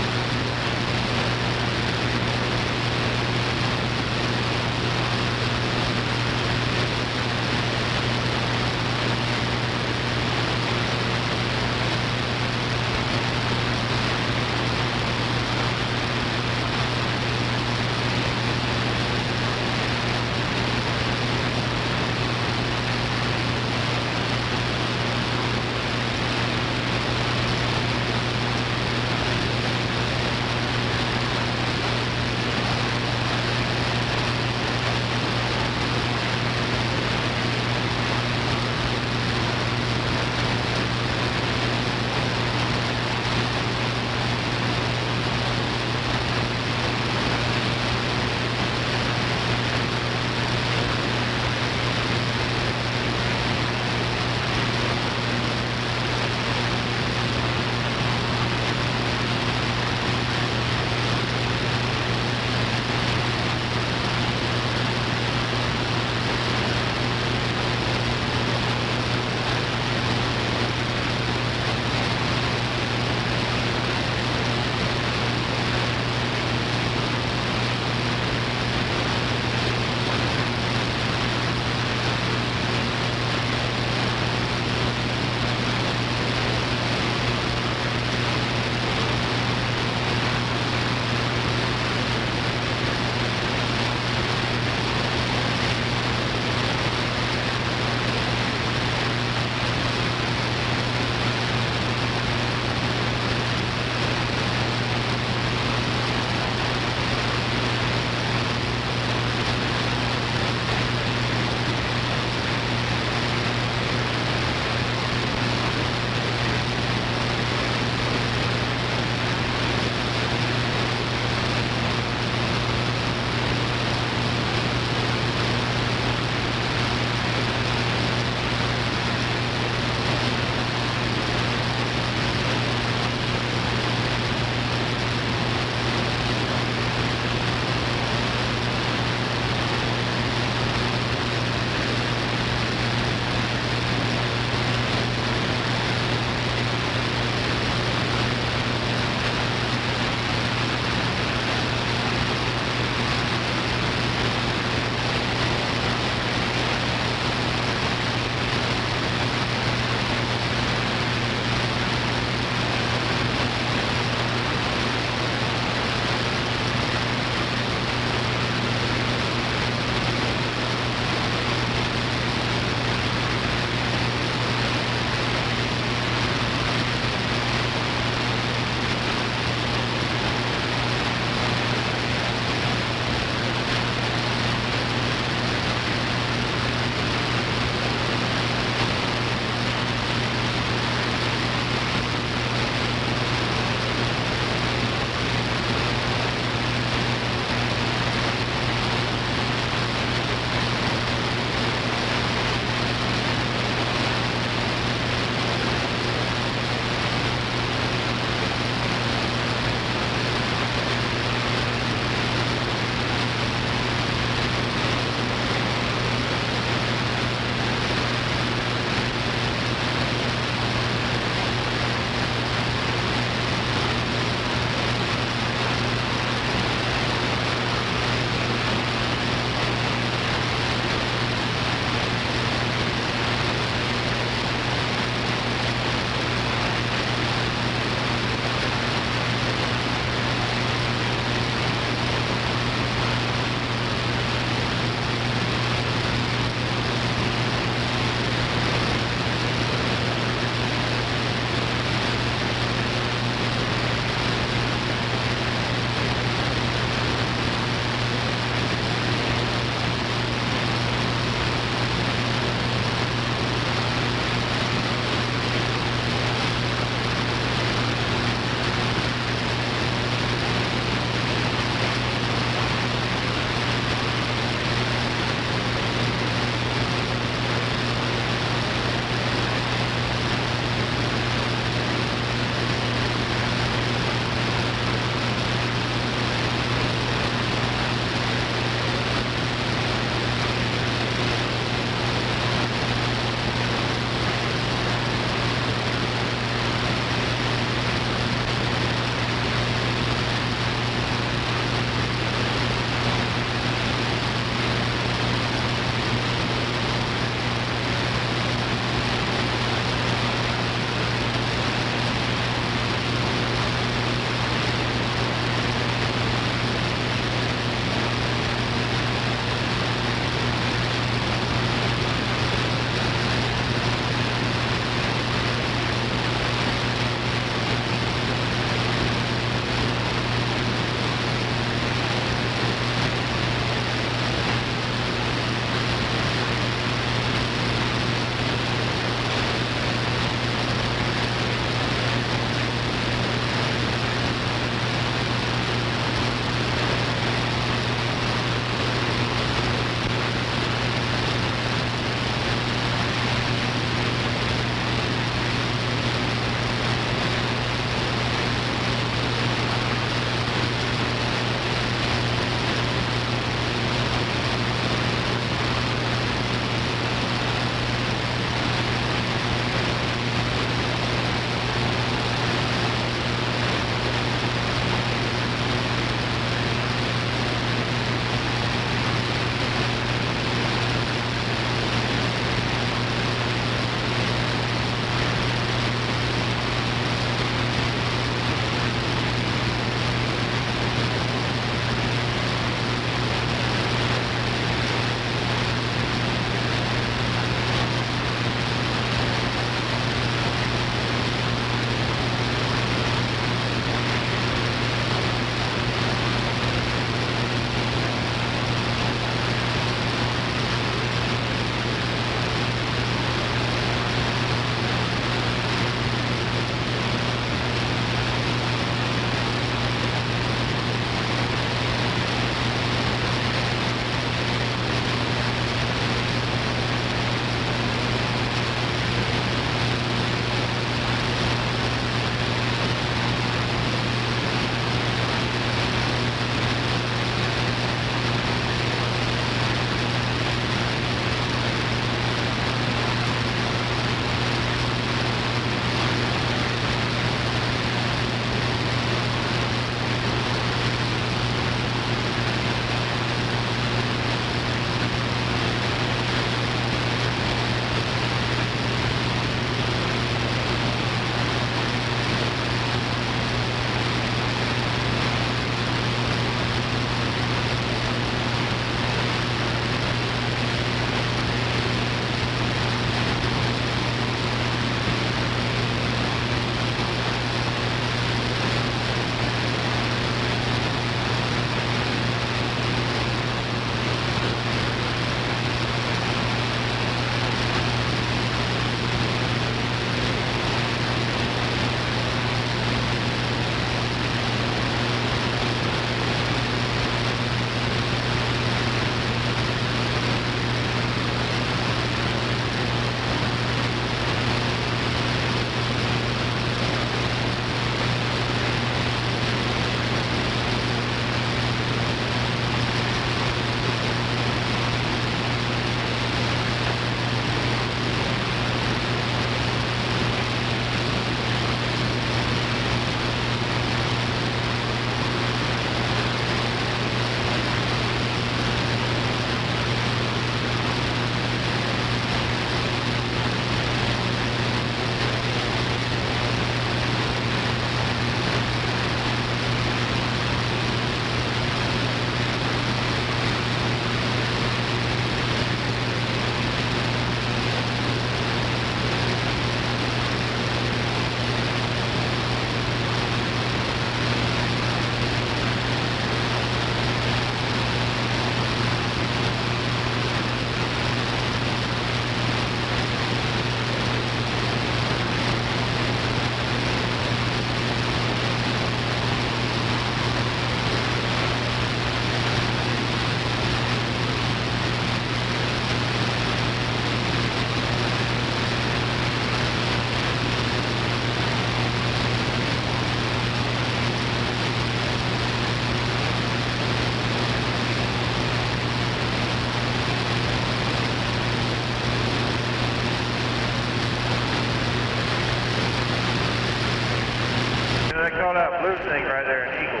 blue thing right there, an eagle.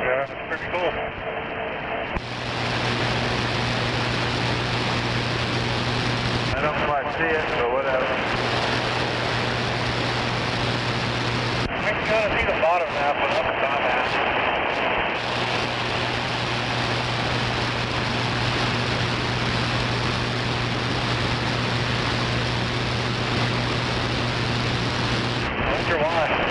Yeah, it's pretty cool. I don't quite see it, but whatever. I can kind of see the bottom now, but up the top half. I wonder why.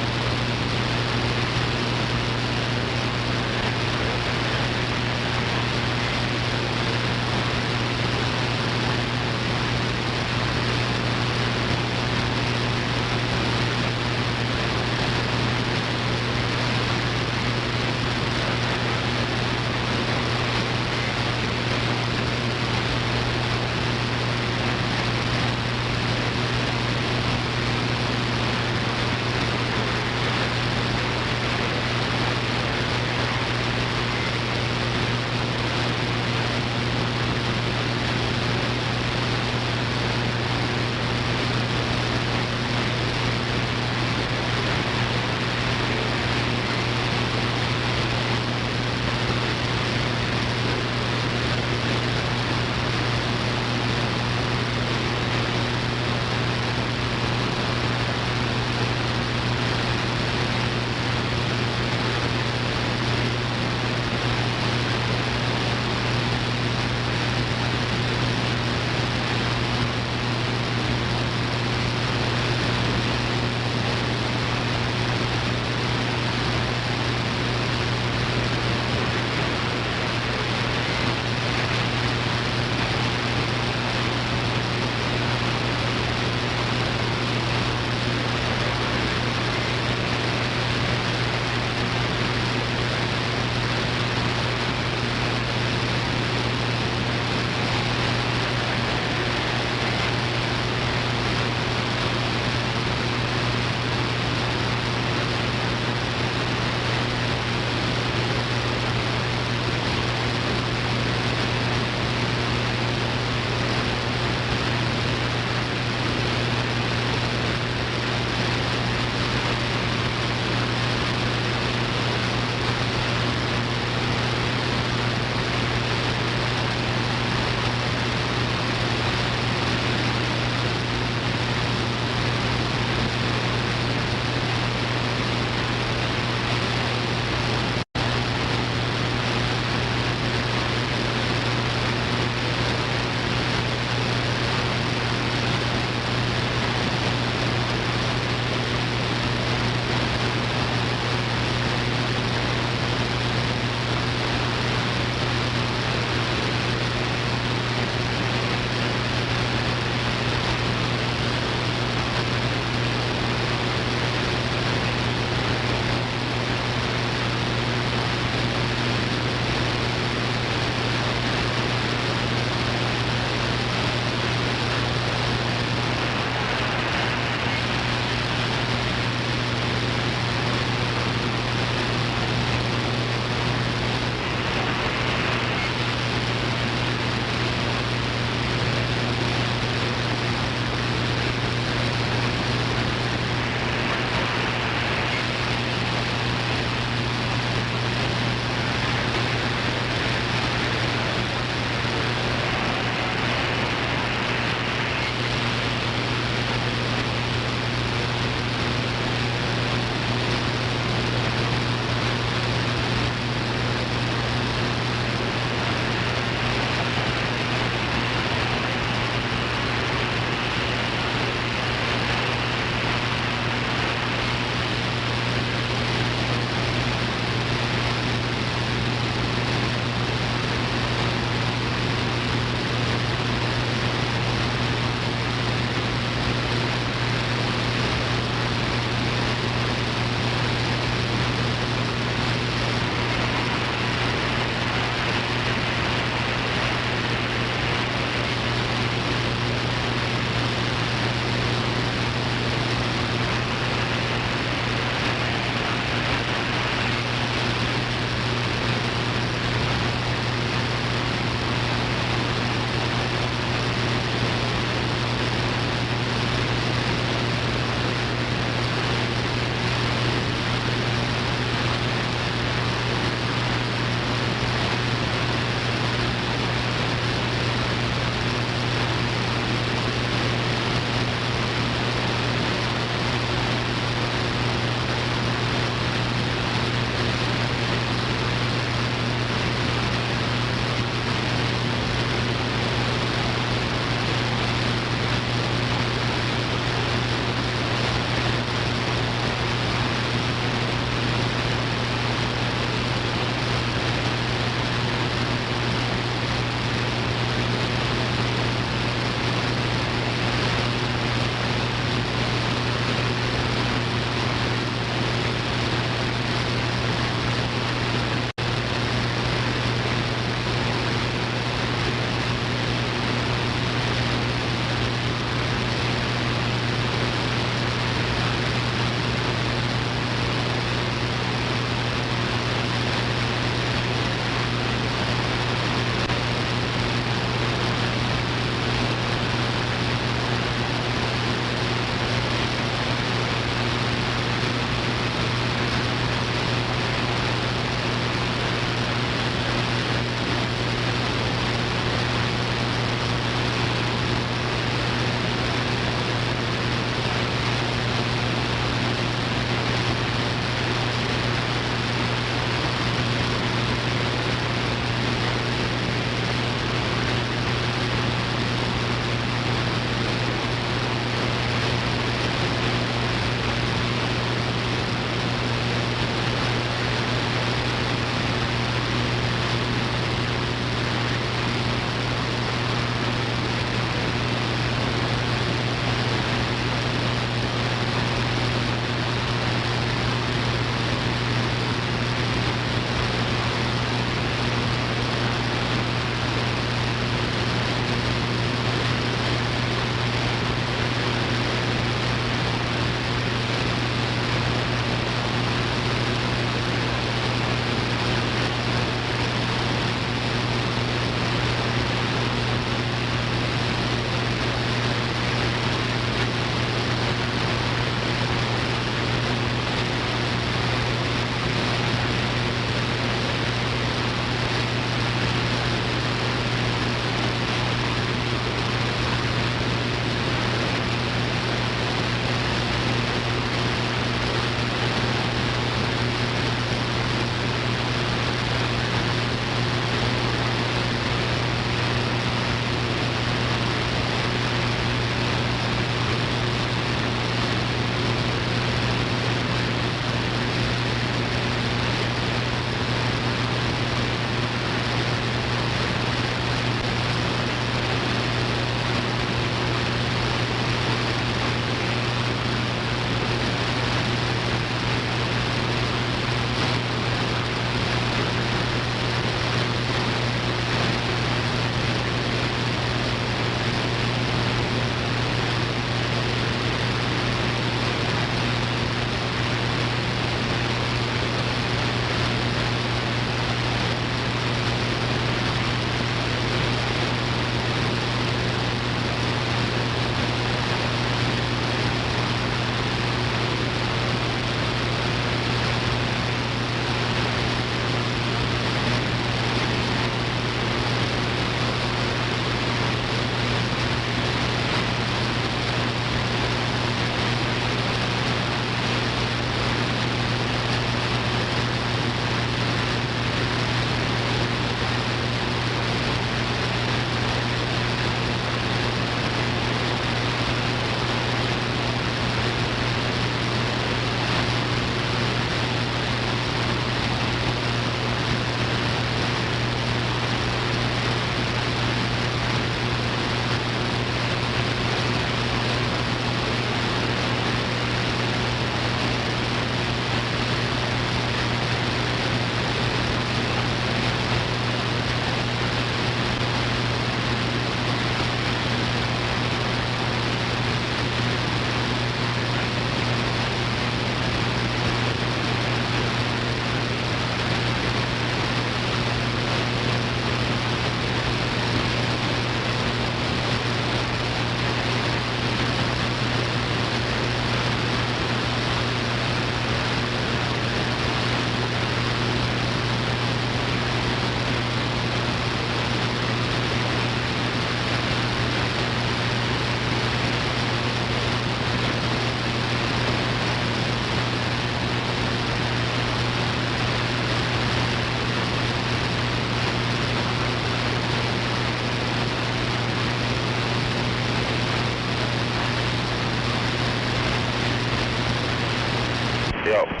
Yo. What's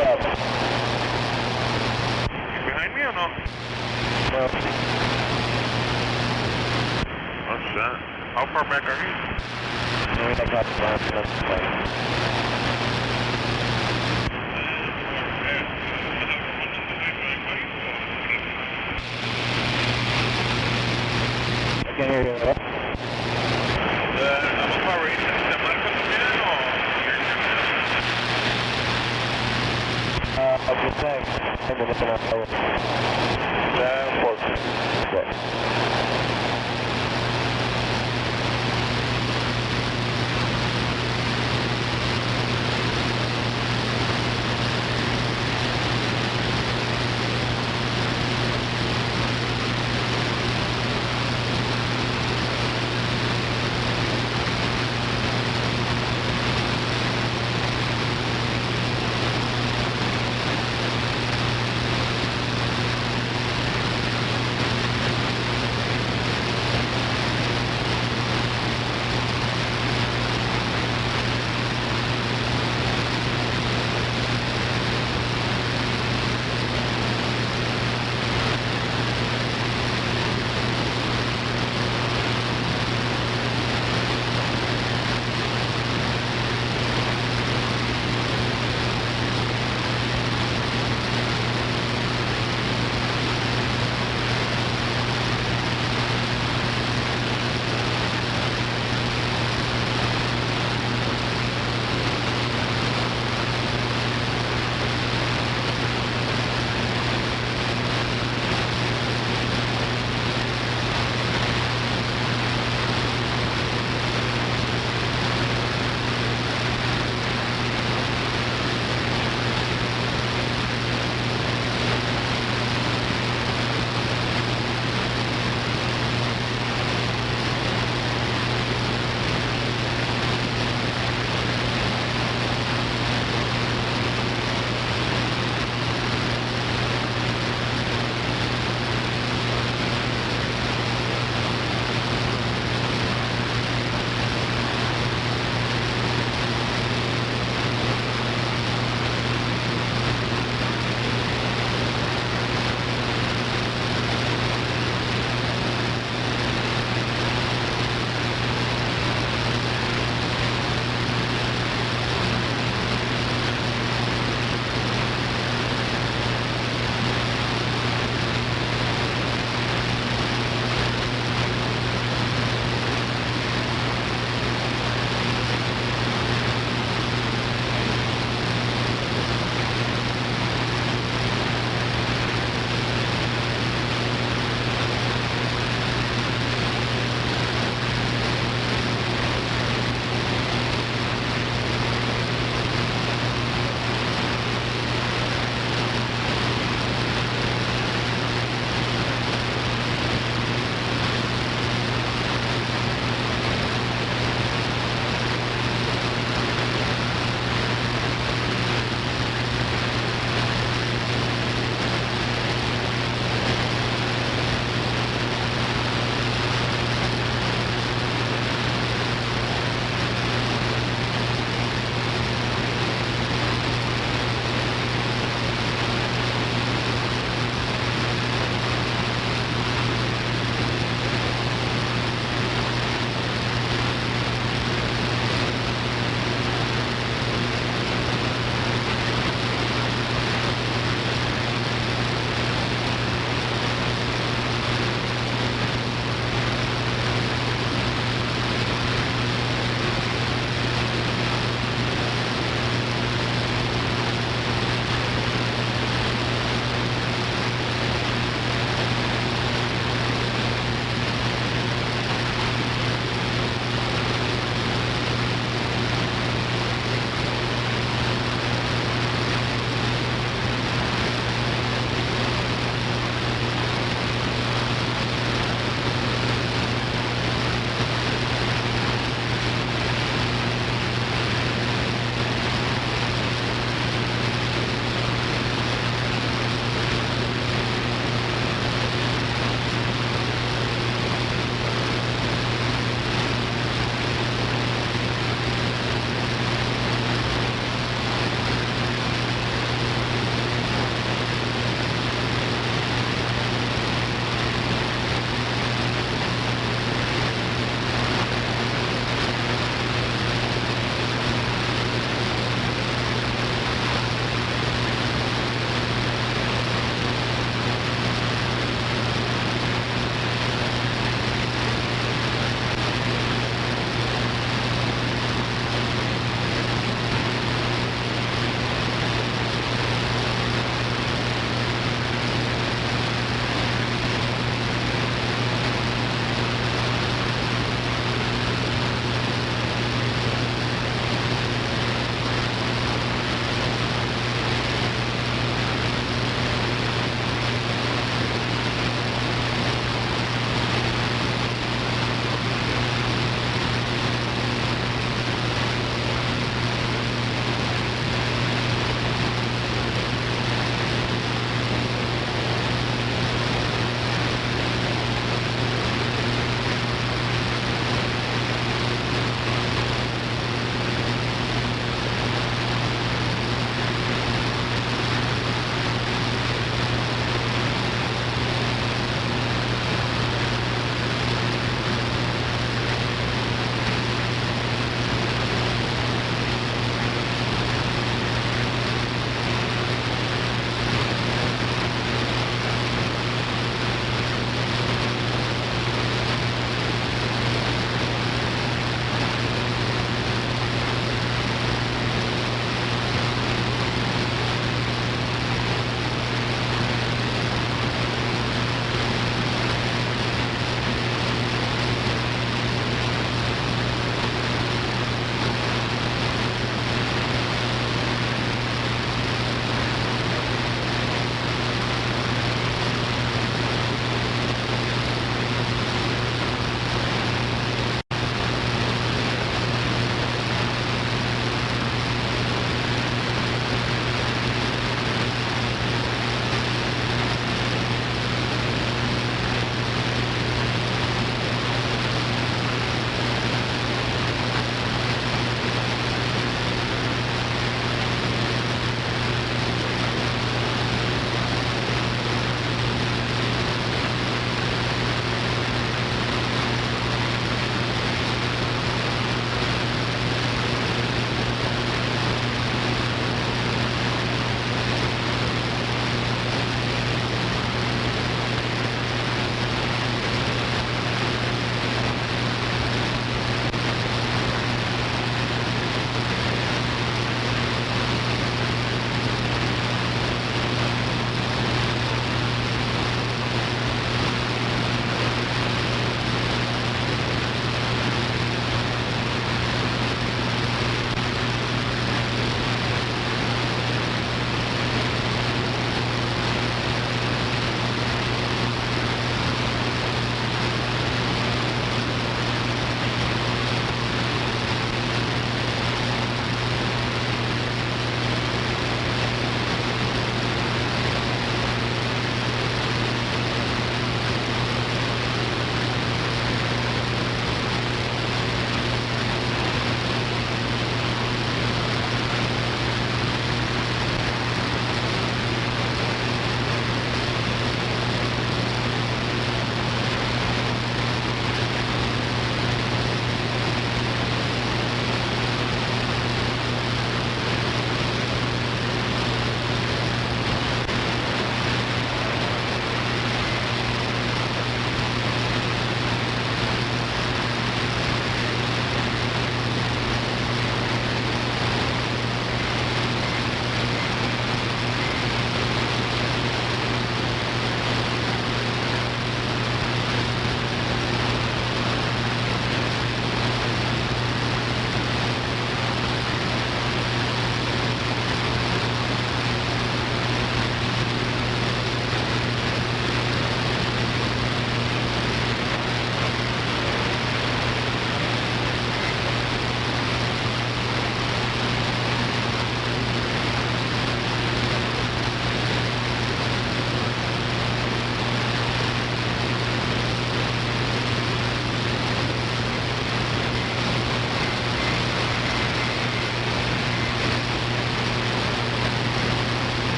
up? You behind me or no? No. What's that? How far back are you? I got the last plane. I can hear you. Of the tank, and then looking up over.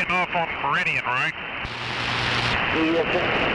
getting off on Meridian, right? Yes, sir.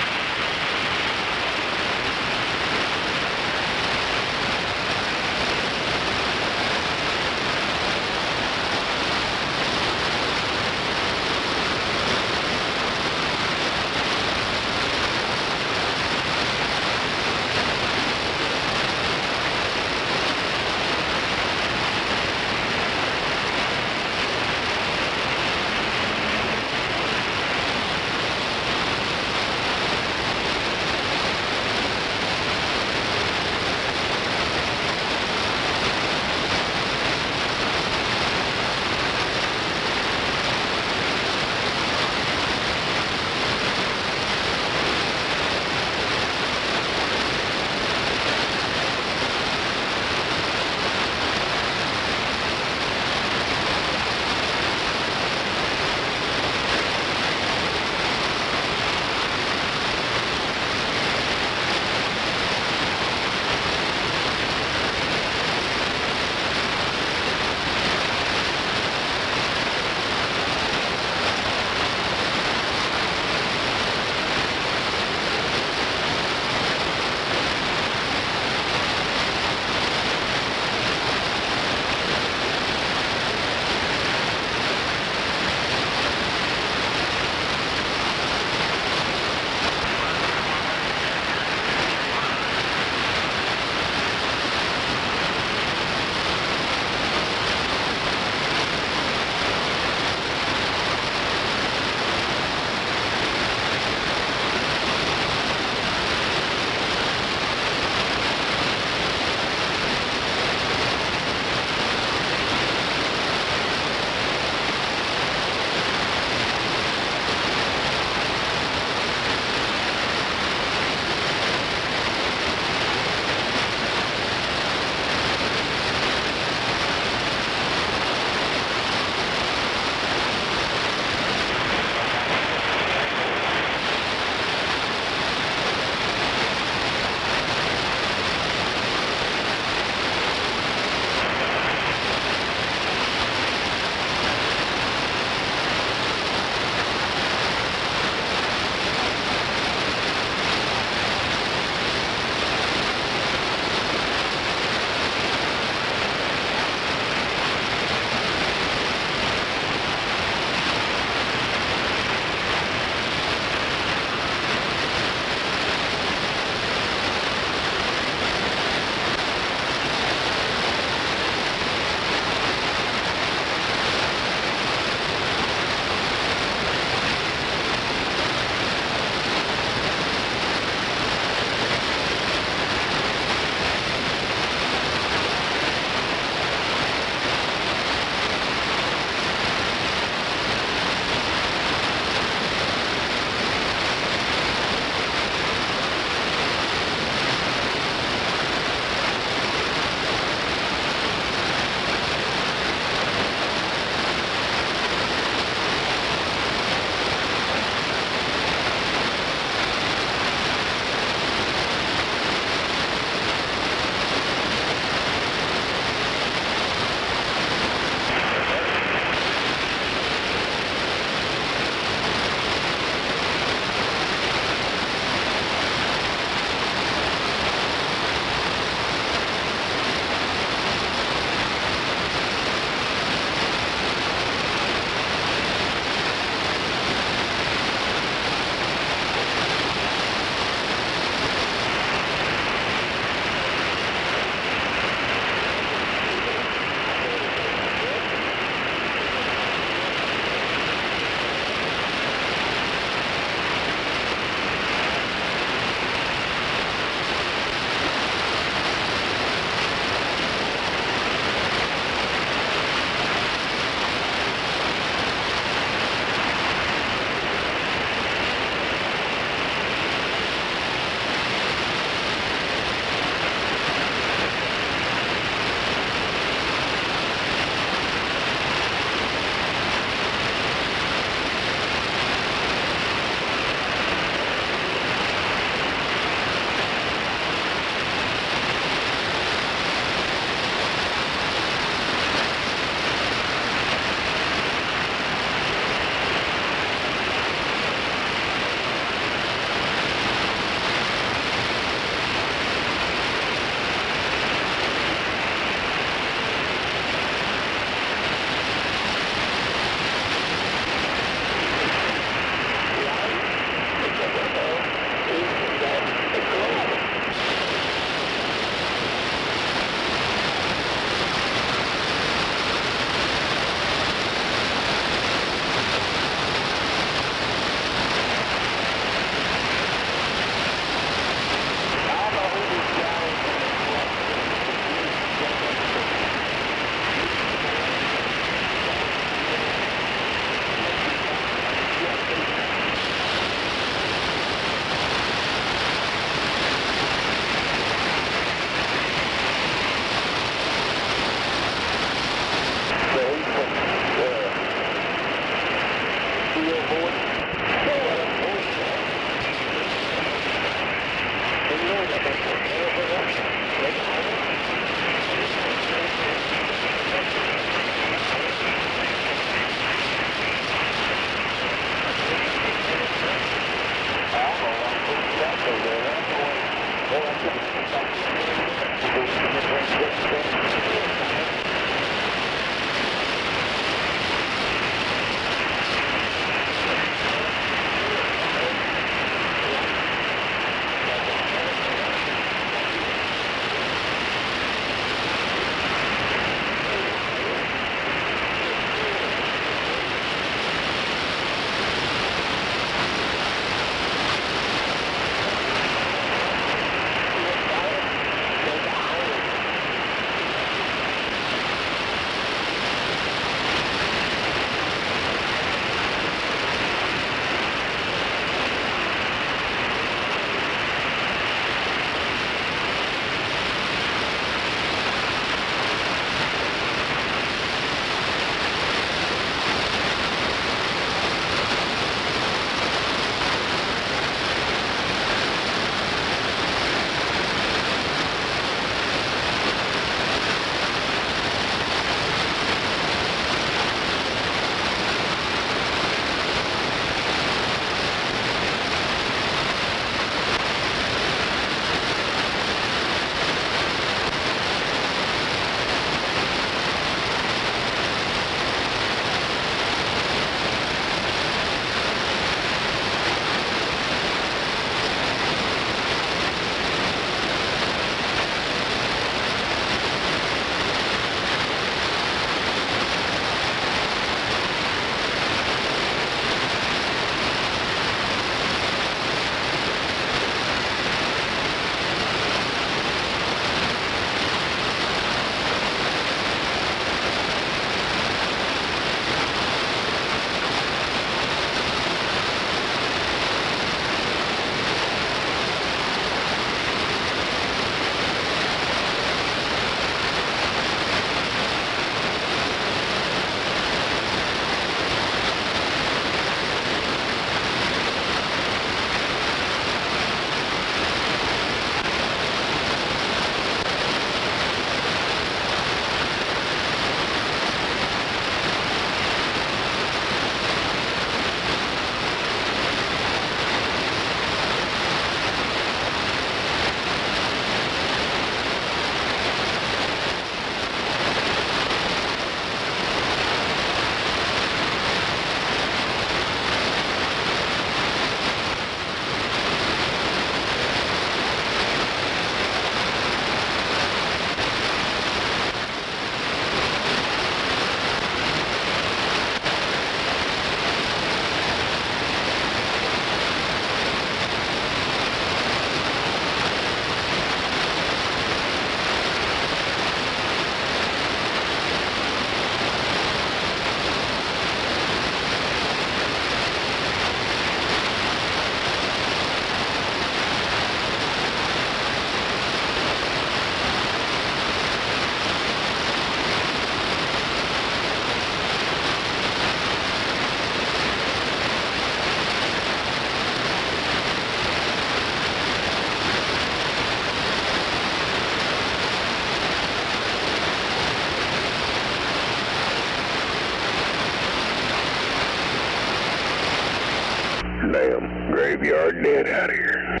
Damn graveyard dead out here.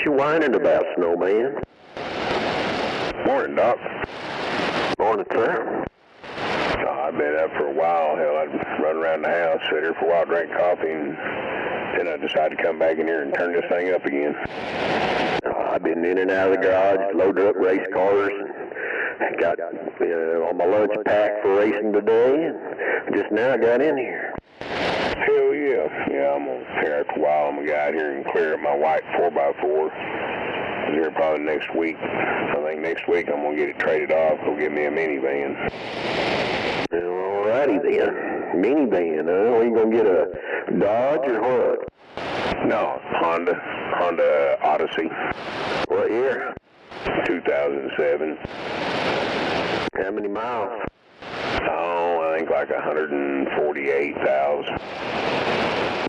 you whining about, Snowman? Morning, Doc. Morning, sir. Oh, I've been up for a while. Hell, I'd run around the house, sit here for a while, drink coffee, and then I decided to come back in here and turn this thing up again. I've been in and out of the garage, loaded up race cars, and got on my lunch pack for racing today, and just now I got in here. Hell yeah. Yeah, I'm going to here after a while. I'm going to get out here and clear up my white 4x4. Here probably next week. I think next week I'm going to get it traded off. Go get me a minivan. Alrighty then. Minivan, huh? Are you going to get a Dodge or what? No, Honda Odyssey. What year? 2007. How many miles? Oh, I think like 148,000.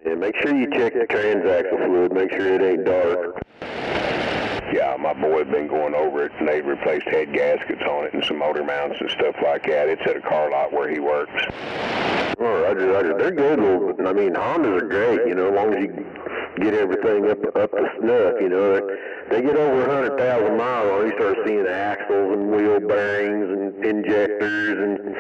Yeah, make sure you check the transaxle fluid. Make sure it ain't dark. Yeah, my boy had been going over it, and they replaced head gaskets on it and some motor mounts and stuff like that. It's at a car lot where he works. Oh, Roger. They're good. I mean, Hondas are great, as long as you get everything up to snuff, They get over 100,000 miles on, you start seeing axles and wheel bearings and injectors and,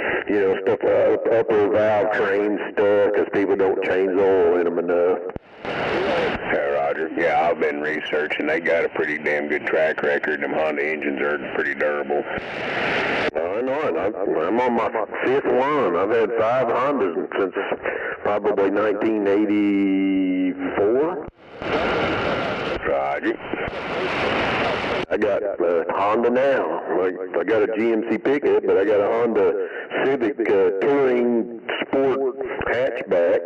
stuff like upper valve trains stuck because people don't change the oil in them enough. Yeah, Roger. Yeah, I've been researching. They got a pretty damn good track record. Them Honda engines are pretty durable. I know it. I'm on my fifth one. I've had 5 Hondas since probably 1984. Roger. I got a Honda now. I got a GMC pickup, but I got a Honda Civic Touring Sport hatchback.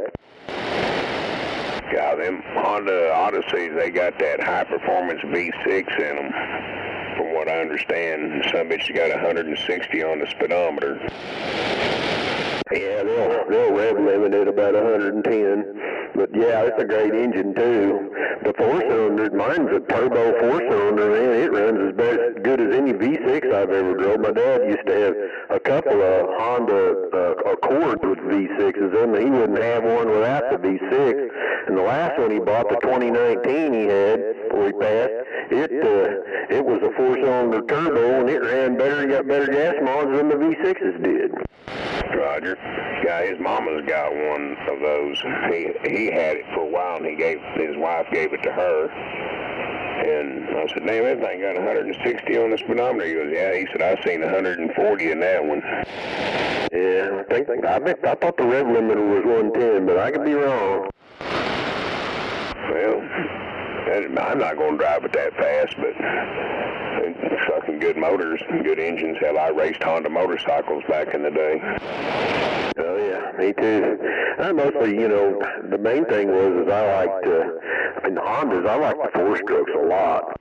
Yeah, them Honda Odysseys, they got that high-performance V6 in them. From what I understand, some bitch got 160 on the speedometer. Yeah, they'll rev limit at about 110. But yeah, it's a great engine too. The 4-cylinder, mine's a turbo 4-cylinder, man. It runs as good as any V6 I've ever drove. My dad used to have a couple of Honda Accords with V6s in them. He wouldn't have one without the V6. And the last one he bought, the 2019 he had, before he passed, it was a 4-cylinder turbo, and it ran better, got better gas mileage than the V6s did. Roger. Yeah, his mama's got one of those. He had it for a while, and his wife gave it to her. And I said, damn, that thing got 160 on the speedometer. He goes, yeah. He said, I seen 140 in that one. Yeah, I thought the rev limiter was 110, but I could be wrong. Well, I'm not going to drive it that fast, but it's fucking good motors and good engines. Hell, I raced Honda motorcycles back in the day. Oh, yeah, me too. I mostly, the main thing was I liked, in the Hondas, I liked the 4-strokes a lot.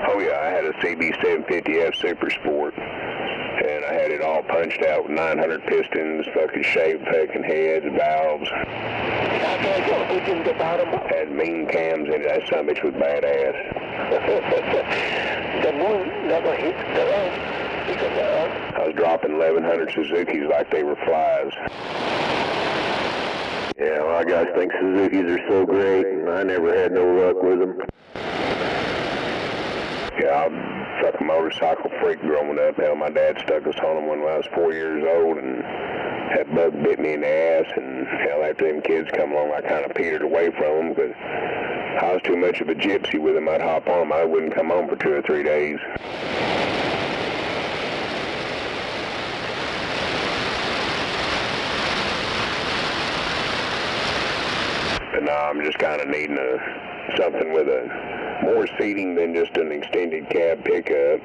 Oh, yeah, I had a CB750F Super Sport, and I had it all punched out with 900 pistons, fucking shaved fucking heads, valves. Had mean cams in it. That son of a bitch was badass. I was dropping 1100 Suzukis like they were flies. Yeah, a lot of guys think Suzukis are so great, and I never had no luck with them. Yeah, I'm a fucking motorcycle freak growing up. Hell, my dad stuck us on them when I was 4 years old, and that bug bit me in the ass, and hell, after them kids come along, I kind of petered away from them, because I was too much of a gypsy with them. I'd hop on them, I wouldn't come home for 2 or 3 days. But now I'm just kind of needing something with more seating than just an extended cab pickup.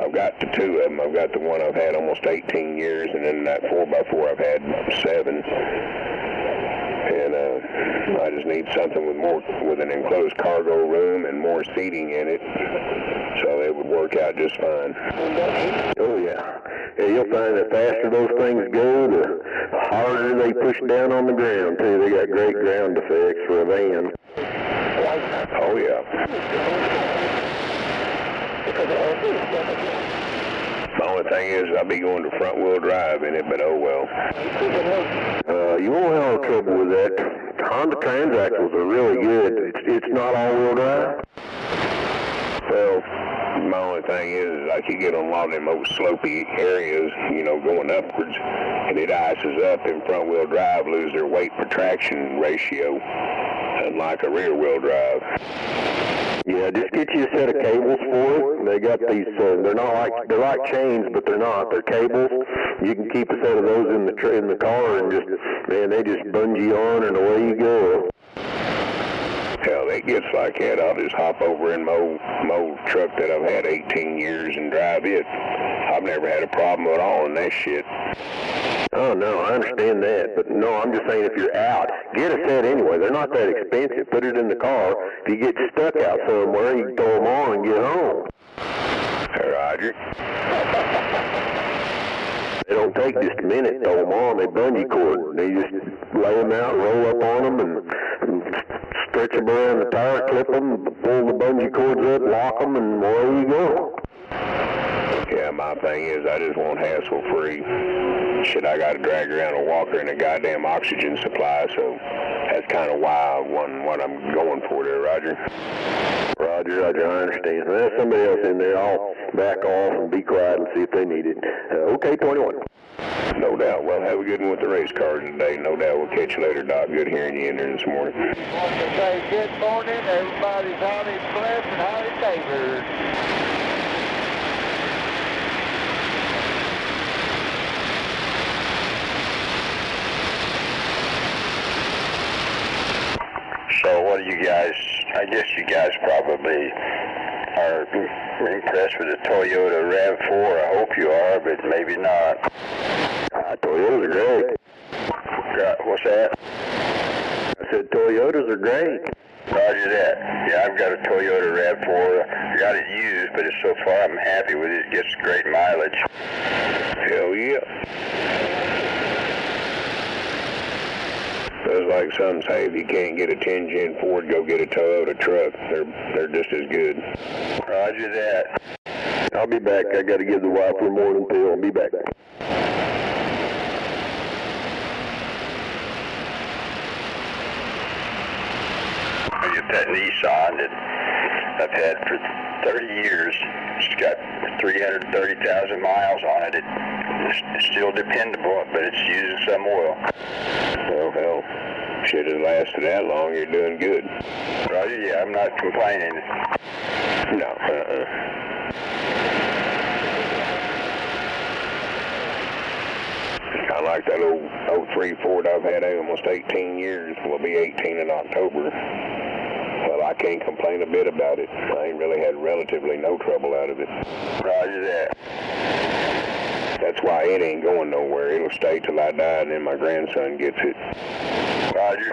I've got the 2 of them. I've got the one I've had almost 18 years, and then that 4x4 I've had 7. And I just need something with an enclosed cargo room and more seating in it, so it would work out just fine. Oh yeah. Yeah, you'll find that faster those things go, the harder they push down on the ground too. They got great ground effects for a van. Oh yeah. The only thing is I'll be going to front wheel drive in it, but oh well. You won't have trouble with that. Honda transaxles are really good. It's not all wheel drive. My only thing is, like, you get on a lot of them old slopey areas, you know, going upwards, and it ices up, and front-wheel drive lose their weight per traction ratio, unlike a rear-wheel drive. Yeah, just get you a set of cables for it. They got these, they're like chains, but they're not. They're cables. You can keep a set of those in the car, and just, man, they just bungee on, and away you go. Hell, it gets like that, I'll just hop over in my old truck that I've had 18 years and drive it. I've never had a problem at all in that shit. Oh, no, I understand that. But, no, I'm just saying if you're out, get a set anyway. They're not that expensive. Put it in the car. If you get stuck out somewhere, you can throw them on and get home. Hey, Roger. They don't take just a minute to throw them on. They bungee cord. They just lay them out, roll up on them, and stretch them around the tire, clip them, pull the bungee cords up, lock them, and away you go. Yeah, my thing is I just want hassle-free. Shit, I got to drag around a walker and a goddamn oxygen supply, so that's kind of why what I'm going for there, Roger. Roger, I understand. Well, there's somebody else in there. I'll back off and be quiet and see if they need it. Okay, 21. No doubt. Well, have a good one with the race cars today. No doubt. We'll catch you later, Doc. Good hearing you in there this morning. I want to say good morning. Everybody's highly blessed and highly favored. So what do you guys, I guess you guys probably are impressed with the Toyota RAV4. I hope you are, but maybe not. Toyotas are great. What's that? I said Toyotas are great. Roger that. Yeah, I've got a Toyota RAV4. I got it used, but so far I'm happy with it. It gets great mileage. Hell yeah. It's like some say, if you can't get a 10-gen Ford, go get a Toyota truck. They're just as good. Roger that. I'll be back. I got to give the wife her morning pill. I'll be back. I get that Nissan that I've had for 30 years. It's got 330,000 miles on it. It's still dependable, but it's using some oil. Well, hell, shit has lasted that long. You're doing good. Roger, yeah, I'm not complaining. No, It's kind of like that old 03 Ford I've had almost 18 years. Will be 18 in October. Well, I can't complain a bit about it. I ain't really had relatively no trouble out of it. Roger that. That's why it ain't going nowhere. It'll stay till I die, and then my grandson gets it. Roger.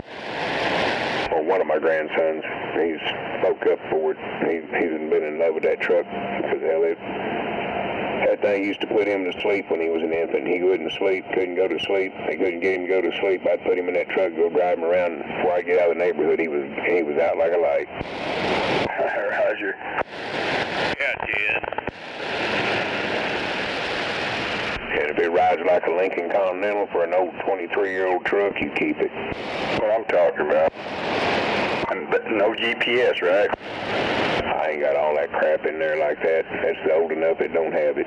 Or one of my grandsons. He's spoke up for it. He's been in love with that truck. Because, hell, that thing used to put him to sleep when he was an infant. He wouldn't sleep, couldn't go to sleep. They couldn't get him to go to sleep. I'd put him in that truck, go drive him around. Before I get out of the neighborhood, he was out like a light. Roger. Yeah, Ted. And if it rides like a Lincoln Continental for an old 23-year-old truck, you keep it. What I'm talking about. But no GPS, right? I ain't got all that crap in there like that. That's old enough it don't have it.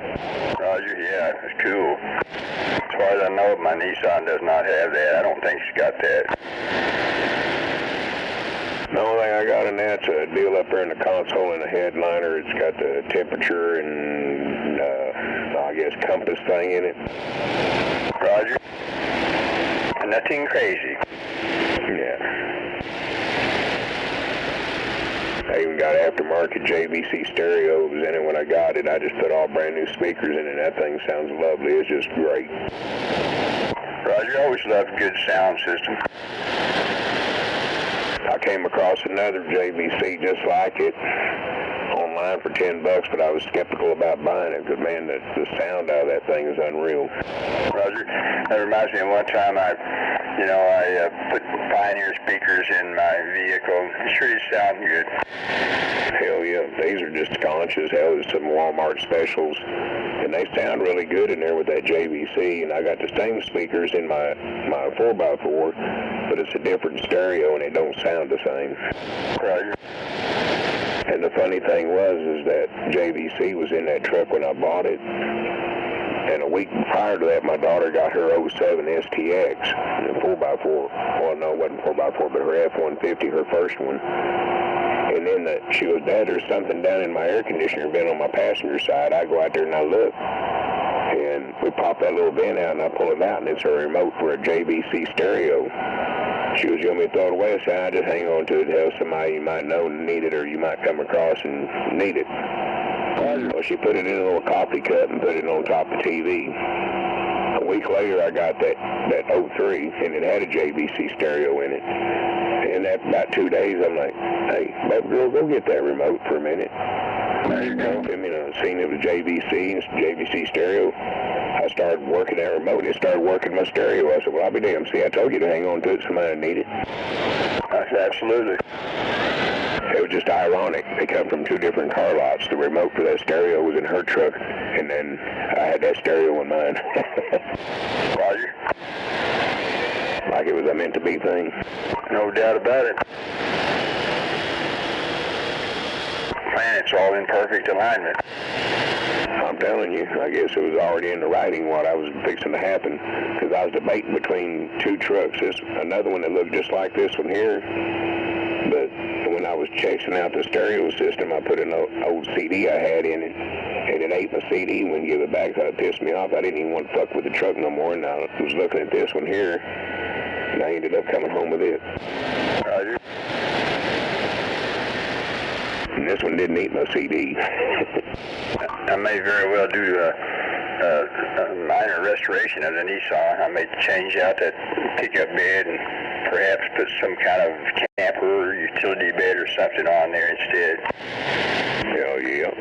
Roger, yeah, it's cool. As far as I know, my Nissan does not have that. I don't think it's got that. The only thing I got in that's a deal up there in the console and the headliner. It's got the temperature and I guess compass thing in it. Roger. Nothing crazy. Yeah. I even got aftermarket JVC stereos in it when I got it. I just put all brand new speakers in it. That thing sounds lovely. It's just great. Roger, I always loved good sound system. I came across another JVC just like it online for $10, but I was skeptical about buying it because, man, the sound out of that thing is unreal. Roger, that reminds me of one time I You know, I put Pioneer speakers in my vehicle. It's really sounding good. Hell yeah, these are just conch as hell. There's some Walmart specials, and they sound really good in there with that JVC. And I got the same speakers in my 4x4, but it's a different stereo and it don't sound the same. Roger. And the funny thing is that JVC was in that truck when I bought it. And a week prior to that, my daughter got her 07 STX, the 4x4. Well, no, it wasn't 4x4, but her F-150, her first one. And then she goes, Dad, there's something down in my air conditioner vent on my passenger side. I go out there and I look. And we pop that little vent out and I pull it out, and it's a remote for a JVC stereo. She goes, you want me to throw it away? I said, I just hang on to it, tell somebody you might know and need it, or you might come across and need it. Well, she put it in a little coffee cup and put it on top of the TV. A week later, I got that 03, and it had a JVC stereo in it. And after about 2 days, I'm like, hey, baby girl, go get that remote for a minute. There you go. I mean, I seen it was JVC and JVC stereo. I started working that remote. It started working my stereo. I said, well, I'll be damned. See, I told you to hang on to it. Somebody need it. I said, absolutely. It was just ironic. They come from two different car lots. The remote for that stereo was in her truck, and then I had that stereo in mine. Roger. Like it was a meant-to-be thing. No doubt about it. Man, it's all in perfect alignment. I'm telling you, I guess it was already in the writing what I was fixing to happen, because I was debating between two trucks. There's another one that looked just like this one here, but when I was checking out the stereo system, I put an old CD I had in it, and it ate my CD and wouldn't give it back, so it pissed me off. I didn't even want to fuck with the truck no more, and I was looking at this one here, and I ended up coming home with it. Roger. And this one didn't eat my CD. I may very well do a minor restoration of the Nissan. I may change out that pickup bed and perhaps put some kind of camper or utility bed or something on there instead. Hell yeah.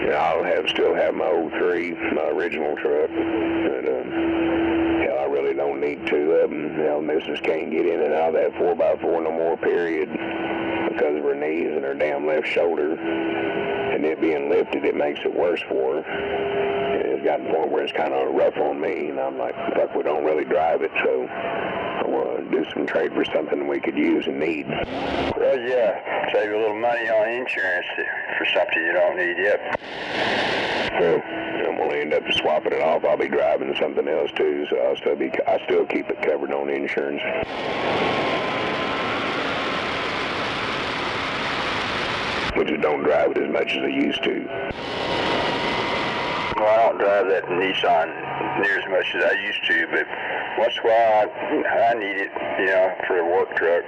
Yeah, I'll still have my 03, my original truck. But, hell, I really don't need two of them. Hell, Mrs. can't get in and out of that 4x4 no more, period, because of her knees and her damn left shoulder. And it being lifted, it makes it worse for her. And it's gotten to the point where it's kind of rough on me, and I'm like, fuck, we don't really drive it, so I want to do some trade for something we could use and need. Well, yeah, save a little money on insurance for something you don't need, yep. Well, I'm going to end up swapping it off. I'll be driving something else too, so I still keep it covered on insurance. But just don't drive it as much as I used to. Well, I don't drive that Nissan near as much as I used to, but once in a while I need it, you know, for a work truck.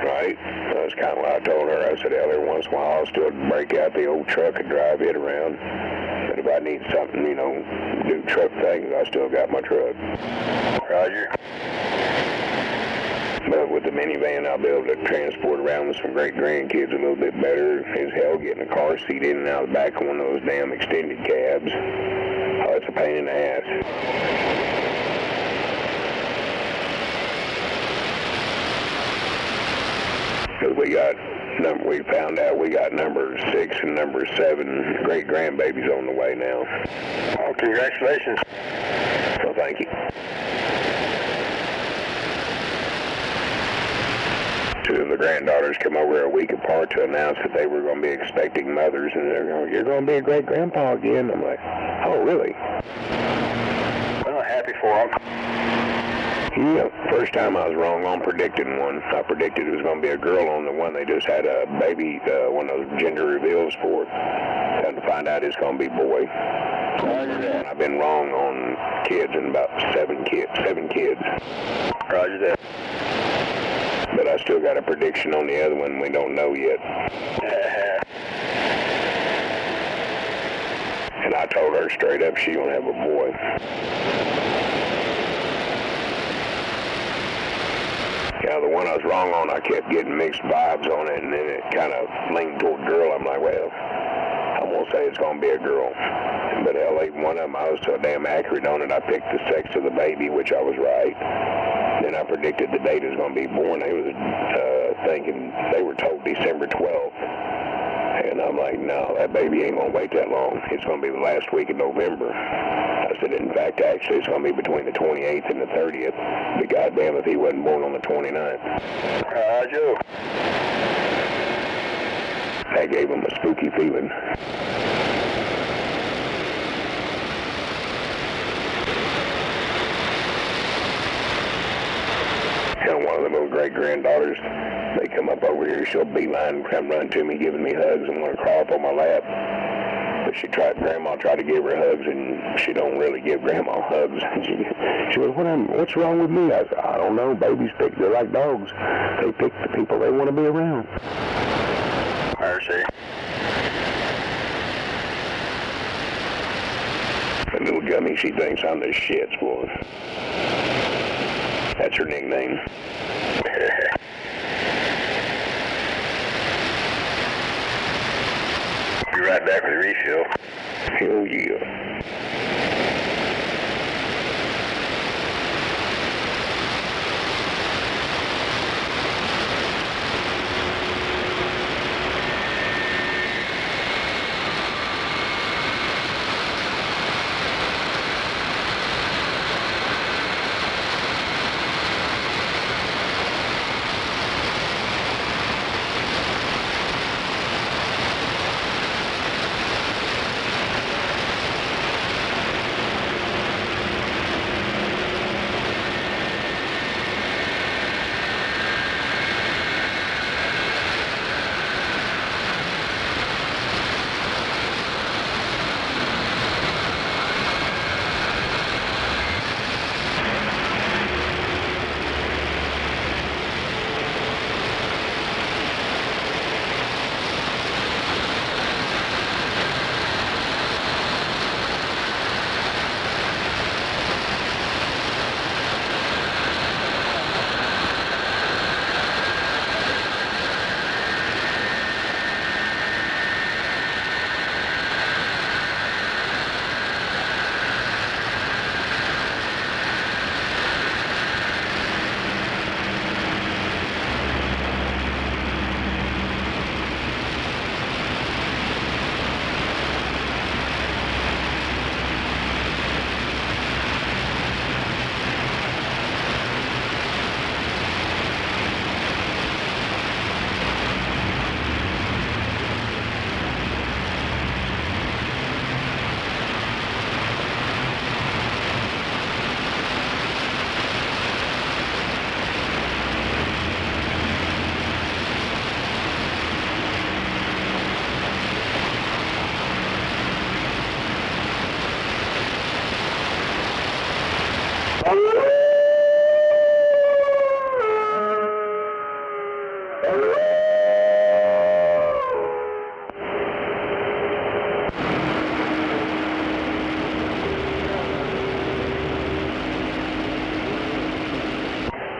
Right. That's kind of what I told her. I said, every once in a while I'll still break out the old truck and drive it around. But if I need something, you know, do truck things, I still got my truck. Roger. But with the minivan, I'll be able to transport around with some great grandkids a little bit better as hell, getting a car seat in and out of the back of one of those damn extended cabs. Oh, it's a pain in the ass. Because we found out we got number 6 and number 7 great grandbabies on the way now. Oh, congratulations. Well, thank you. Two of the granddaughters come over a week apart to announce that they were going to be expecting mothers, and they're going, you're going to be a great grandpa again. I'm like, oh, really? Well, happy for them. Yeah, first time I was wrong on predicting one. I predicted it was going to be a girl on the one they just had a baby, one of those gender reveals for. Come to find out it's going to be boy. And I've been wrong on kids in about 7 kids. Roger that. But I still got a prediction on the other one we don't know yet. And I told her straight up she gonna have a boy. Yeah, the one I was wrong on, I kept getting mixed vibes on it, and then it kind of leaned toward girl. I'm like, well, I'm gonna say it's going to be a girl. But hell, even one of them, I was so damn accurate on it, I picked the sex of the baby, which I was right. Then I predicted the date it was going to be born. They was thinking, they were told December 12th. And I'm like, no, that baby ain't going to wait that long. It's going to be the last week of November. I said, in fact, actually, it's going to be between the 28th and the 30th. But goddamn if he wasn't born on the 29th. Joe. That gave him a spooky feeling. And one of them little great-granddaughters, they come up over here, she'll beeline, come run to me, giving me hugs and want to crawl up on my lap. But Grandma tried to give her hugs, and she don't really give Grandma hugs. She goes, what's wrong with me? I said, I don't know, babies they're like dogs. They pick the people they want to be around. Mercy. The little gummy, she thinks I'm the shits, boy. That's her nickname. Be right back with the refill. Hell yeah.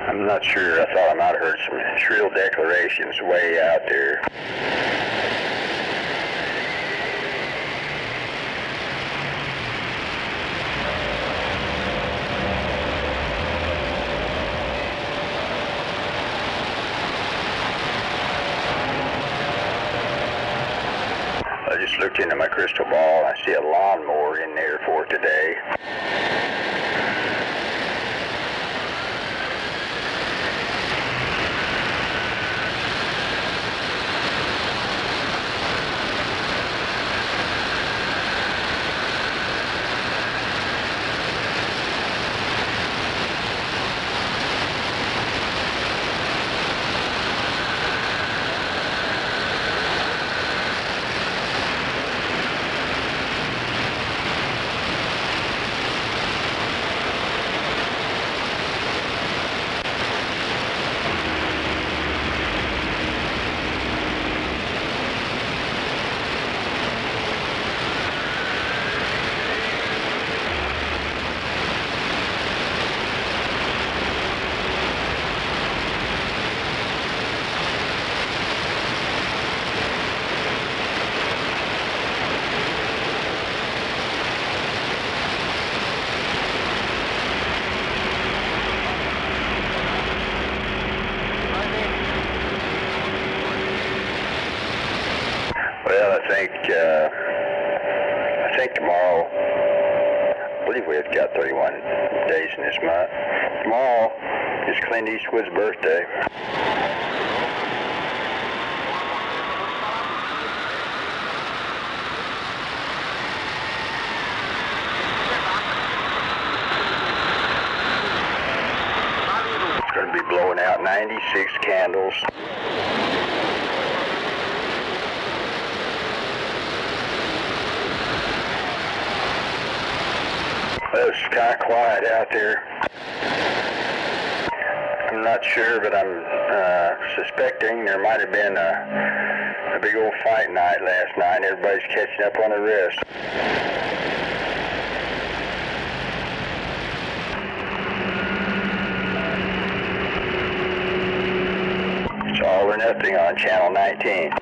I'm not sure. I thought I might have heard some shrill declarations way out there. I just looked into my crystal ball. I see a lawnmower in there for today. tomorrow, I believe we've got 31 days in this month. Tomorrow is Clint Eastwood's birthday. It's going to be blowing out 96 candles. It's kind of quiet out there. I'm not sure, but I'm suspecting there might have been a big old fight night last night. Everybody's catching up on the rest. It's all or nothing on channel 19.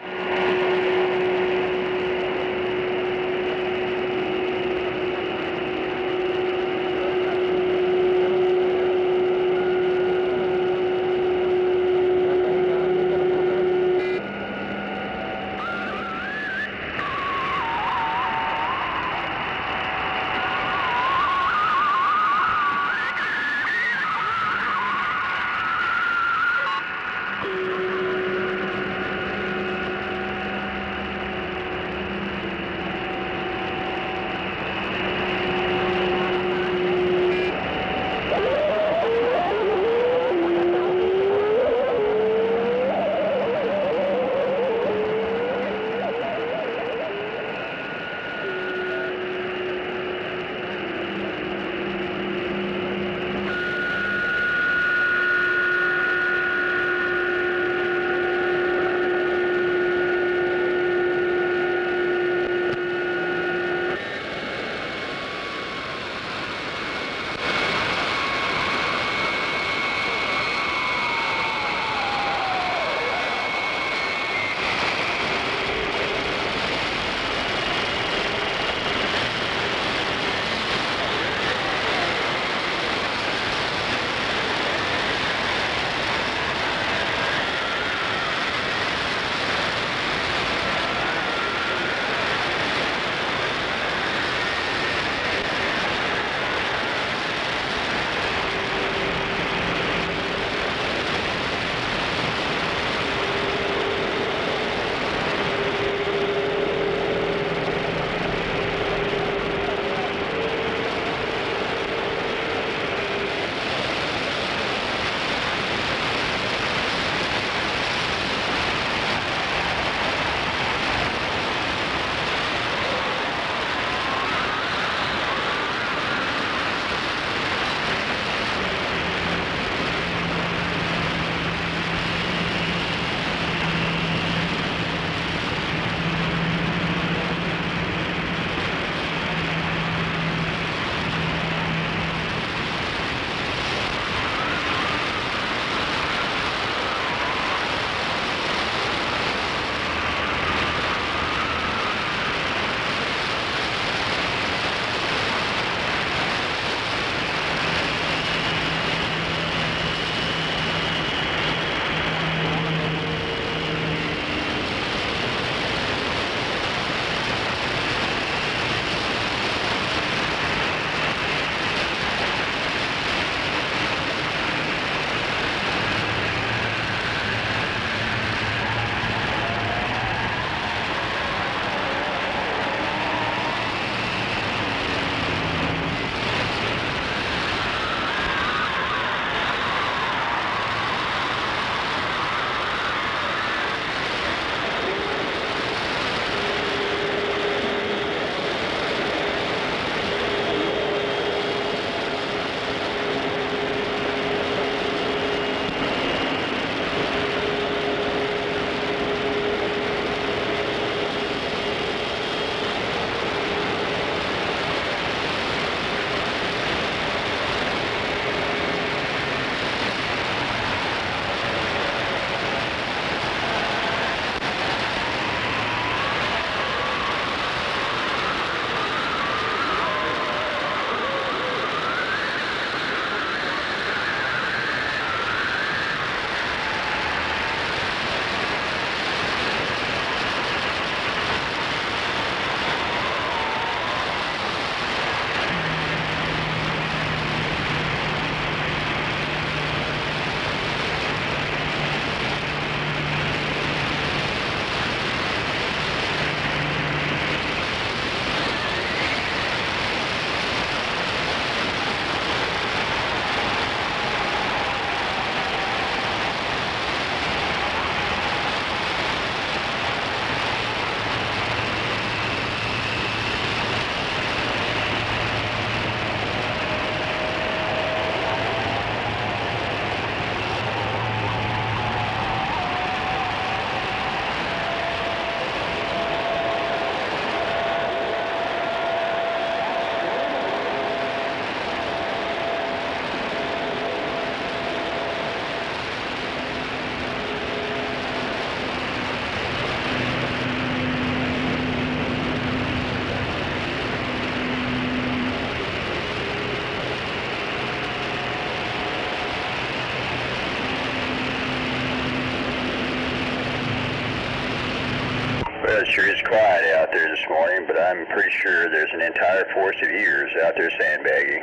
morning, but I'm pretty sure there's an entire force of eaters out there sandbagging.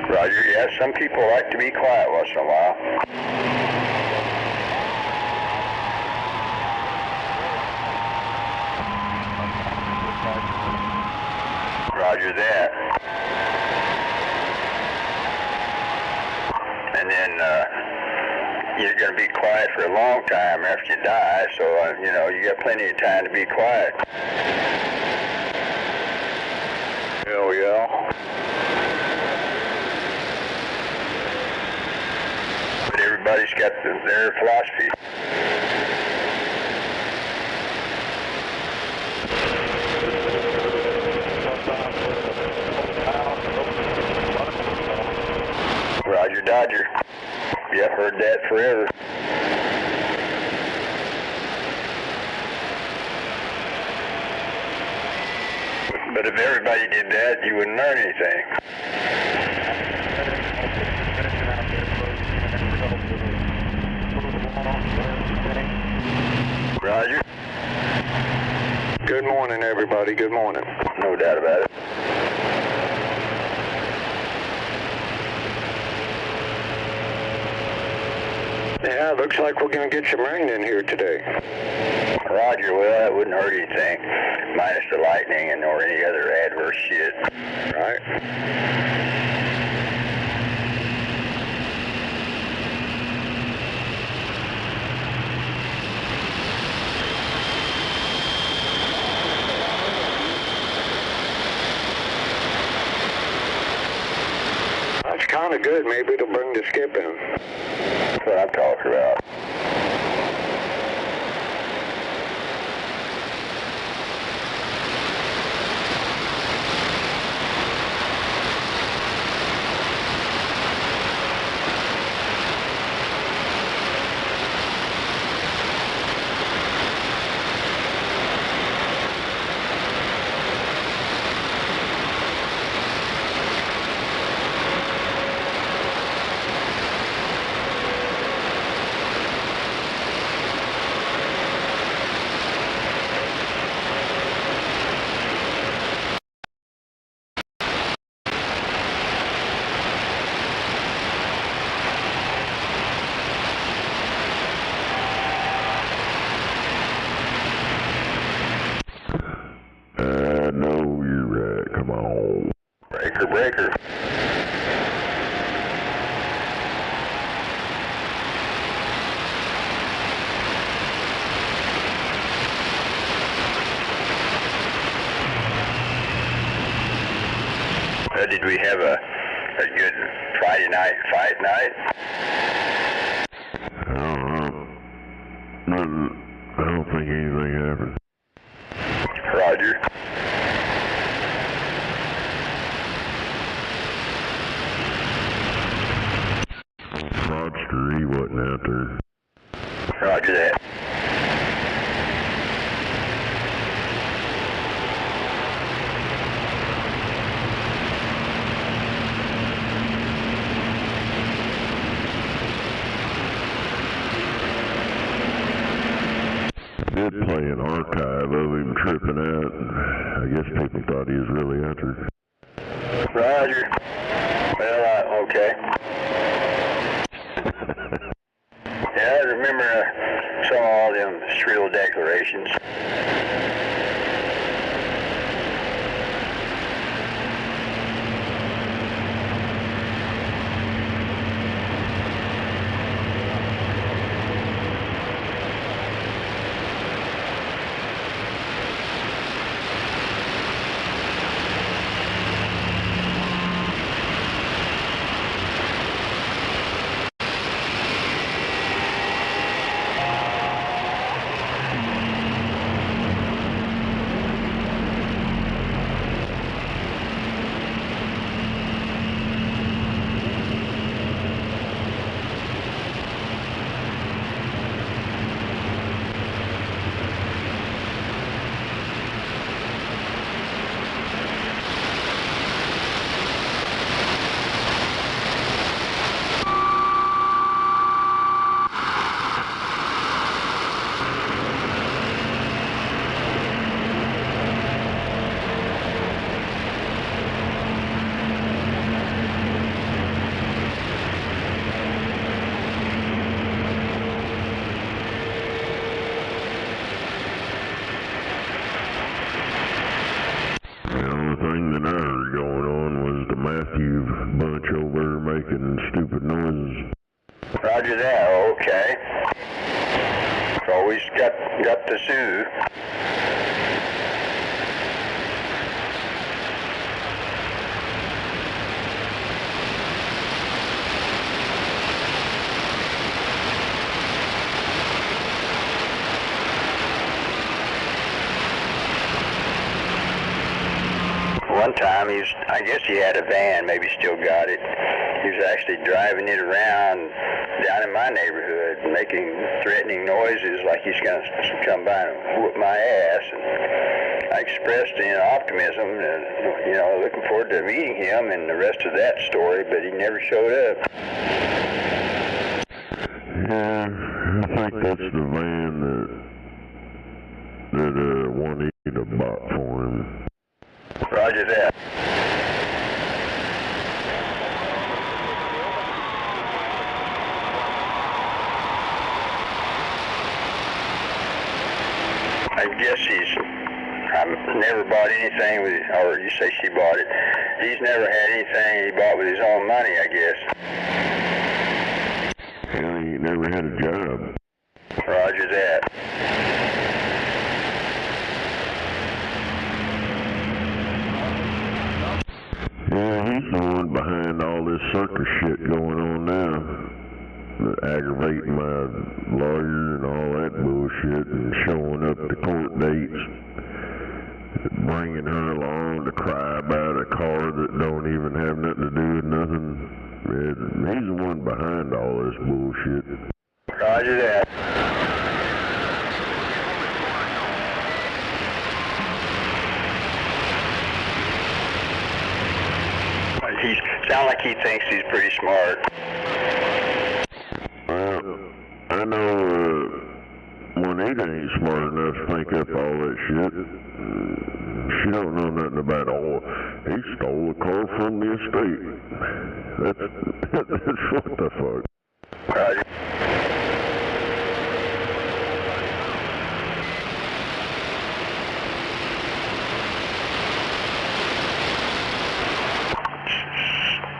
Roger, yeah, some people like to be quiet once in a while. Roger that. And then you're going to be quiet for a long time after you die, so you know, you got plenty of time to be quiet. Hell yeah. But everybody's got their philosophy. Roger, Dodger. Yeah, heard that forever. But if everybody did that, you wouldn't learn anything. Roger. Good morning, everybody. Good morning. No doubt about it. Yeah, looks like we're going to get some rain in here today. Roger, well, that wouldn't hurt anything, minus the lightning and or any other adverse shit. Right? That's kind of good. Maybe it'll bring the skip in. That's what I'm talking about. I know you're right. Come on. Breaker, breaker. Did we have a good Friday night fight night? I don't think anything happened. Roger. Fraudster, he wasn't out there. Roger that. Did play an archive of him tripping out. I guess people thought he was really out there. Roger. Well, okay. Yeah, I remember saw all them shrill declarations. Roger that, okay. Always got the zoo. One time, I guess he had a van, maybe still got it. He was actually driving it around down in my neighborhood, making threatening noises like he's going to come by and whoop my ass. And I expressed optimism and, looking forward to meeting him and the rest of that story, but he never showed up. Yeah, I think that's the van that Juanita bought for him. Roger that. I guess I've never bought anything or you say she bought it. He's never had anything he bought with his own money, I guess. Yeah, he never had a job. Roger that. Yeah, he's the one behind all this circus shit going on now. Aggravating my lawyer and all that bullshit and showing up to court dates. Bringing her along to cry about a car that don't even have nothing to do with nothing. He's the one behind all this bullshit. Roger that. He sounds like he thinks he's pretty smart. Well, I know Juanita ain't smart enough to think up all that shit. She don't know nothing about oil. He stole a car from the estate. That's what the fuck. Roger.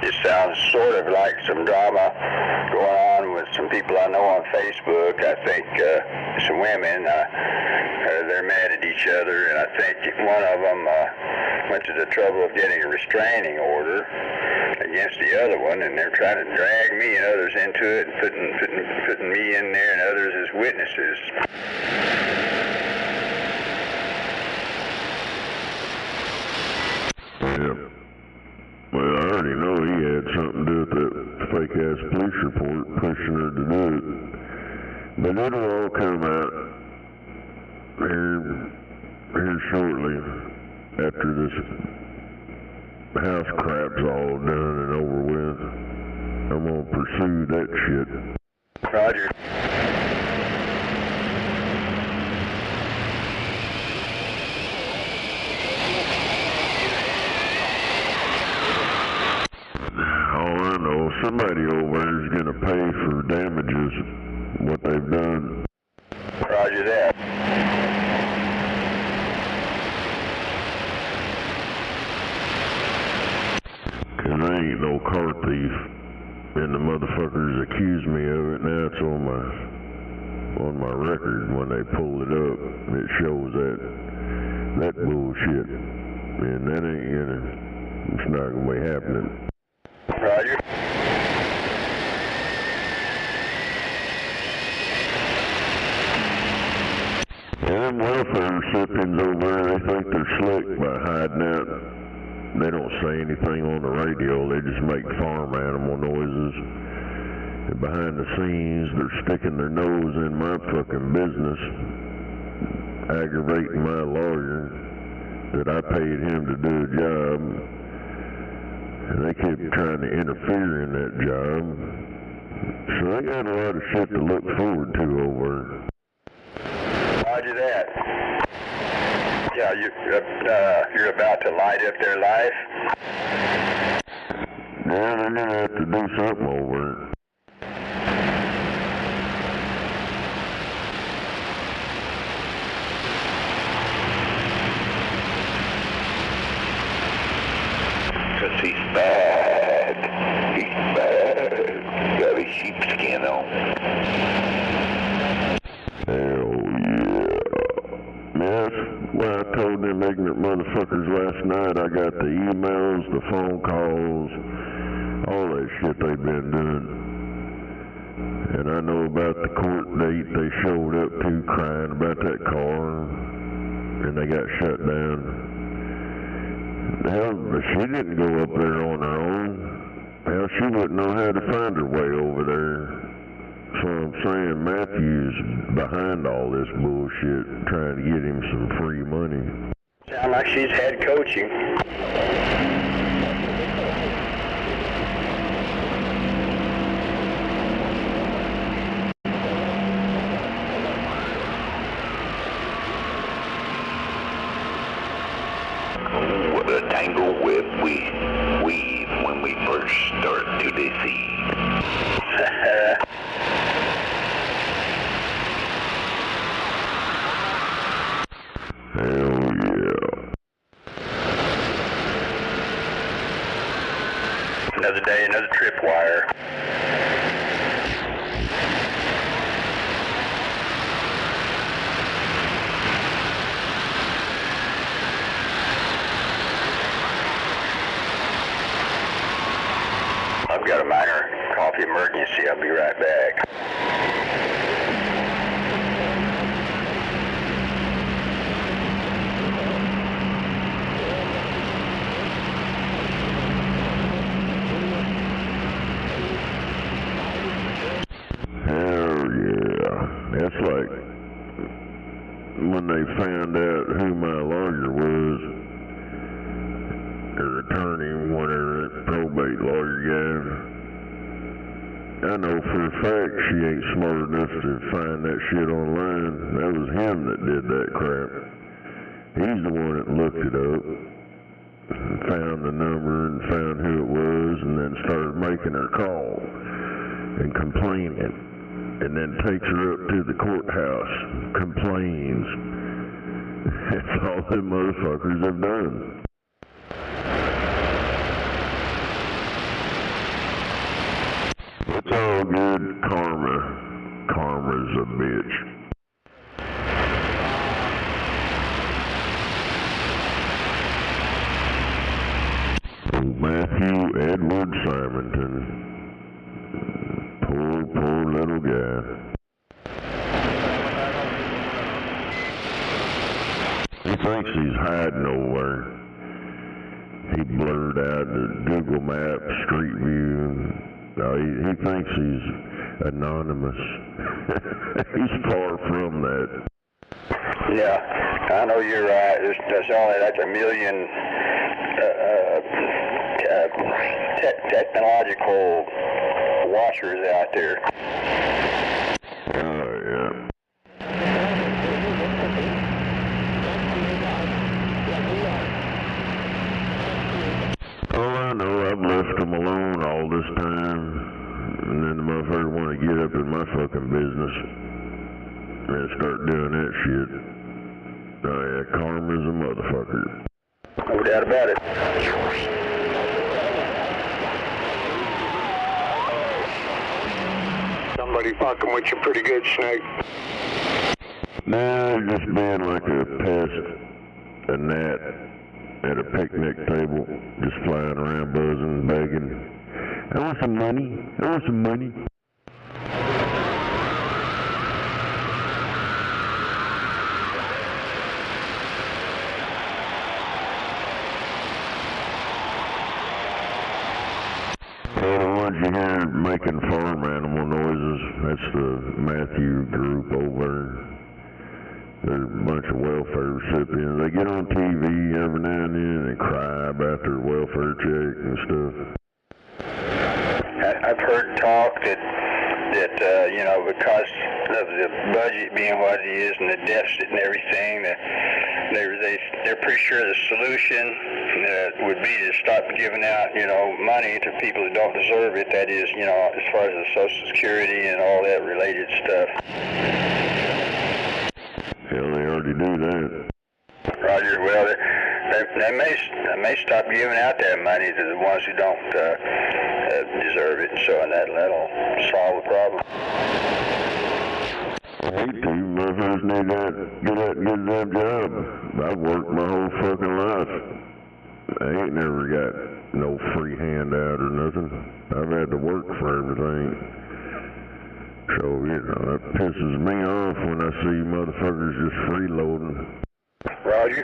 It sounds sort of like some drama going on with some people I know on Facebook. I think some women, they're mad at each other, and I think one of them went to the trouble of getting a restraining order against the other one, and they're trying to drag me and others into it and putting me in there and others as witnesses. Yeah. Well, I already know he had something to do with that fake-ass police report pushing her to do it. But it'll all come out here shortly after this house crap's all done and over with. I'm gonna pursue that shit. Roger. Somebody over there is going to pay for damages, what they've done. Roger that. Cause I ain't no car thief, and the motherfuckers accused me of it. Now it's on my record. When they pull it up, it shows that bullshit, and that ain't it's not gonna be happening. Roger. Them welfare recipients over there, they think they're slick by hiding out. They don't say anything on the radio, they just make farm animal noises. And behind the scenes, they're sticking their nose in my fucking business, aggravating my lawyer that I paid him to do a job. And they keep trying to interfere in that job. So they got a lot of shit to look forward to over there. Roger that. Yeah, you're about to light up their life? Yeah, they're gonna have to do something over it. Cause he's bad. He's bad. Got his sheepskin on. that's what I told them ignorant motherfuckers last night. I got the emails, the phone calls, all that shit they've been doing. And I know about the court date they showed up to crying about that car, and they got shut down. Hell, she didn't go up there on her own. Hell, she wouldn't know how to find her way over there. So I'm saying Matthew's behind all this bullshit, trying to get him some free money. Sound like she's head coaching. Oh, what a tangle web we weave when we first start to deceive. Hell yeah. Another day, another tripwire. I've got a minor coffee emergency. I'll be right back. That's like when they found out who my lawyer was, or attorney, whatever, that probate lawyer guy. I know for a fact she ain't smart enough to find that shit online. That was him that did that crap. He's the one that looked it up, and found the number and found who it was, and then started making her call and complaining. And then takes her up to the courthouse, complains. That's all them motherfuckers have done. It's all good karma. Karma's a bitch. Old Matthew Edward Simonton. Poor little guy. He thinks he's hiding nowhere. He blurred out the Google Maps, Street View. No, he thinks he's anonymous. He's far from that. Yeah, I know you're right. That's a million technological watchers out there. Oh, yeah. All I know, I've left them alone all this time, and then the motherfucker want to get up in my fucking business and start doing that shit. Oh yeah, karma's a motherfucker. No doubt about it. Somebody fucking with you pretty good, Snake. Nah, just being like a pest, a gnat at a picnic table, just flying around buzzing, begging. I want some money. I want some money. Well, the ones you hear making farm animal noises, that's the Matthew group over. They're a bunch of welfare recipients. They get on TV every now and then and cry about their welfare check and stuff. I've heard talk that you know, because of the budget being what it is and the deficit and everything, they're pretty sure the solution would be to stop giving out, you know, money to people that don't deserve it. That is, you know, as far as the Social Security and all that related stuff. Hell, they already do that. Roger. Well, they may stop giving out that money to the ones who don't deserve it, so that'll solve the problem. hate to, motherfuckers need that, get out and get a damn job. I've worked my whole fucking life. I ain't never got no free handout or nothing. I've had to work for everything. So, you know, that pisses me off when I see motherfuckers just freeloading. Roger.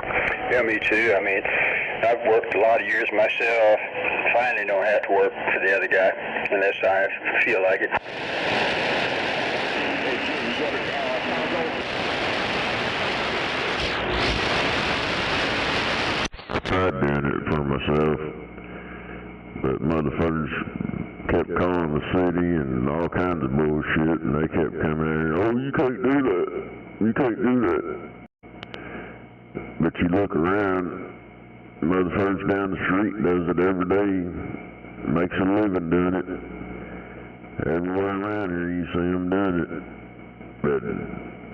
Yeah, me too. I mean, I've worked a lot of years myself. Finally don't have to work for the other guy unless I feel like it. I did it for myself, but motherfuckers kept calling the city and all kinds of bullshit, and they kept coming in, oh, you can't do that, you can't do that. But you look around, motherfuckers down the street does it every day, makes a living doing it. Everywhere around here you see them doing it. But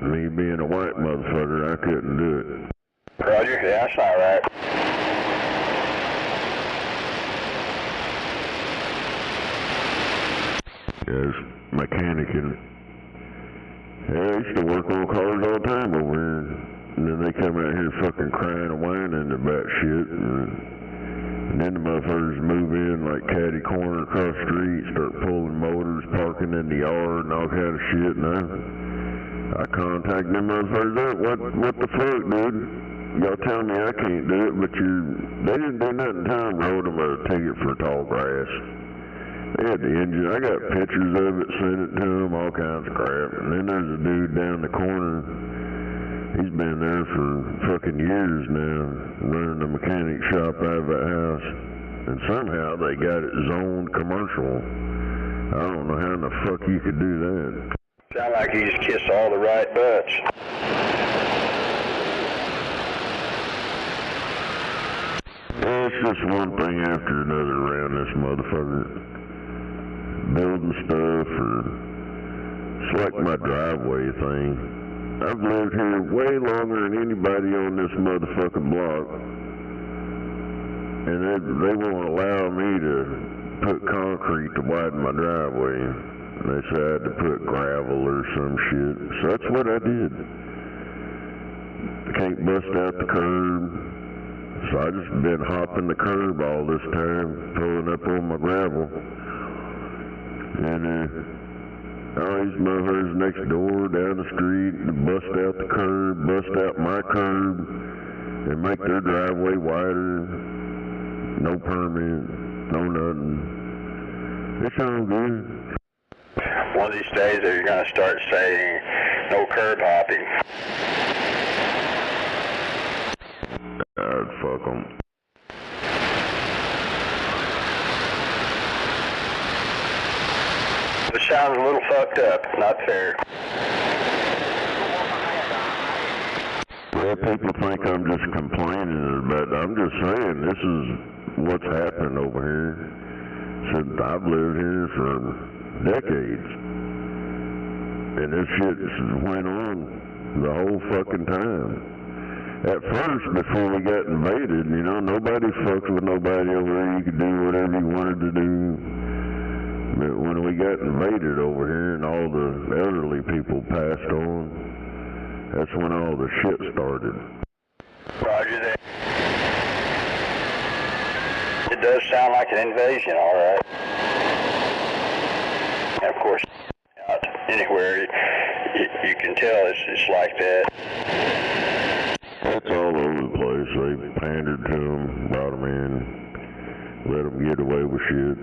me being a white motherfucker, I couldn't do it. Roger, yeah, that's not right. Yes, mechanicing. Yeah, I used to work on cars all the time over here. And then they come out here fucking crying and whining about shit. And then the motherfuckers move in like catty corner across the street, start pulling motors, parking in the yard and all kind of shit. And I contact them motherfuckers up. What the fuck, dude? Y'all tell me I can't do it, but they didn't do nothing to them. Wrote them a ticket for tall grass. They had the engine. I got pictures of it, sent it to them, all kinds of crap. And then there's a dude down the corner. He's been there for fucking years now, running a mechanic shop out of that house. And somehow they got it zoned commercial. I don't know how in the fuck you could do that. Sound like he's kissed all the right butts. Yeah, it's just one thing after another around this motherfucker. Building stuff, or it's like my driveway thing. I've lived here way longer than anybody on this motherfucking block, and they won't allow me to put concrete to widen my driveway. And they said I had to put gravel or some shit, so that's what I did. I can't bust out the curb, so I just been hopping the curb all this time, pulling up on my gravel. And all these motherfuckers next door, down the street, bust out the curb, bust out my curb, and make their driveway wider. No permit, no nothing. It's all good. One of these days they're going to start saying no curb hopping. Fuck them. It sounds a little fucked up, not fair. Well, people think I'm just complaining, but I'm just saying this is what's happened over here since I've lived here for decades. And this shit just went on the whole fucking time. At first, before we got invaded, you know, nobody fucked with nobody over there. You could do whatever you wanted to do. But when we got invaded over here and all the elderly people passed on, that's when all the shit started. Roger that. It does sound like an invasion, all right. And of course, out anywhere you can tell it's like that. That's all over the place. They pandered to them, brought them in, let them get away with shit.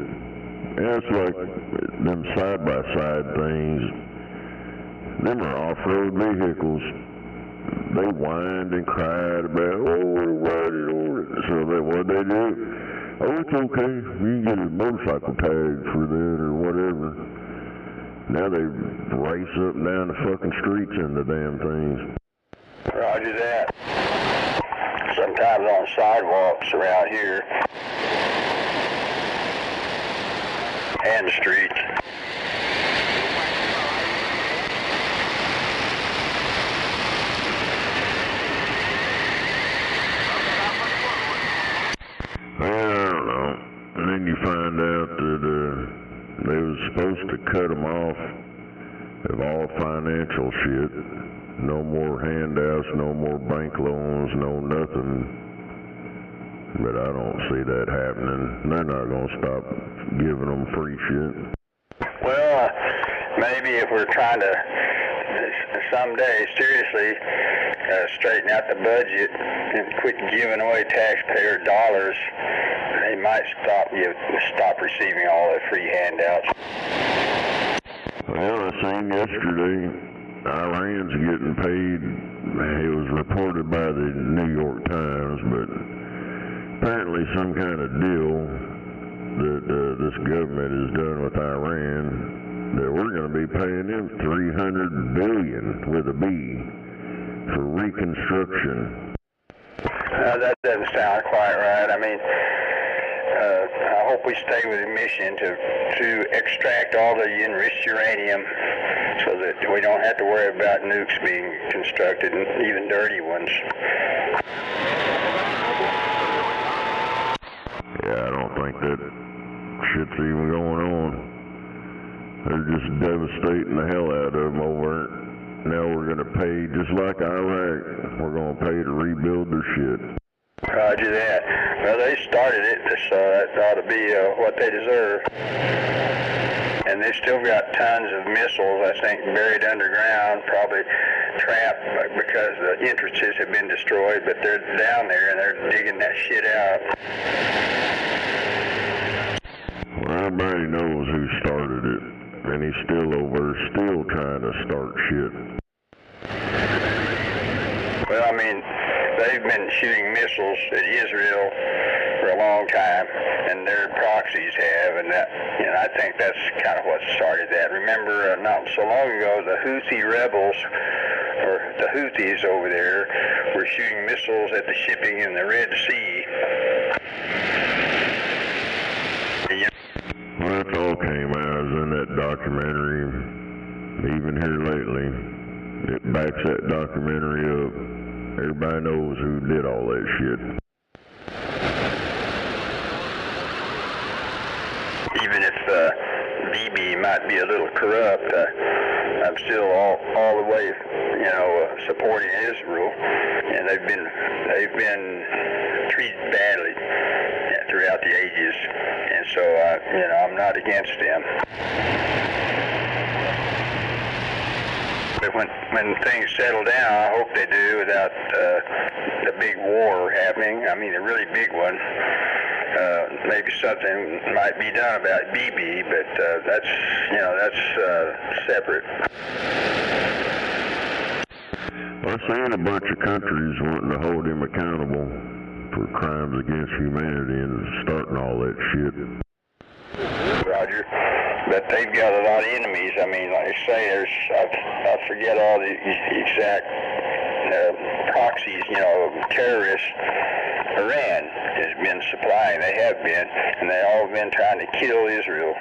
Yeah, it's like them side-by-side things. Them are off-road vehicles. They whined and cried about, oh, we're riding over it. So what they do? Oh, it's okay. You can get a motorcycle tag for that or whatever. Now they race up and down the fucking streets in the damn things. Roger that. Sometimes on sidewalks around here. And the streets. Well, I don't know. And then you find out that they was supposed to cut them off of all financial shit. handouts, no more bank loans, no nothing. But I don't see that happening. They're not going to stop giving them free shit. Well, maybe if we're trying to someday seriously straighten out the budget and quit giving away taxpayer dollars, they might stop receiving all the free handouts. Well, I seen yesterday Iran's getting paid. It was reported by the New York Times, but apparently some kind of deal that this government has done with Iran that we're going to be paying them $300 billion with a B for reconstruction. That doesn't sound quite right. I mean, I hope we stay with the mission to extract all the enriched uranium so that we don't have to worry about nukes being constructed, and even dirty ones. Yeah, I don't think that shit's even going on. They're just devastating the hell out of them over it. Now we're going to pay, just like Iraq, we're going to pay to rebuild their shit. Roger that. Well, they started it, so that ought to be what they deserve. And they've still got tons of missiles, I think, buried underground, probably trapped because the entrances have been destroyed, but they're down there and they're digging that shit out. Well, everybody knows who started it, and he's still over, still trying to start shit. Well, I mean, they've been shooting missiles at Israel for a long time, and their proxies have, and that, I think that's kind of what started that. Remember, not so long ago, the Houthi rebels, or the Houthis over there, were shooting missiles at the shipping in the Red Sea. Well, that's all came out in that documentary, even here lately. It backs that documentary up. Everybody knows who did all that shit. Even if Bibi might be a little corrupt, I'm still all the way, supporting Israel, and they've been treated badly throughout the ages, and so I'm not against them. But when things settle down, I hope they do without the big war happening. I mean, a really big one. Maybe something might be done about Bibi, but that's separate. Well, I've seen a bunch of countries wanting to hold him accountable for crimes against humanity and starting all that shit. Roger. But they've got a lot of enemies. I mean, like I say, I forget all the exact proxies, terrorists. Iran has been supplying, they have been, and they all have been trying to kill Israel.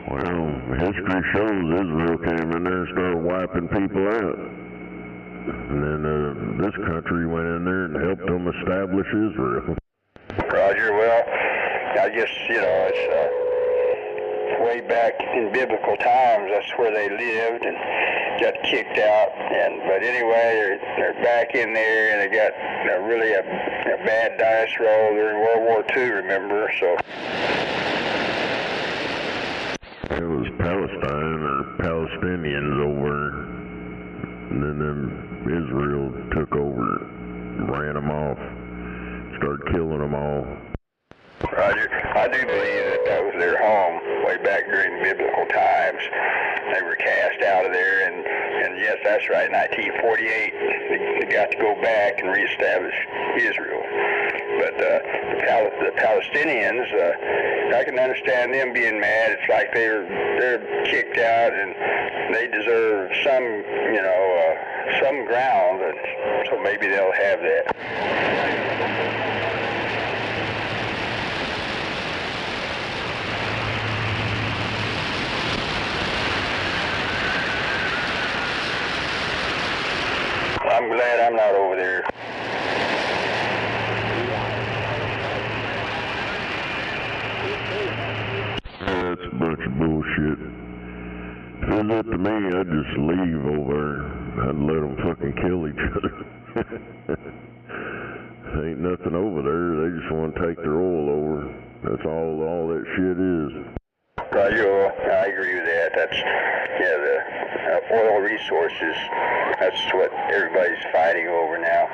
Well, history shows Israel came in there and started wiping people out. And then this country went in there and helped them establish Israel. Roger, well, I guess, it's way back in biblical times, that's where they lived and got kicked out. But anyway, they're back in there, and they got really a bad dice roll during World War II, remember? So it was Palestine or Palestinians over, and then Israel took over, ran them off, started killing them all. Roger. I do believe that was their home way back during biblical times. They were cast out of there, and yes, that's right, 1948, they got to go back and reestablish Israel. But the Palestinians, I can understand them being mad. It's like they're kicked out, and they deserve some ground, and so maybe they'll have that. I'm glad I'm not over there. That's a bunch of bullshit. Visit the me, I'd just leave over there. I'd let them fucking kill each other. Ain't nothing over there. They just want to take their oil over. That's all that shit is. Roger, I agree with that. That's, yeah, the oil resources, that's what everybody's fighting over now.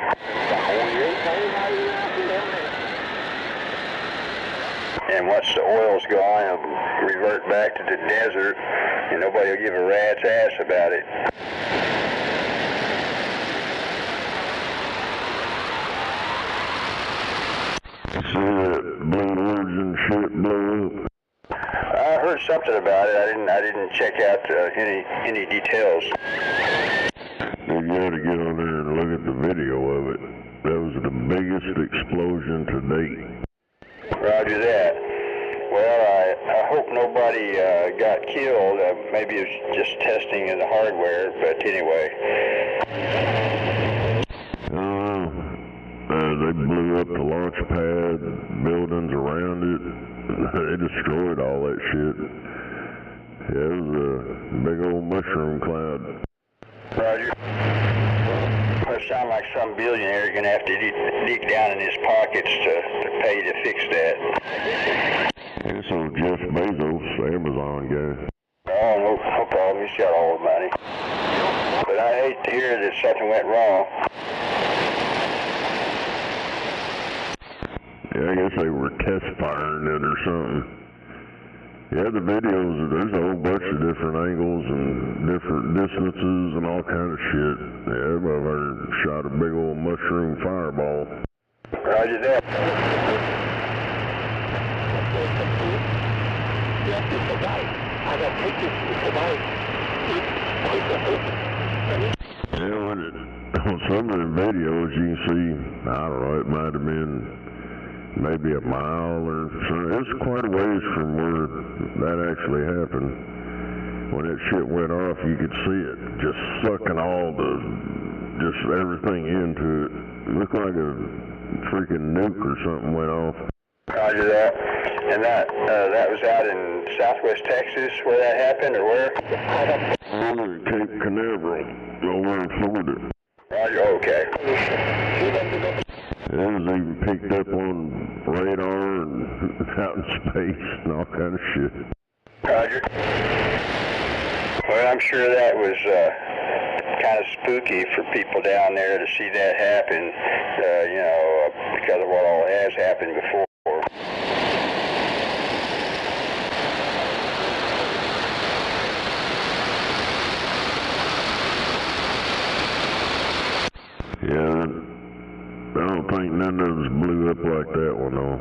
And once the oil's gone, it'll revert back to the desert, and nobody will give a rat's ass about it. See that Blue Origin shit blow up? I heard something about it. I didn't check out any details. You gotta get on there and look at the video of it. That was the biggest explosion to date. Roger that. Well, I hope nobody got killed. Maybe it was just testing of the hardware, but anyway. They blew up the launch pad, buildings around it. They destroyed all that shit. Yeah, it was a big old mushroom cloud. Roger. Well, it sounds like some billionaire is going to have to dig down in his pockets to pay to fix that. It's old Jeff Bezos, Amazon guy. Oh, no problem. He's got all the money. But I hate to hear that something went wrong. Yeah, I guess they were test firing it or something. Yeah, the videos, there's a whole bunch of different angles and different distances and all kind of shit. Yeah, everybody shot a big old mushroom fireball. Roger that. Yeah, on some of the videos you can see, I don't know, it might have been maybe a mile or so. It's quite a ways from where that actually happened. When that shit went off, you could see it just sucking just everything into it. It looked like a freaking nuke or something went off. Roger that. And that was out in southwest Texas where that happened, or where? Over at Cape Canaveral, over in Florida. Roger, okay. It was even picked up on radar and out in space and all kind of shit. Roger. Well, I'm sure that was kind of spooky for people down there to see that happen, because of what all has happened before. Yeah, I don't think none of us blew up like that one, though.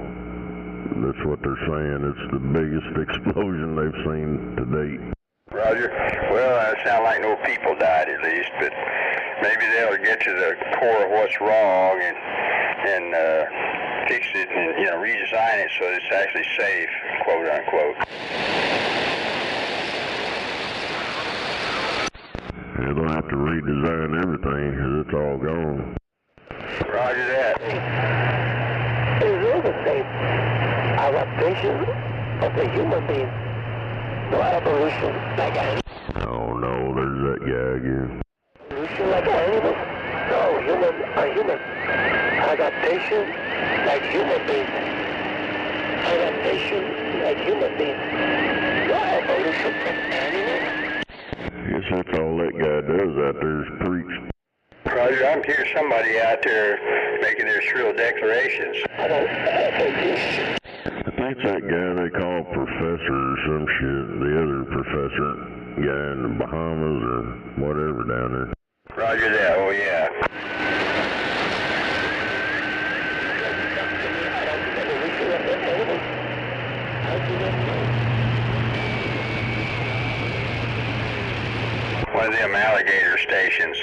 That's what they're saying. It's the biggest explosion they've seen to date. Roger. Well, it sounds like no people died at least, but maybe they'll get to the core of what's wrong and fix it and redesign it so it's actually safe, quote unquote. Yeah, they'll have to redesign everything because it's all gone. Roger that. Is all the same adaptation of the human being? No evolution like animals? Oh no, there's that guy again. Evolution like animals? No, human. Adaptation like human beings. Adaptation like human beings. No evolution from animals? I guess that's all that guy does out there is preach. Roger, I'm hearing somebody out there making their shrill declarations. I think that guy they call Professor or some shit, the other professor guy in the Bahamas or whatever down there. Roger that, oh yeah. One of them alligator stations.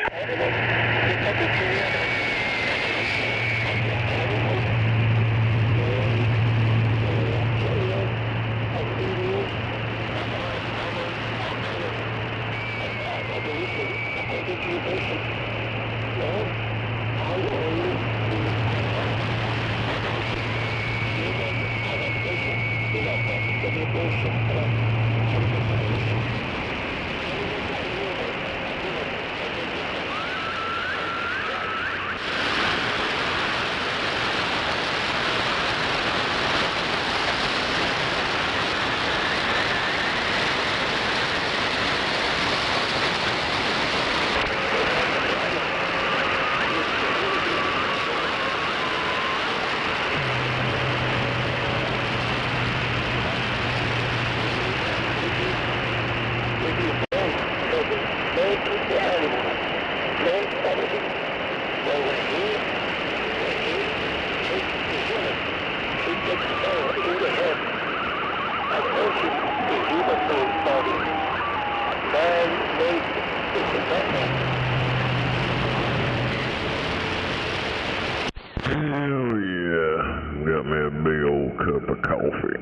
Hell yeah, got me a big old cup of coffee.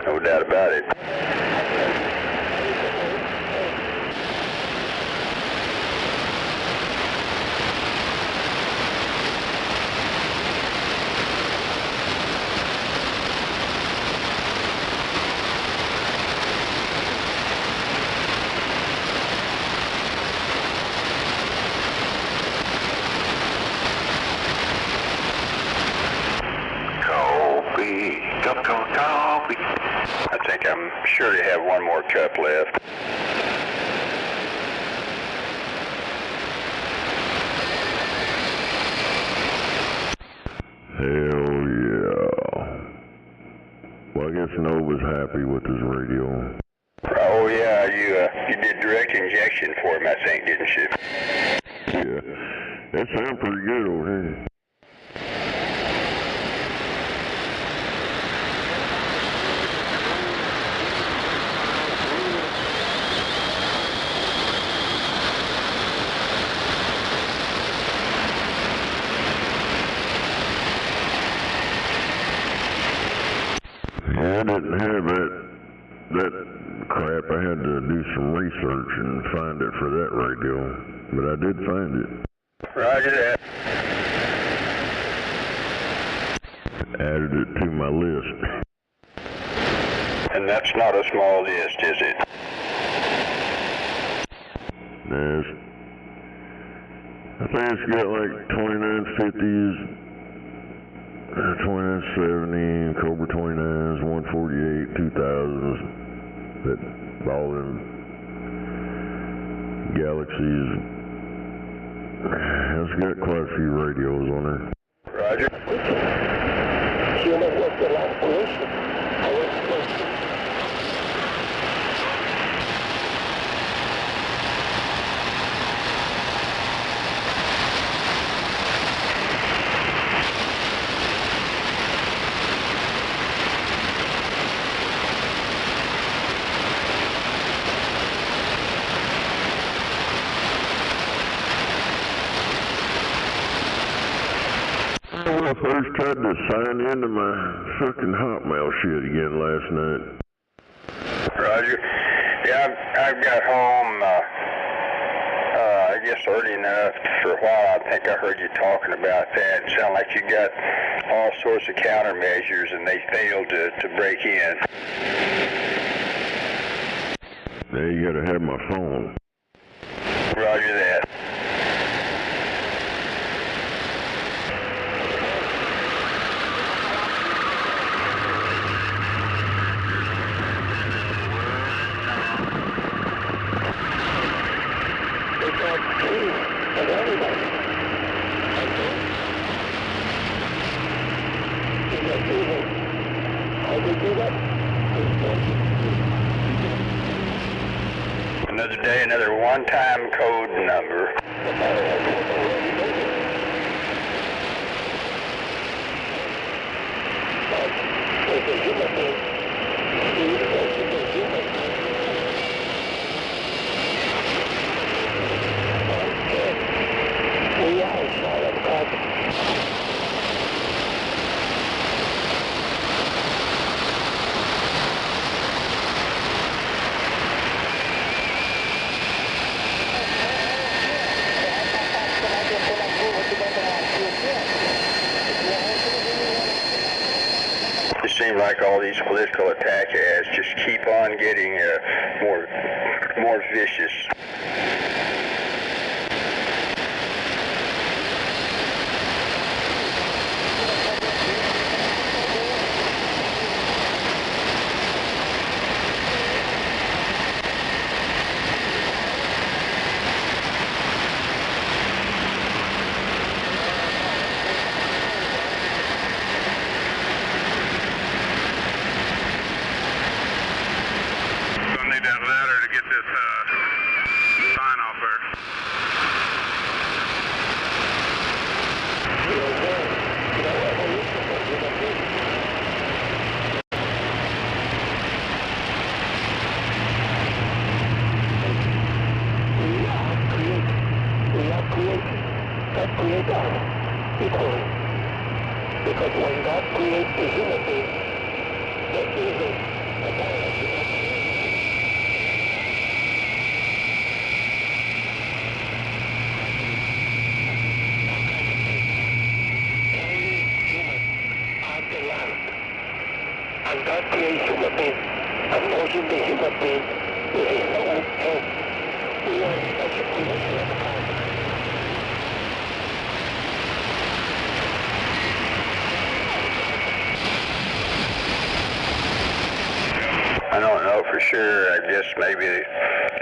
No doubt about it. Coffee. I think I'm sure they have one more cup left. Hell yeah. Well, I guess Nova's happy with his radio. Oh yeah, you did direct injection for him, I think, didn't you? Yeah, that sounds pretty good over here. I didn't have that crap. I had to do some research and find it for that radio, but I did find it. Roger that. Added it to my list. And that's not a small list, is it? Yes. I think it's got like 2950s. 2970, Cobra 29s, 148, 2000s, that all them Galaxies. It's got quite a few radios on there. Roger. Human was the last pollution. I was When I first tried to sign into my fucking Hotmail shit again last night. Roger. Yeah, I've got home, I guess early enough for a while. I think I heard you talking about that. It sounded like you got all sorts of countermeasures and they failed to break in. Now you gotta have my phone. Roger that. Another day, another one-time code number. It seems like all these political attack ads just keep on getting more vicious. Gonna need that ladder to get this God created us equally. Because when God creates the human being, there is a direction. And God creates human beings, and motion the human being with his own hand. We are a special creation of God. I don't know for sure. I guess maybe they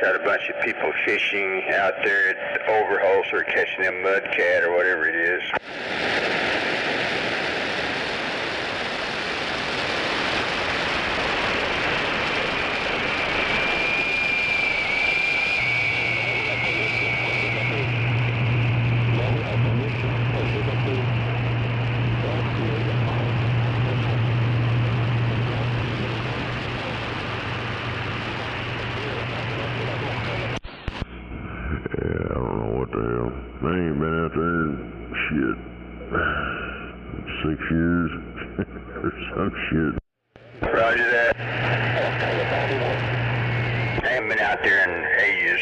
got a bunch of people fishing out there at Overholser or catching them mudcat or whatever it is. I ain't been out there in, shit, 6 years or some shit. Roger that. I haven't been out there in ages.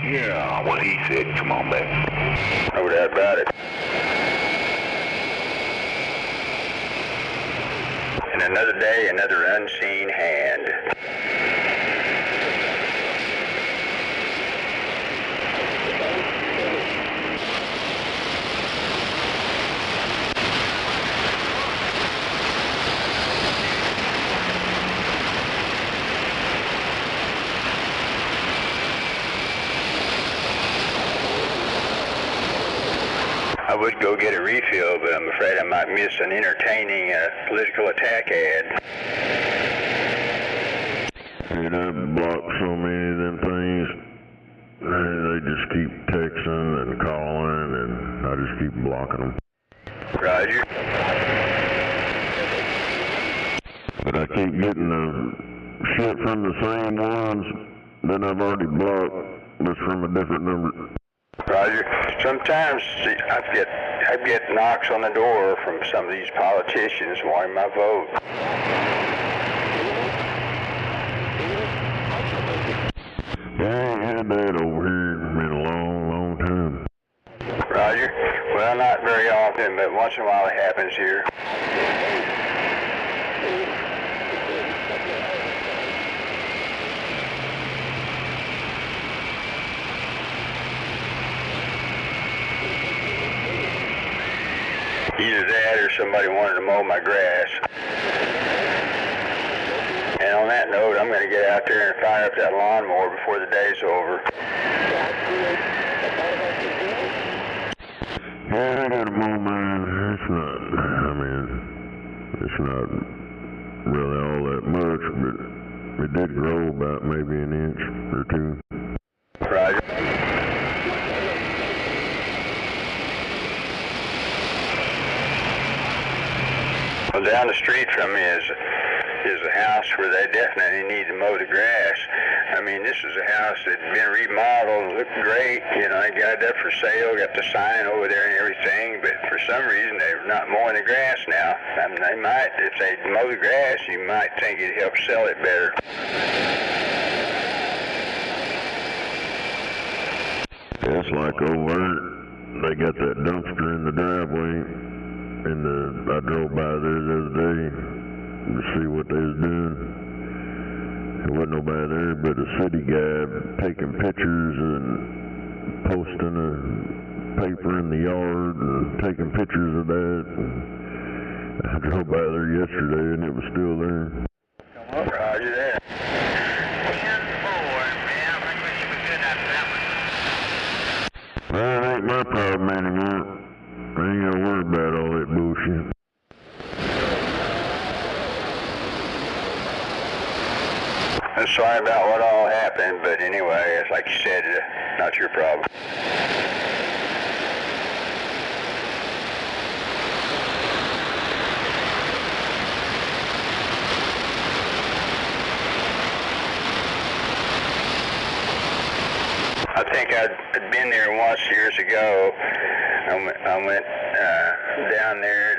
Yeah, what he said. Come on back. No doubt about it. And another day, another unseen hand. I would go get a refill, but I'm afraid I might miss an entertaining political attack ad. And I blocked so many of them things. They just keep texting and calling, and I just keep blocking them. Roger. But I keep getting the shit from the same ones that I've already blocked, just from a different number. Roger. Sometimes I get knocks on the door from some of these politicians wanting my vote. Yeah, I ain't had that over here in a long, long time. Roger. Well, not very often, but once in a while it happens here. Either that or somebody wanted to mow my grass. And on that note, I'm going to get out there and fire up that lawnmower before the day's over. Yeah, I got a mow mine. It's not really all that much, but it did grow about maybe an inch or two. Roger. Well, down the street from me is a house where they definitely need to mow the grass. I mean, this is a house that's been remodeled, looked great. You know, they got it up for sale, got the sign over there and everything, but for some reason they're not mowing the grass now. I mean, they might, if they mow the grass, you might think it'd help sell it better. It's like over there, they got that dumpster in the driveway, and I drove by there the other day to see what they was doing. There wasn't nobody there but a city guy taking pictures and posting a paper in the yard and taking pictures of that. And I drove by there yesterday and it was still there. Come on, Roger there. 10-4, yeah, I think we should be good after that one. Well, it ain't my problem anymore. I ain't gotta worry about all that bullshit. I'm sorry about what all happened, but anyway, like you said, not your problem. I think I'd been there once years ago. I went down there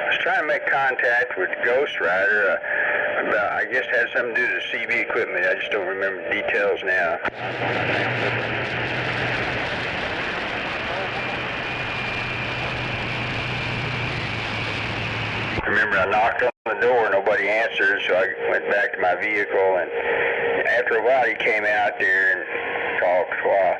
I was trying to make contact with Ghost Rider about, I guess it had something to do with the CB equipment. I just don't remember the details now. I remember I knocked on the door, nobody answered, so I went back to my vehicle, and after a while he came out there and talked a while.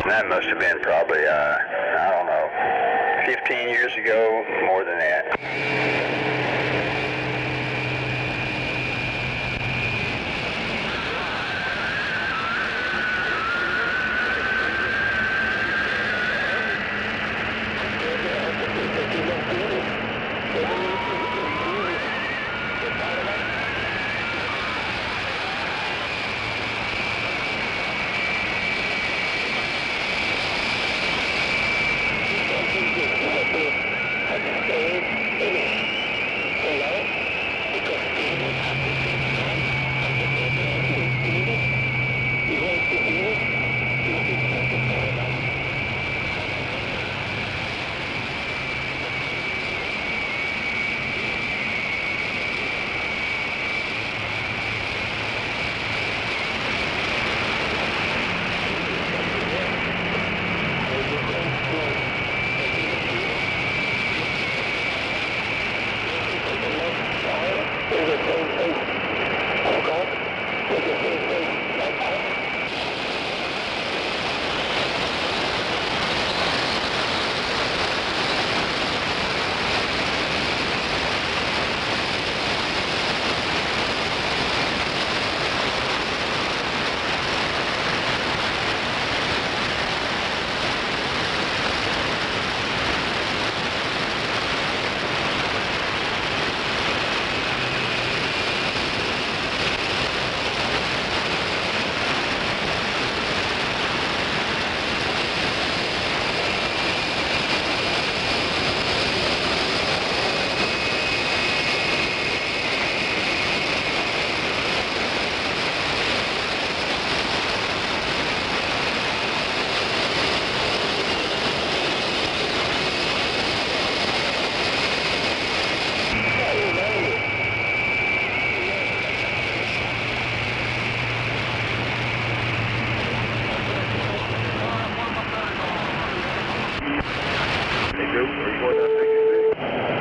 That must have been probably, I don't know, 15 years ago, more than that.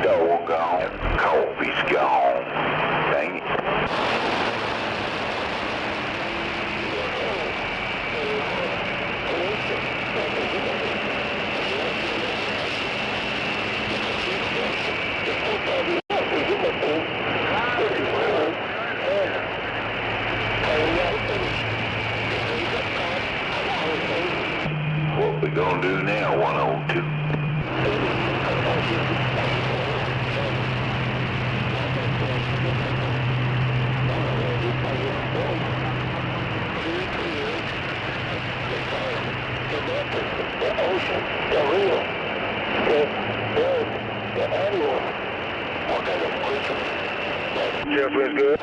Doggone, coffee's gone. Dang it. What we gonna do now, 102? was good.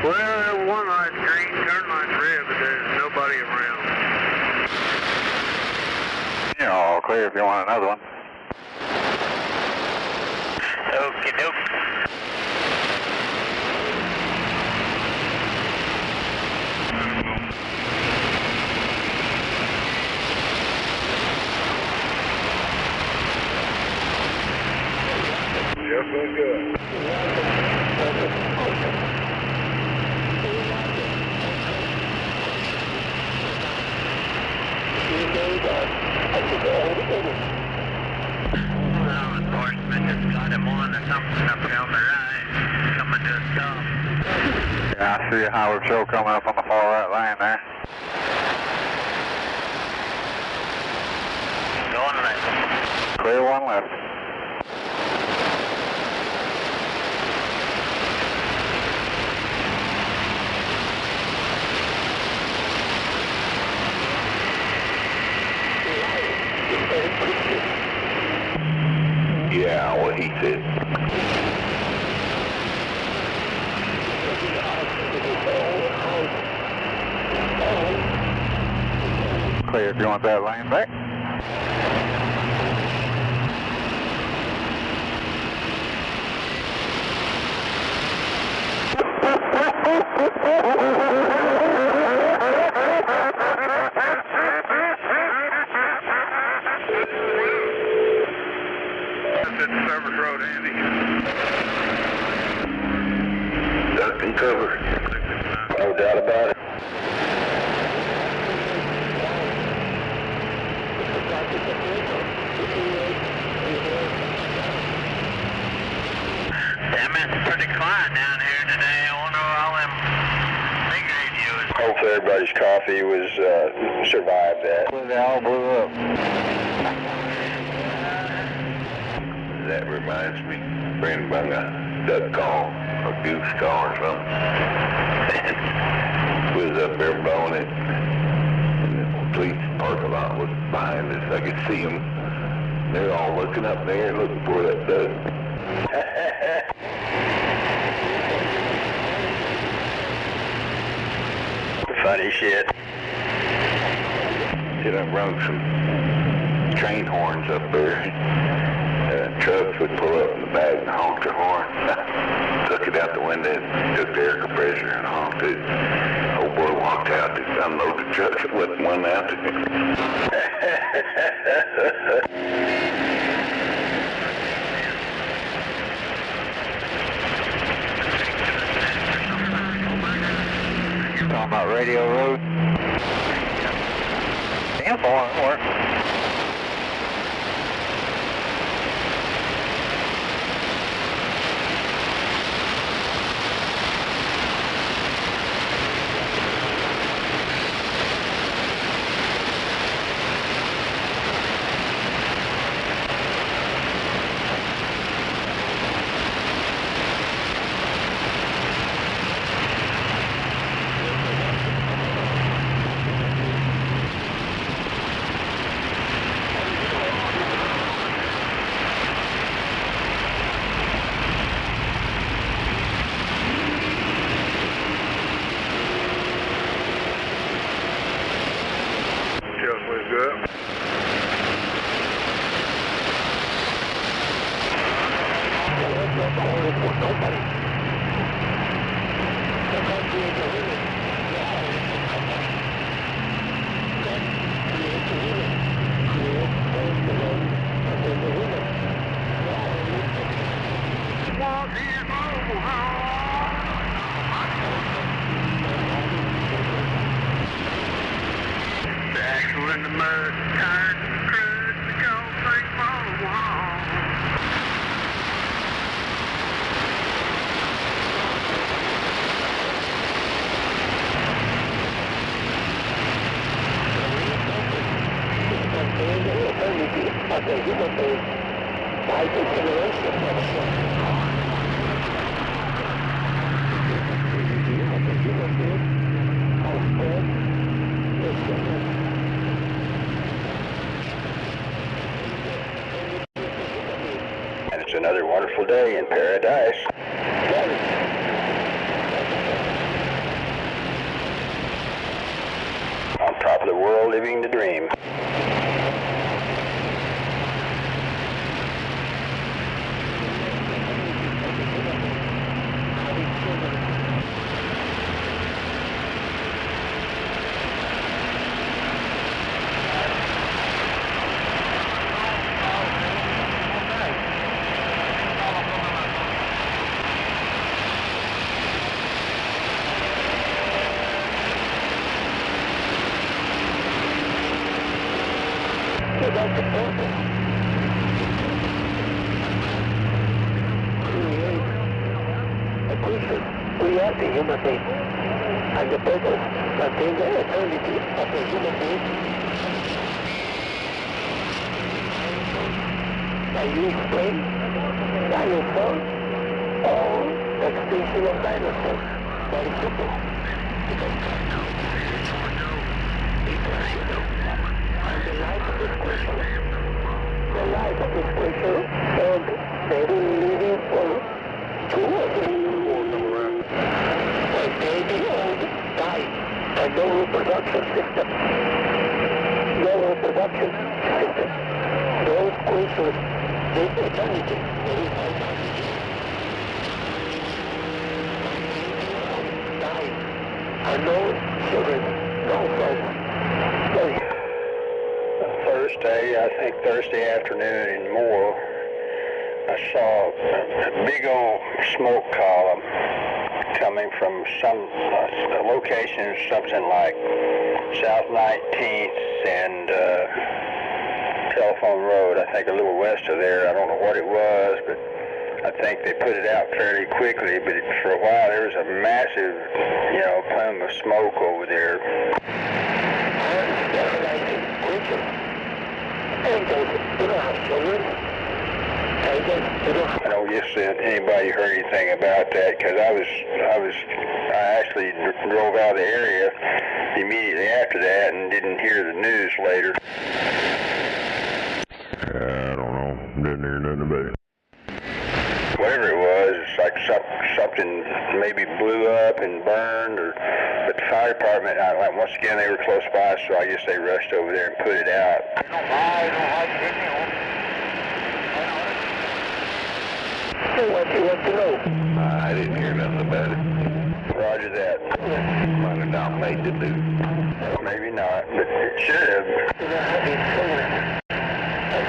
Well, one light's green, turn light's red, but there's nobody around. You're all clear if you want another one. Okie doke. Just was good. Well, enforcement just got him on or something up here on the right, coming to a stop. Yeah, I see a highway patrol coming up on the far right lane there. Going left. Clear one left. Yeah, what he said. Clear if you want that lane back. That's at Service Road, Andy. Duck and cover. No doubt about it. Damn, it's pretty quiet down here today. I wonder where all them big radios. Hopefully everybody's coffee was survived that. They all blew up. That reminds me, bring back a duck call, a goose call or something. We was up there blowing it, and the police parking lot was behind us. I could see them. They're all looking up there looking for that duck. Funny shit. Then I rung some train horns up there. Trucks would pull up in the back and honk their horn. Took it out the window, took the air compressor and honked it. Old boy walked out to unload the truck and whipped one out to him. Talking about Radio Road. Damn, for work. Just was good. In the mud, tires and crud, the cold thing fall along. I think you're going to day in paradise. On top of the world, living the dream. We are the human being, and the purpose maintain the eternity of the human being. Can you explain dinosaurs or extinction of dinosaurs? Very simple. Because you know, and the life of this creature, and they will live in for 2 or 3 when baby old die, and no reproduction system. Those creatures live eternity. Die, and no children, no folks. Thursday, I think Thursday afternoon and more, I saw a big old smoke column coming from some location, something like South 19th and Telephone Road. I think a little west of there. I don't know what it was, but I think they put it out fairly quickly. But for a while there was a massive, plume of smoke over there. I don't guess anybody heard anything about that, because I actually drove out of the area immediately after that and didn't hear the news later. I don't know. Didn't hear nothing about it. Whatever it was, it's like something maybe blew up and burned, but the fire department, once again, they were close by, so I guess they rushed over there and put it out. What you want to know? I didn't hear nothing about it. Roger that. Might have not made the news. Maybe not, but it should have. That's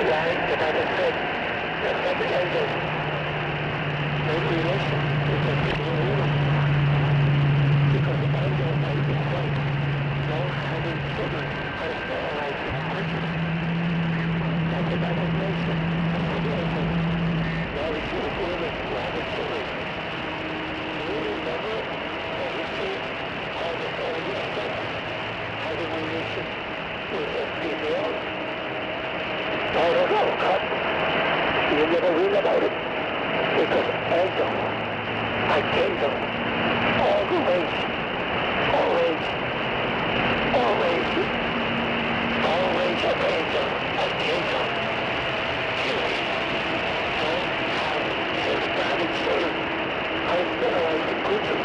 why the Bible said that every angel, no relation with the people who live. Because the angel by itself, no having children, are sterilized in creatures. That's the Bible mention of the angel. Now we see the women who have the children. Do you remember the history of the early angels having relation with the female? I don't know, Cut. You never read about it. Because angels and kingdom, all range of angels and kingdom. I'm sterilizing creatures.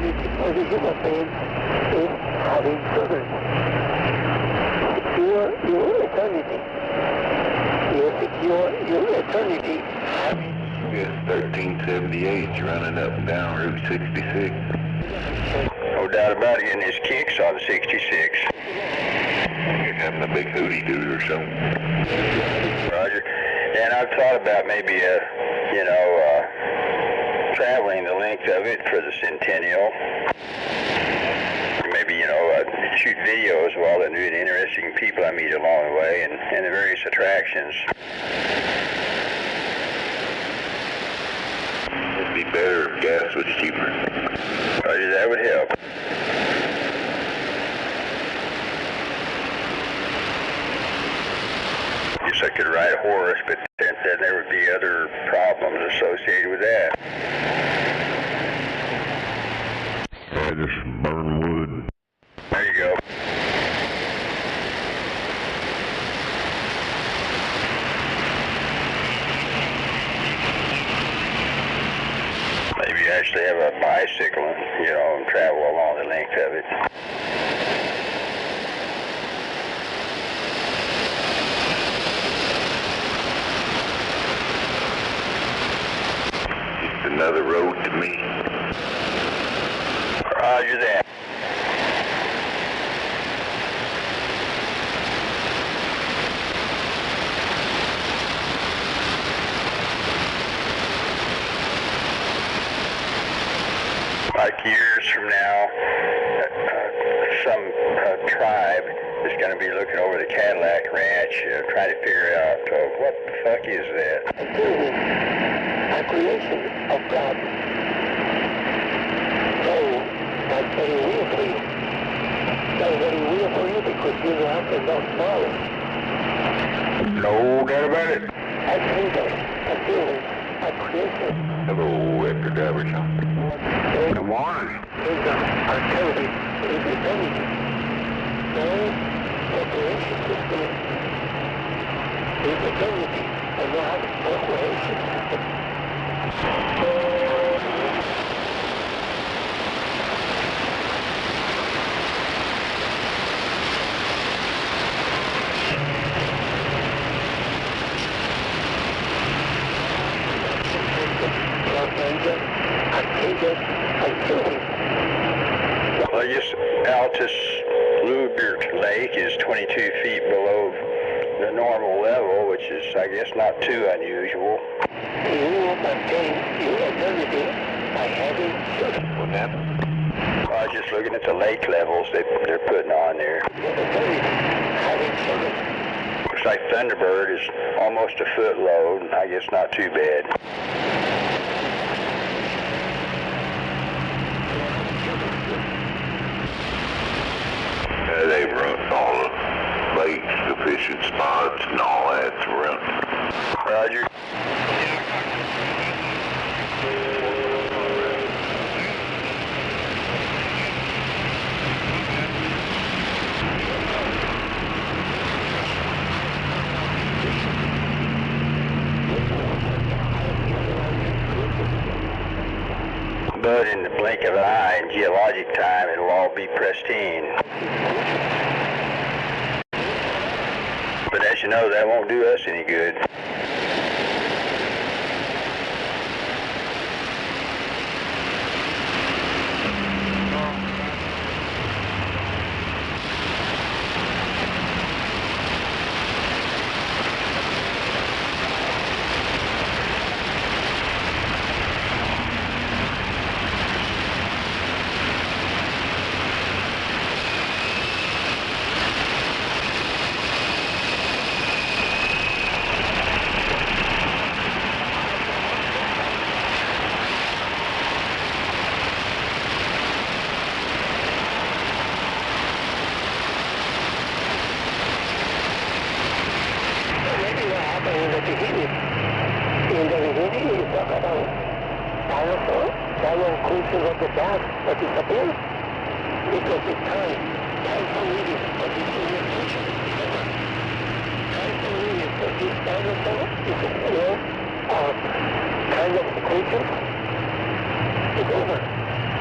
eternity for the human being is having children. Secure your eternity. You secure your eternity. Yes, 1378's running up and down Route 66. No doubt about it, getting his kicks on 66. You're having a big hootie doo or something. Roger. And I've thought about maybe, traveling the length of it for the Centennial. Maybe, shoot videos of all the new and interesting people I meet along the way and the various attractions. It'd be better if gas was cheaper. Roger, that would help. Guess I could ride a horse, but then there would be other problems associated with that. I just burn wood. There you go. Maybe actually have a bicycle and travel along the length of it. Just another road to me. Roger that. Like years from now, some tribe is going to be looking over the Cadillac Ranch, trying to figure out what the fuck is that. A creation of God. So, that's very weird for you. That's very weird for you because you have enough knowledge. No doubt about it. A kingdom, a feeling, a creation. Hello, Edgar Driver Shop. Good morning. Kingdom, a television, is eternity. No separation system is eternity, and not a creation system. Well, I guess Altus Bluebird Lake is 22 feet below the normal level, which is, I guess, not too unusual. You maintain your eternity by having children. What happened? Well, I was just looking at the lake levels they're putting on there. Having children. Looks like Thunderbird is almost a foot low, and I guess not too bad. They run all the lakes, the fishing spots, and all that's run. Roger. But in the blink of an eye, in geologic time, it'll all be pristine. But as you know, that won't do us any good. Creatures of the dark that disappear because it's time for reading for this unification is over. Time for reading for this dinosaur is kind of creatures is over.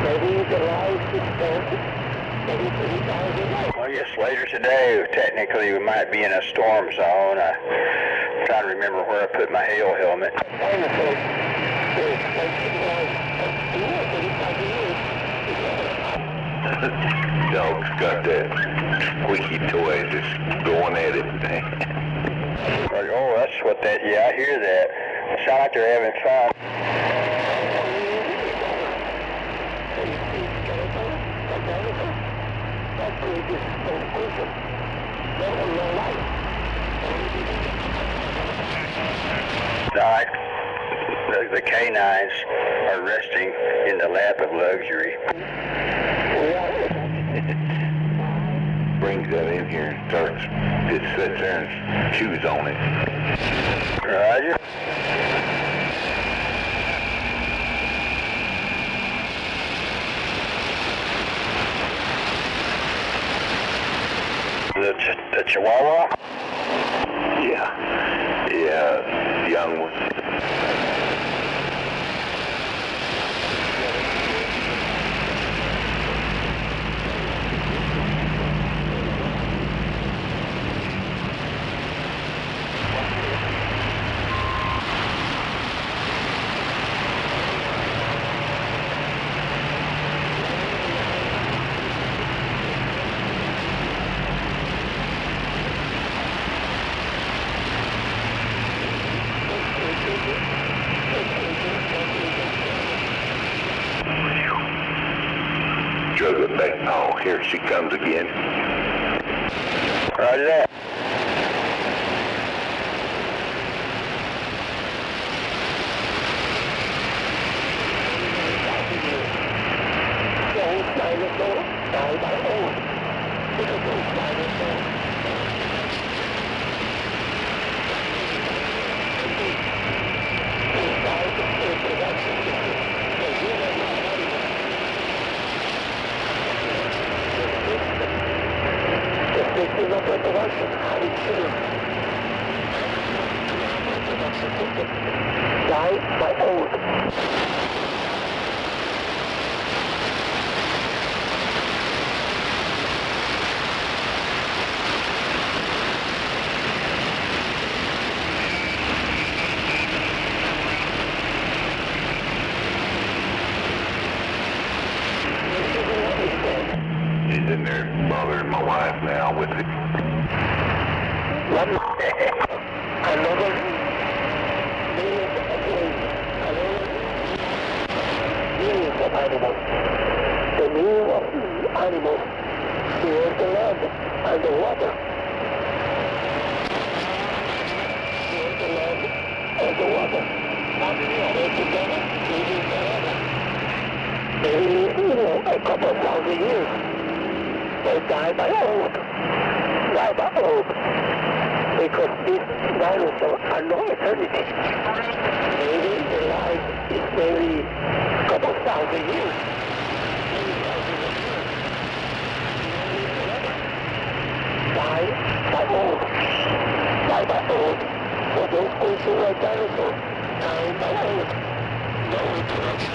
Maybe the light is spent, maybe 3,000. Well, yes, later today, technically we might be in a storm zone. I'm trying to remember where I put my hail helmet. Dog's got that squeaky toy just going at it. Oh, that's what that, yeah, I hear that. It sounds like they're having fun. The canines are resting in the lap of luxury. Brings that in here and starts, just sits there and chews on it. Roger. The Chihuahua? Yeah, young one. Drug it back. Oh, here she comes again. Roger that. He's in there bothering my wife now with it. The meaning of animals here the land and the water. Here the land and the water. Maybe a couple of thousand years. They die by old. Because these dinosaurs are no eternity. Maybe their life is maybe a couple of thousand years. Die by old. For those ancient dinosaurs, die by old. No interruption.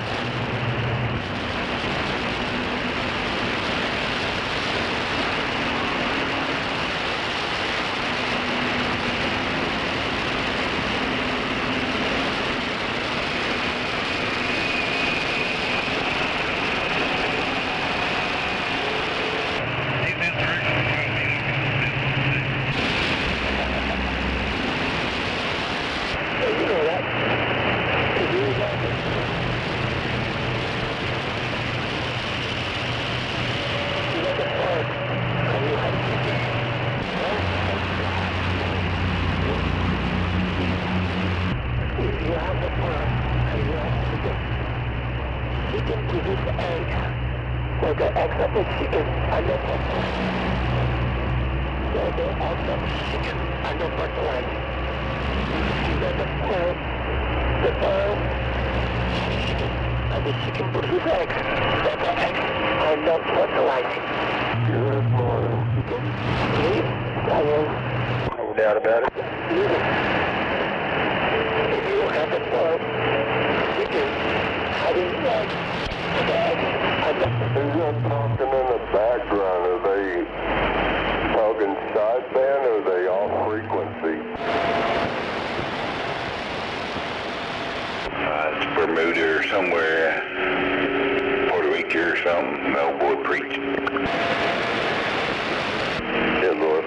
No doubt about it. If you have the chicken having eggs, the eggs Who's that talking in the background? Are they talking sideband or are they off frequency? It's Bermuda or somewhere, Puerto Rico or something. Old boy preaching. Yeah, Lord.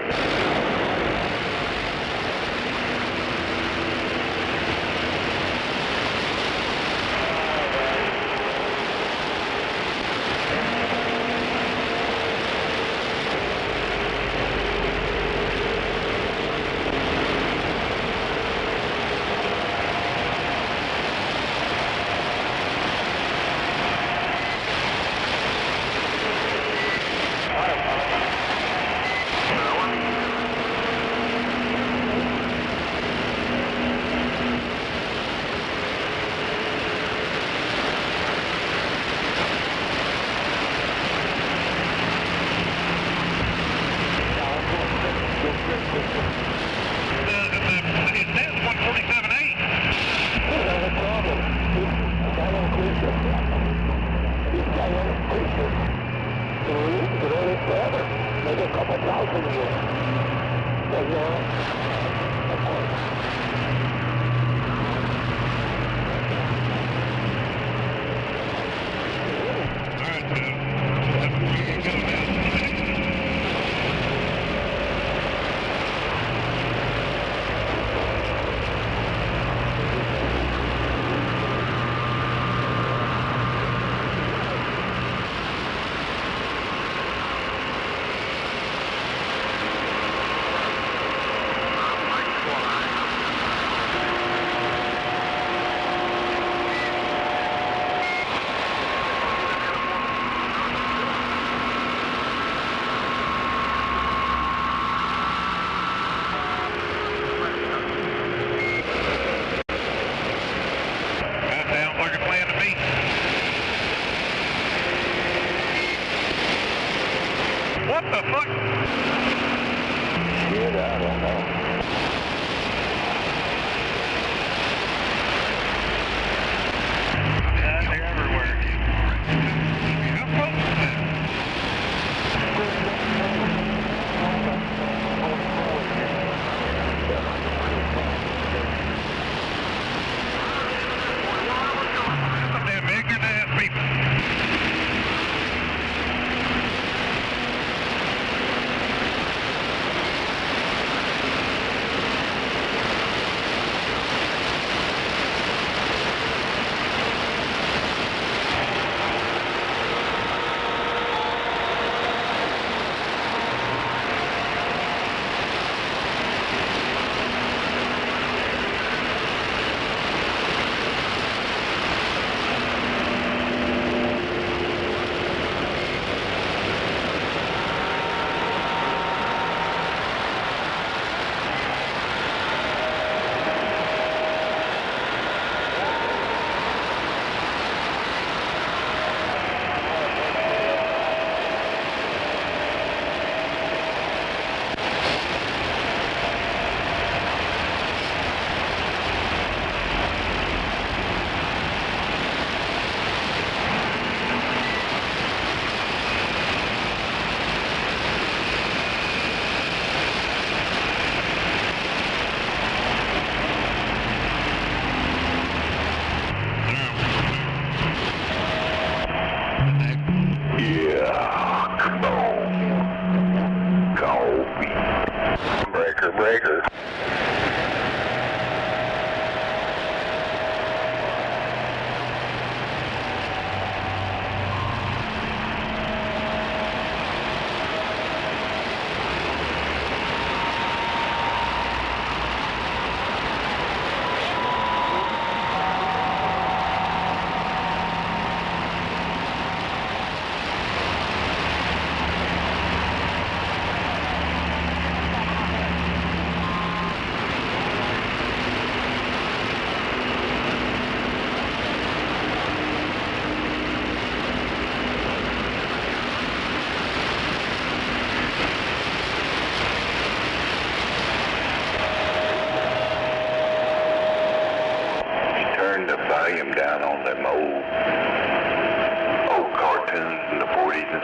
What the fuck? Shit, I don't know. Yeah, they're everywhere. How close is that? Some damn ignorant ass people.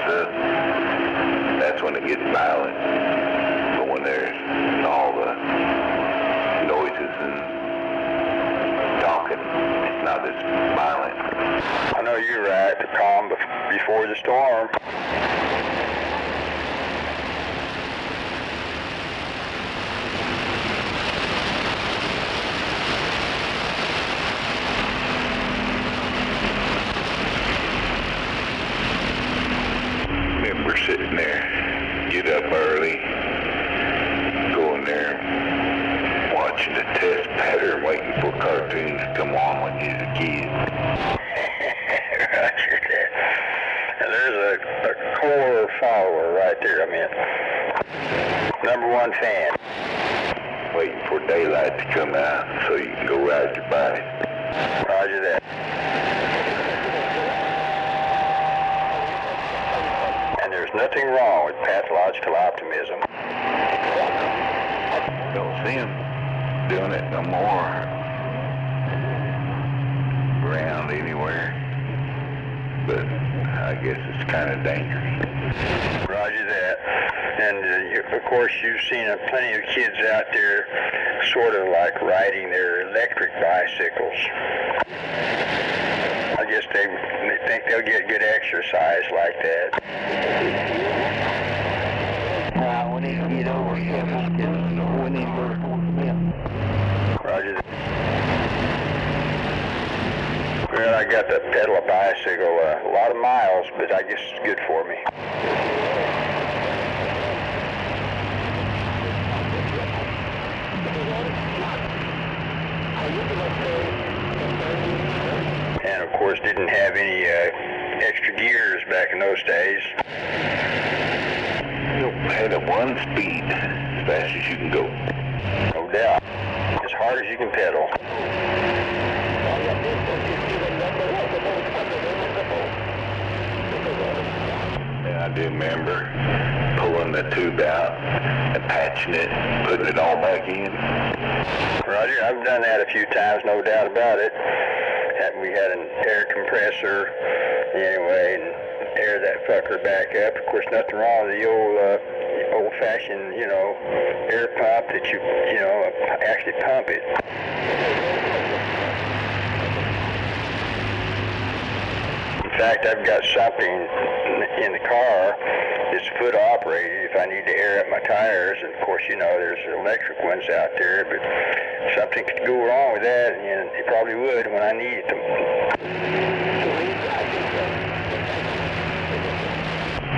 stuff, that's when it gets violent. But when there's all the noises and talking, it's not as violent. I know you're right, the calm before the storm. Remember sitting there, get up early, go in there, watching the test pattern, waiting for cartoons to come on when you was a kid. Roger that. And there's a core follower right there, I mean. #1 fan. Waiting for daylight to come out so you can go ride your bike. Roger that. And there's nothing wrong with pathological optimism. Don't see him doing it no more around anywhere, but I guess it's kind of dangerous. Roger that. And of course you've seen plenty of kids out there sort of like riding their electric bicycles. I guess they think they'll get good exercise like that. We need to get over here. We need to go to Roger that. Well, I got to pedal a bicycle a lot of miles, but I guess it's good for me. And of course didn't have any extra gears back in those days. You had a 1 speed, as fast as you can go. No doubt. As hard as you can pedal. Yeah, I do remember pulling the tube out and patching it, putting it all back in. Roger, I've done that a few times, no doubt about it. We had an air compressor anyway, and air that fucker back up. Of course, nothing wrong with the old-fashioned, air pump that you actually pump it. In fact, I've got something in the car that's foot operated if I need to air up my tires. And of course, there's electric ones out there, but something could go wrong with that, and it probably would when I need them.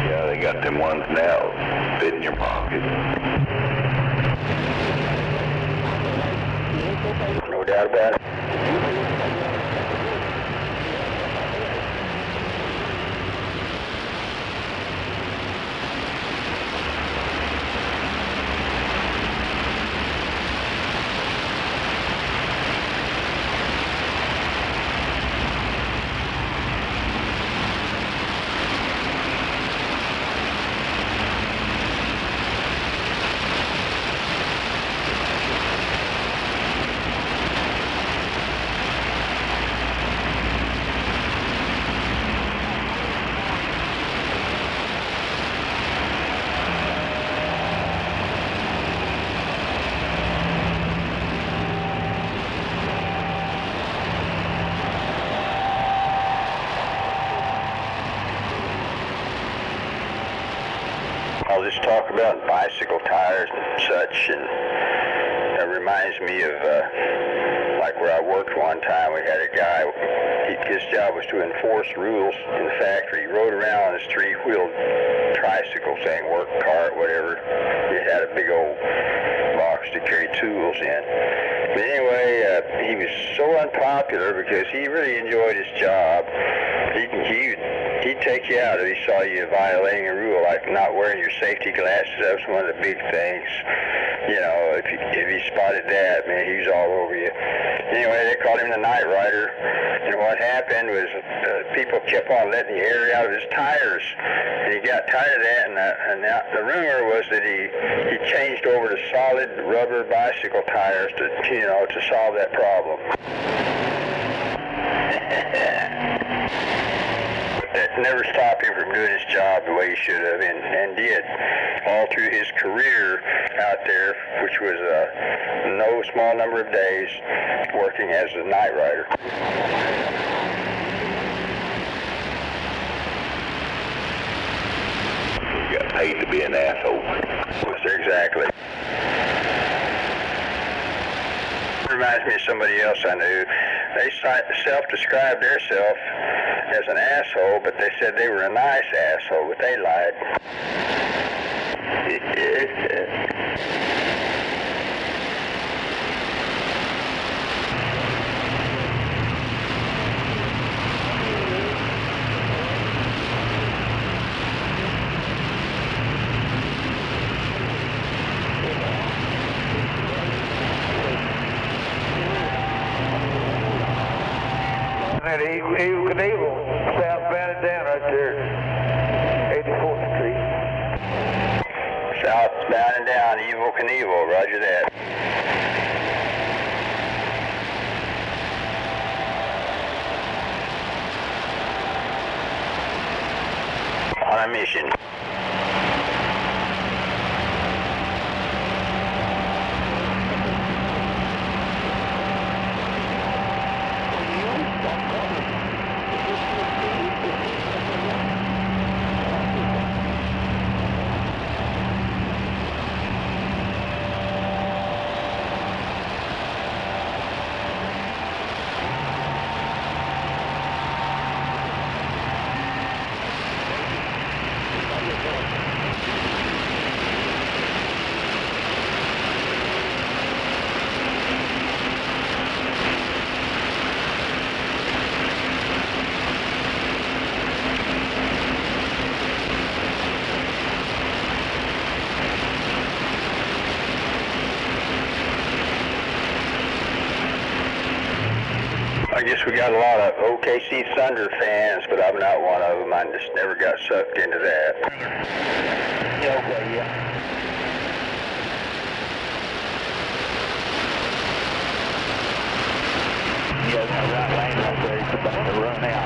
Yeah, they got them ones now, fit in your pocket. No doubt about it. I'll just talk about bicycle tires and such, and that reminds me of like where I worked one time. We had a guy, his job was to enforce rules in the factory. He rode around on his 3-wheeled tricycle thing, work cart, whatever. He had a big old box to carry tools in. But anyway, he was so unpopular because he really enjoyed his job. He'd take you out if he saw you violating a rule, like not wearing your safety glasses. That was one of the big things. If he spotted that, man, he was all over you. Anyway, they called him the Night Rider. And what happened was people kept on letting the air out of his tires. And he got tired of that, and the rumor was that he changed over to solid rubber bicycle tires to solve that problem. That never stopped him from doing his job job the way he should have, and did all through his career out there, which was no small number of days working as a night rider. You got paid to be an asshole. Exactly. Reminds me of somebody else I knew. They self-described themselves as an asshole, but they said they were a nice asshole, but they lied. That Eagle Knievel, southbound and down right there, 84th Street. Southbound and down, Eagle Knievel, roger that. On a mission. I guess we got a lot of OKC Thunder fans, but I'm not one of them. I just never got sucked into that. Yeah, okay, yeah. Yeah, that right lane right there, it's about to run out.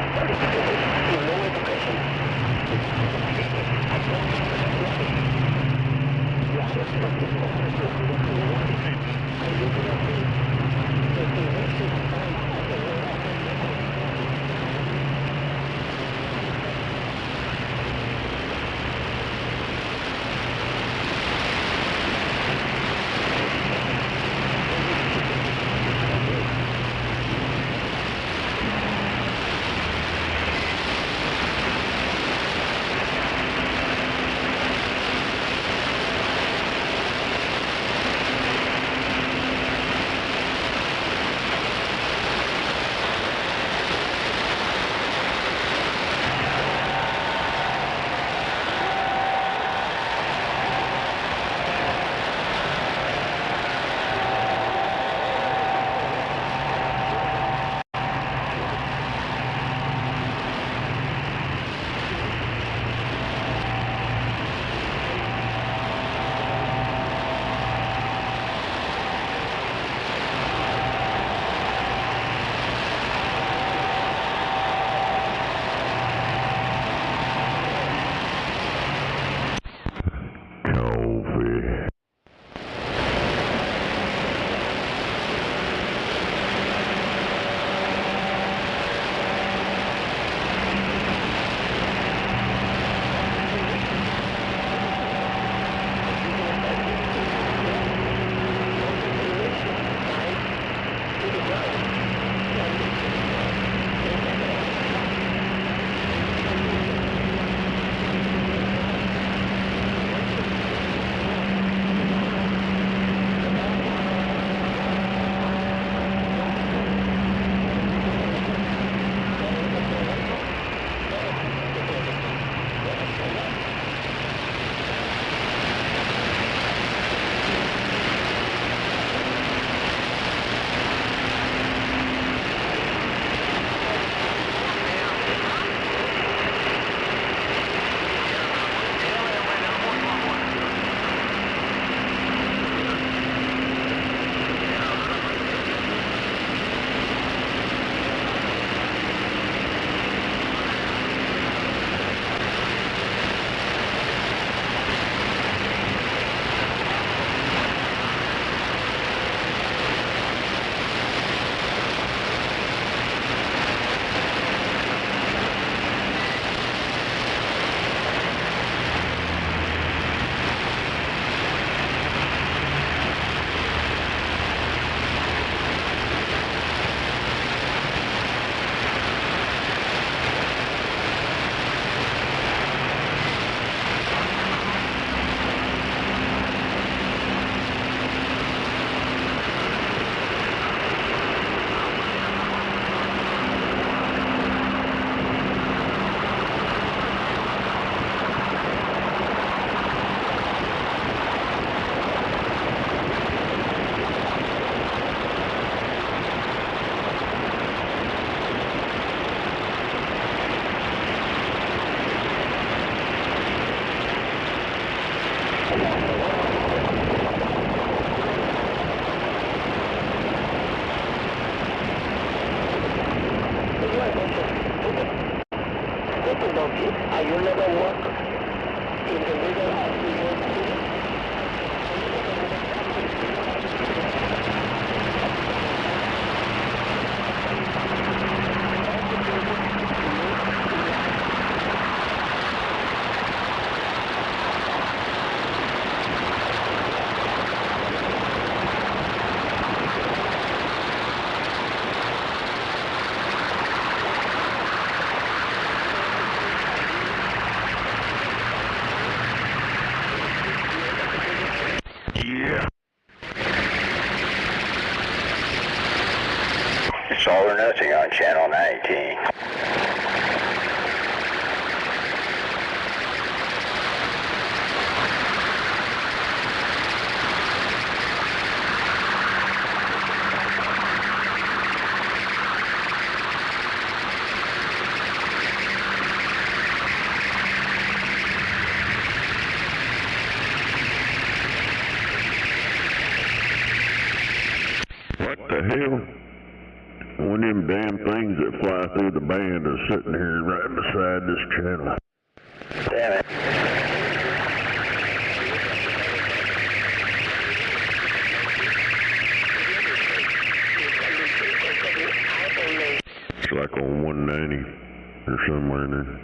you never work in the middle of New York City? It's all or nothing on channel 19. What the hell? One of them damn things that fly through the band is sitting here right beside this channel. Damn it. It's like on 190 or somewhere in there.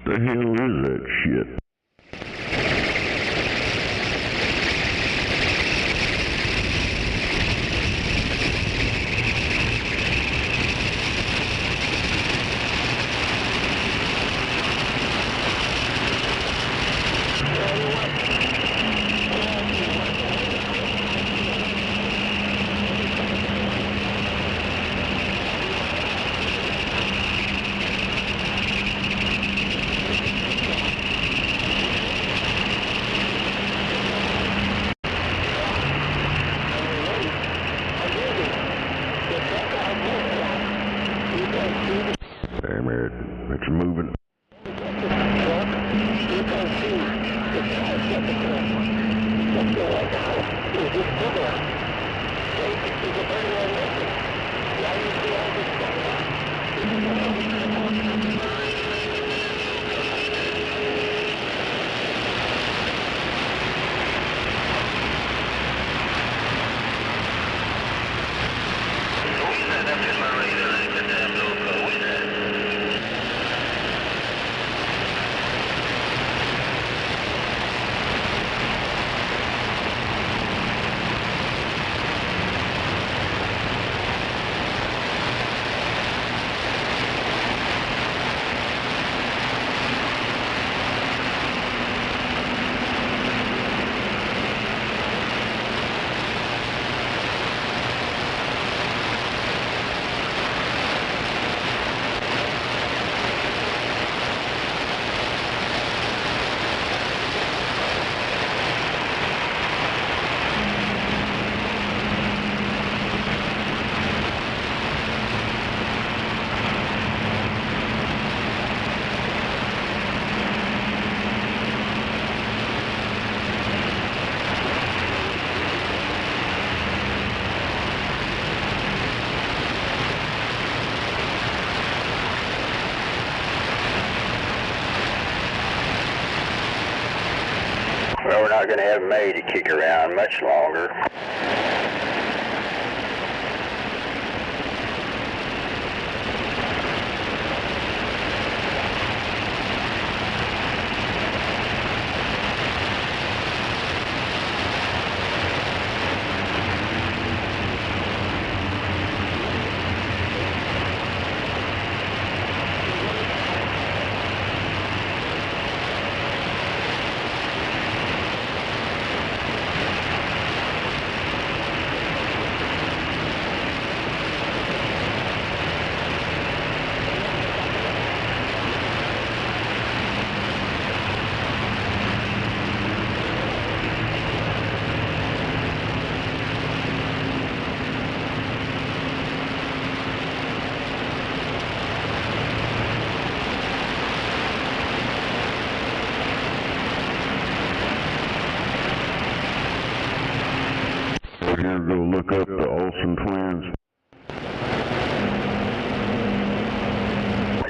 The hell is that shit? Damn it, it's moving. Well, we're not going to have May to kick around much longer.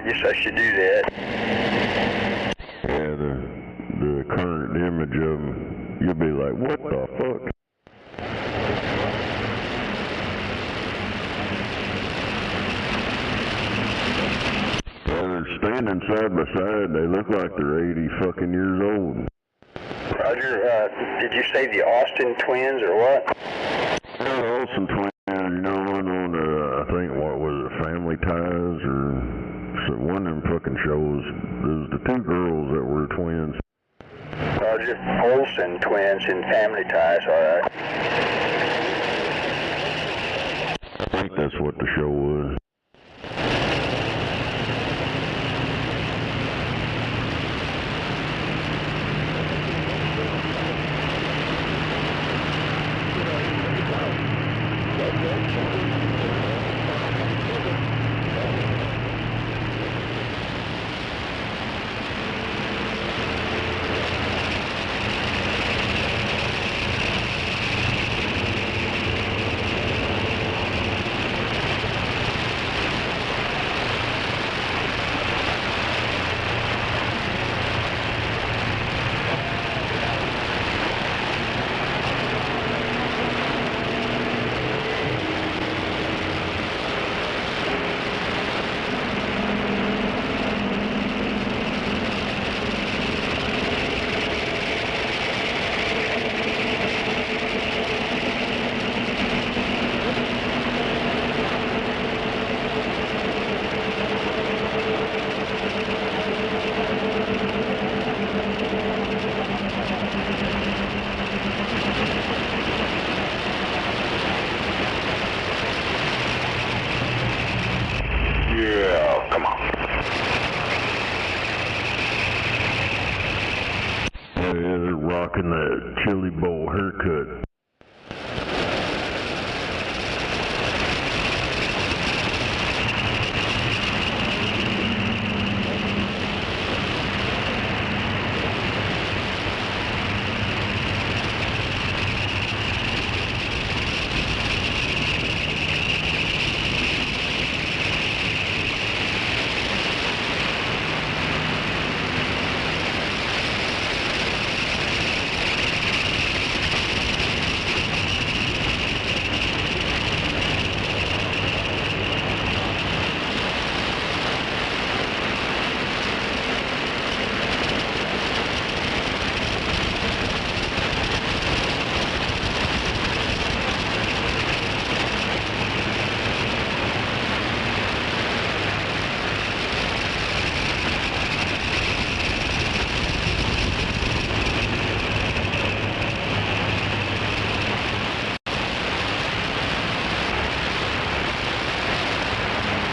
guess I should do that. Yeah, the current image of them, you'll be like, what the fuck? They're standing side by side. They look like they're 80 fucking years old. Roger, did you say the Austin twins or what? Yeah, the Austin twins, you know, one on I think, what was it, Family Ties, or so one of them fucking shows. There's the two girls that were twins. Roger, Olsen twins in Family Ties, alright. I think that's what the show was. Yeah, come on. Yeah, they're rocking that chili bowl haircut.